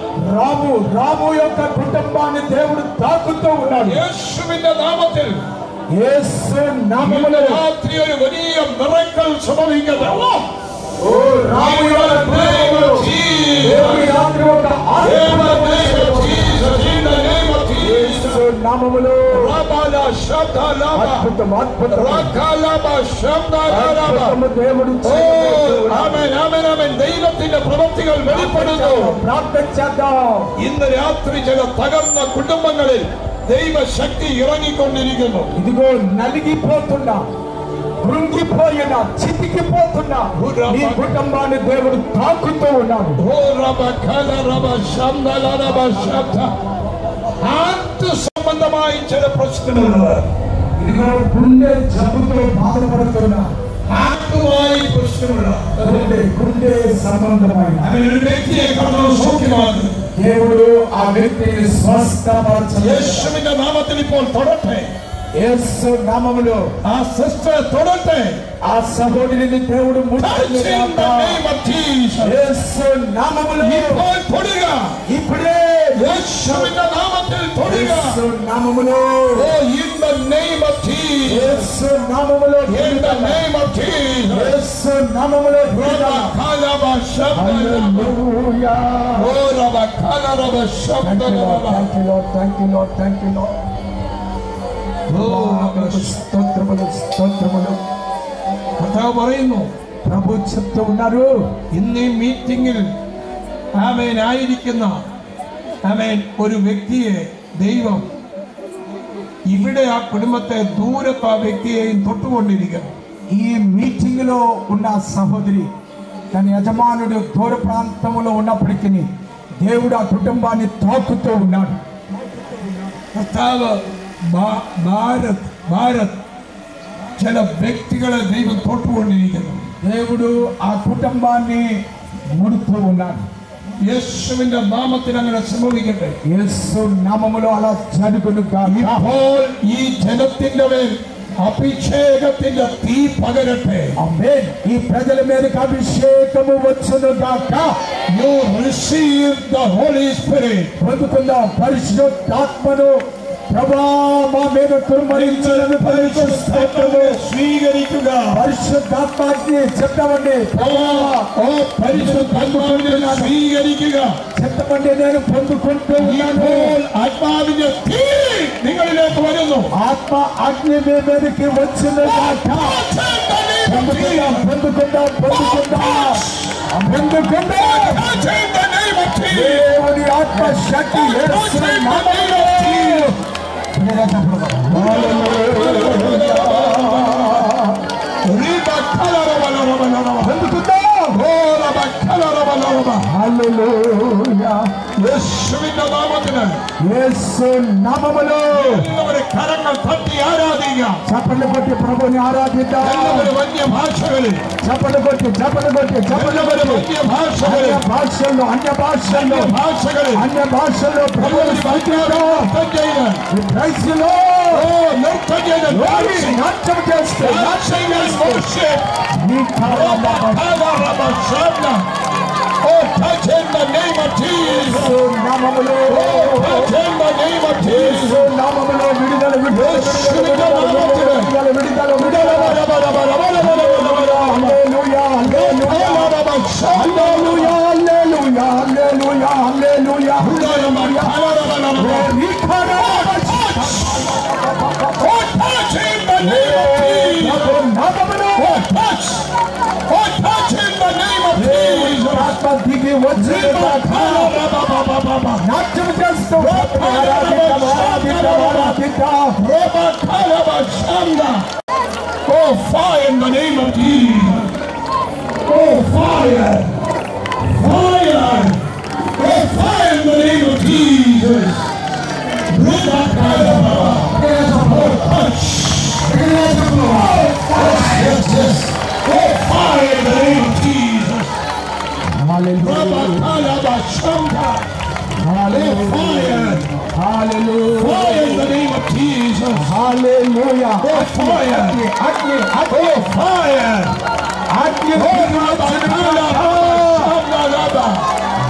రాము యొక్క కుటుంబాన్ని దేవుడు తాకుతూ ఉన్నాడు. യേശുവിന്റെ നാമത്തിൽ యేసు ഇന്ന് నామములో രാത്രി ഒരു വലിയ മിറക്കൽ സംഭവിക്കട്ടെ. ఓ రాము యొక్క దేవుడు దేవుడి రాత్రి ఒక అద్భుతమైన యేసు నామములో అద్భుతం అద్భుతం అద్భుతము దేవుడు ദൈവത്തിന്റെ പ്രവൃത്തികൾ വെളിപ്പെടുന്നു. ప్రార్థన చేద్దాం. ഇന്ന് രാത്രി ചില തകർന്ന കുടുംബങ്ങളിൽ ദൈവശക്തി ഇറങ്ങിക്കൊണ്ടിരിക്കുന്നു. ఇదిగో నలిగిపోతున్నా, కృంగిపోయిన, చితికిపోతున్నా నీ కుటుంబాన్ని దేవుడు తాకుతూ ఉన్నాడు. హార్ట్ సంబంధമായി ചില പ്രശ്നങ്ങളുണ്ട്. ఇదిగో గుండె జబ్బుతో బాధపడుతున్నా, ഹാർട്ടുമായി പ്രശ്നമുള്ള గుండె సంబంధమైన അങ്ങനെ ഒരു വ്യക്തിയെ കർത്താവ് സൗഖ്യമാക്കുന്നു. దేవుడు ఆ వ్యక్తిని స్వస్థపరచాలి. യേശുവിന്റെ നാമത്തിൽ ഇപ്പോൾ തൊടട്ടെ. యేసు నామములో ആ സിസ്റ്റർ തൊടട്ടെ. ఆ సహోదరిని దేవుడు Touch in the name of Jesus. యేసు నామములో ഇപ്പോൾ തൊടുക. ఇప్పుడే യേശുവിന്റെ നാമത്തിൽ തൊടുക. యేసు నామములో Oh, in the name of Jesus. యేసు నామములో In the name of Jesus. యేసు నామములో Rama Kalaba Hallelujah. Thank you, Lord. Thank you, Lord. Thank you, Lord. స్తోత్రములు స్తోత్రములు. കർത്താവ് പറയുന്നു, ప్రభు చెప్తూ ఉన్నారు, ഇന്ന് ഈ മീറ്റിംഗിൽ ആയിരിക്കുന്ന ഒരു വ്യക്തിയെ ദൈവം ഇവിടെ ആ കുടുംബത്തെ ദൂരത്ത് ആ വ്യക്തിയെയും തൊട്ടുകൊണ്ടിരിക്കുന്നു. ఈ మీటింగ్ లో ఉన్న సహోదరి తన యజమానుడు దూర ప్రాంతంలో ఉన్నప్పటికీ దేవుడు ఆ కుటుంబాన్ని తాకుతూ ఉన్నాడు. കർത്താവ് ഭാരത് ചില വ്യക്തികളെ ദൈവം തൊട്ടുകൊണ്ടിരിക്കുന്നു. దేవుడు ఆ కుటుంబాన్ని ముడుతూ ఉన్నాడు. യേശുവിന്റെ നാമത്തിൽ അങ്ങനെ സംഭവിക്കട്ടെ. యేసు నామములో అలా జరుగును గాక. ഇപ്പോൾ ഈ ജനത്തിന്റെ മേൽ అభిషేకത്തിന്റെ తీ పగరటే. ఆమేన్. ఈ ప్రజల మీదకి అభిషేకము వచ్చును గాక. You receive the Holy Spirit. పొందుకుందాం పరిశుద్ధాత్మను. ప్రభువా మా మీద కుమ్మరించు. పరిశుద్ధాత్మను స్వీకరించుక. పరిశుద్ధాత్మని చెప్తామండి. పరిశుద్ధాత్మని స్వీకరించుക. చెప్తామండి, నేను పొందుకుంటూ ఉన్నాను. ఆత్మావిന്റെ తీ നിങ്ങളിലേക്ക് വരുന്നു. ఆత్మ అగ్ని మీ మీదకి వచ్చును గాక. పొందుకుందాం పొందుకుందాం పొందుకుందాం పొందుకుందాం. దేవుని ఆత్మ శక్తి యేసు నామములో. യേശുവിന്റെ നാമത്തിന് యేసు నామములో എല്ലാവരും കരങ്ങൾ തട്ടി ആരാധിക്കുക. చప్పట్లు కొట్టి ప్రభుని ఆరాధిద్దాం. എല്ലാവരും അന്യ ഭാഷകളിൽ చప్పట్లు కొట్టి చప్పట్లు కొట్టి చప్పట్లు కొట్టి അന്യ ഭാഷകളിൽ అన్య భాషల్లో ప్రభుని స్తుతిద్దాం. Praise the lord. నాట్యం చేస్తే నీ Oh, touch in the name of Jesus. నామములో Touch in the name of Jesus. నామములో విడుదల విడుదల విడుదల విడుదల. హల్లెలూయా హల్లెలూయా హల్లెలూయా హల్లెలూయా హల్లెలూయా హల్లెలూయా. Oh, touch in the name of Jesus. Oh, touch in the name of Jesus. ఆత్మ దిగి వచ్చి నాట్యం చేస్తూ Oh, fire in the name of Jesus. Oh, fire. Fire. Oh, fire in the name of Jesus. Oh, touch. Yes, yes. Oh, fire in the name of Jesus. Hallelujah Fire. Hallelujah Fire in the name of Jesus. Hallelujah. Oh, fire. అగ్ని Oh, fire. అగ్ని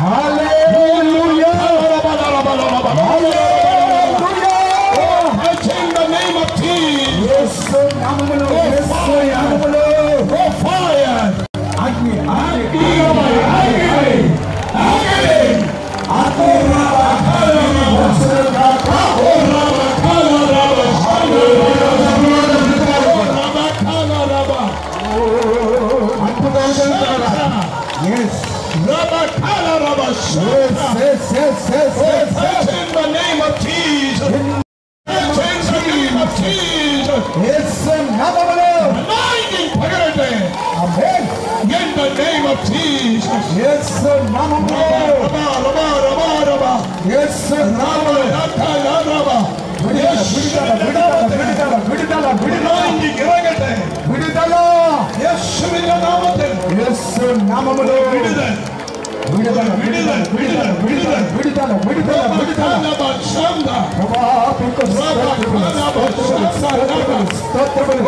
Hallelujah. Hallelujah. Touch in the name of Jesus. యేసు నామములో యేసు నామములో Oh, fire. అగ్ని Touch in the name of Jesus. Touch in the name of Jesus. యేసు నామములో Anointing పగరటే. Amen. In the name of Jesus. యేసు నామములో యేసు నామములో విడుదల విడుదల విడుదల విడుదల విడుదల విడుదల യേശുവിന്റെ നാമത്തിൽ యేసు నామములో വിടുതൽ విడుదల വിടുതൽ വിടുതൽ വിടുതൽ విడుదల విడుదల విడుదల. ప్రభువా మీకు స్తోత్రములు స్తోత్రములు స్తోత్రములు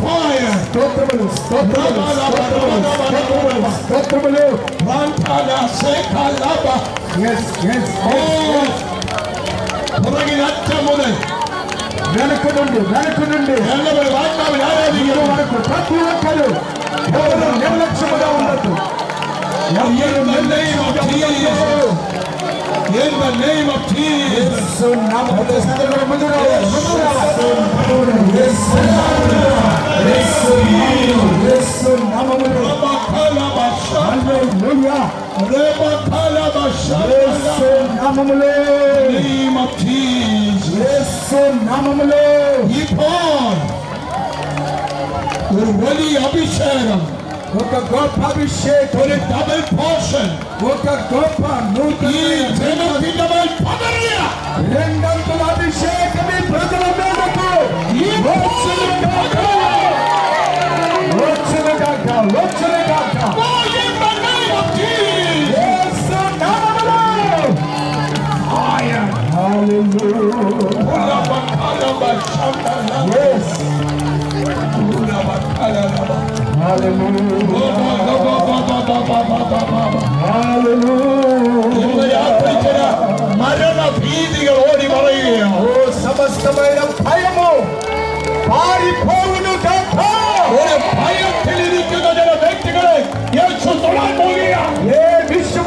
fire స్తోత్రములు స్తోత్రములు స్తోత్రములు స్తోత్రములు. Rantana sekalaba. ఎస్ ఎస్ പുറകിൽ അറ്റം മുതൽ వెనక నుండి എല്ലാവരും ആത്മാവിൽ ആരാധിക്കുന്നു. వరకు ప్రతి ఒక్కరు ఎవరు నిర్లక్ష్యముగా ఉండదు. In the name of Jesus. ఒక గొప్ప అభిషేకం, ఒక డబుల్ పోర్షన్, ఒక గొప్ప రెండంతుల అభిషేకం ఈ ప్రజల మీదకు మరణ భీతిగా ఓడి మరయ్యో సమస్తమైన భయము పారిపోవును కాక. ഒരു ഭയം തെളിയിക്കുന്ന ചില വ്യക്തികളെ യേശു തൊടാൻ പോകുകയാണ്. വിശ്വം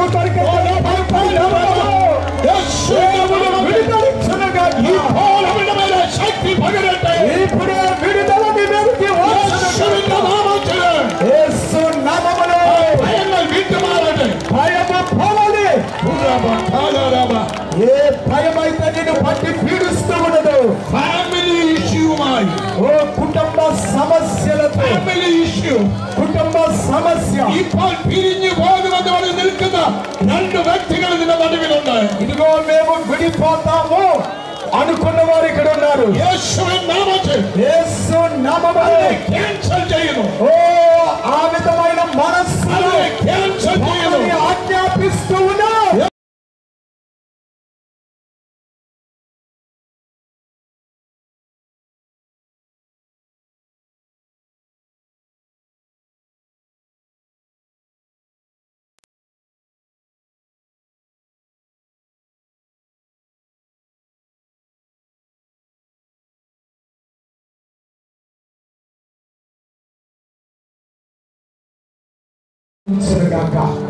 ഇപ്പോൾ അവരുടെ മേലെ ശക്തി പകരട്ടെ. ഇപ്പോഴേ വിടുതല ഭയങ്ങൾ വിട്ടുമാറട്ടെ. ഭയമ പോവലే ఏ భయమైతే నిన్ను పట్టి పీడిస్తూ ఉండదు. ఫ్యామిలీ ఇష్యూമായി, ఓ కుటుంబ సమస్యలతో, ఫ్యామిలీ ఇష్యూ, కుటుంబ సమస్య. ഇപ്പോൾ പിരിഞ്ഞു പോകുമെന്ന് പറഞ്ഞ് നിൽക്കുന്ന രണ്ട് വ്യക്തികൾ നിന്റെ നടുവിലുണ്ട്. ఇదిగో మేము విడిపోతాము అనుకున్న వారు ఇక్కడ ఉన్నారు. యేసువిൻ నామത്തിൽ, యేసు నామములో క్యాన్సల్ చేయను. ఓ ఆ విధమైన మనస్సును క్యాన్సల్ చేయను ఆజ్ఞాపిస్తూ ఉన్నా.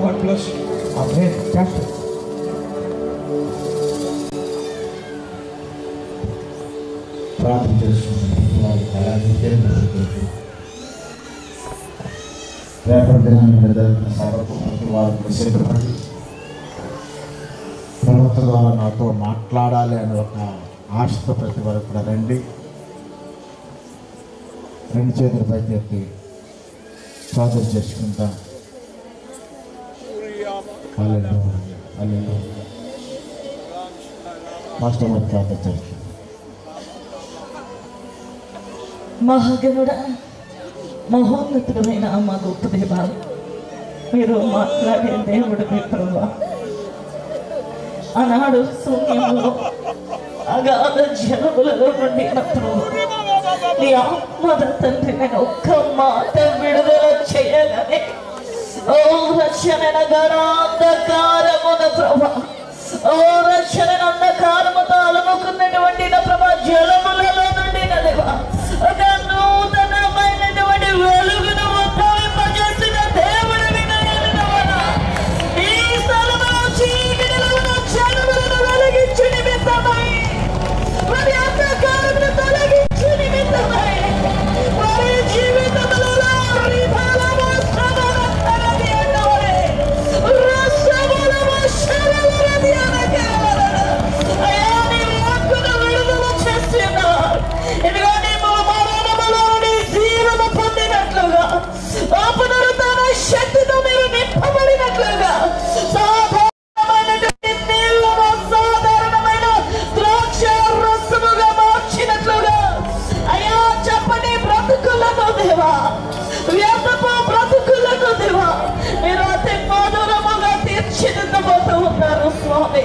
God bless you. Amen. Thank you. ప్రార్థన చేస్తున్నాం. రేపటి దినాన్ని సభకు వారు సిద్ధపడి ప్రవక్త ద్వారా నాతో మాట్లాడాలి అని ఒక ఆశతో ప్రతి వారు కూడా రండి. రెండు చేతులు పైకెత్తి ప్రార్థన చేసుకుంటాం. మహాగణుడ, మహోన్నతుడమైన మా గొప్ప దేవా, మీరు మాట్లాడే దేవుడు మీ ప్రభువా. ఆనాడు శూన్యంలో అగాధ జలములలో నుండి నా ప్రభువా, నీ ఆత్మద తండ్రి నేను ఒక్క మాట విడుదల చేయగానే ఓ రక్షణ గణాంధకారమున ప్రభా, ఓ రక్షణ అంధకారముతో అలముకున్నటువంటి నా ప్రభా జలములలో నుండి నా దేవా ఒక నూతనమైనటువంటి వెలుగును ఉద్భవింపజేసిన దేవుడు వినగలవనా. ఈ స్థలములో చీకటిలో ఉన్న జనములను వెలిగించు నిమిత్తమై, వారి అంధకారమును తొలగించు నిమిత్తమై, వారి జీవితములలో శక్తితో మీరు నింపబడినట్లుగా, సాధారణమైనటువంటి నీళ్లను సాధారణమైన ద్రాక్ష రసముగా మార్చినట్లుగా అయ్యా చెప్పని బ్రతుకులను దేవా, వ్యర్థపు బ్రతుకులను దేవా మీరు అతి మధురముగా తీర్చిదిద్దబోతూ ఉన్నారు స్వామి.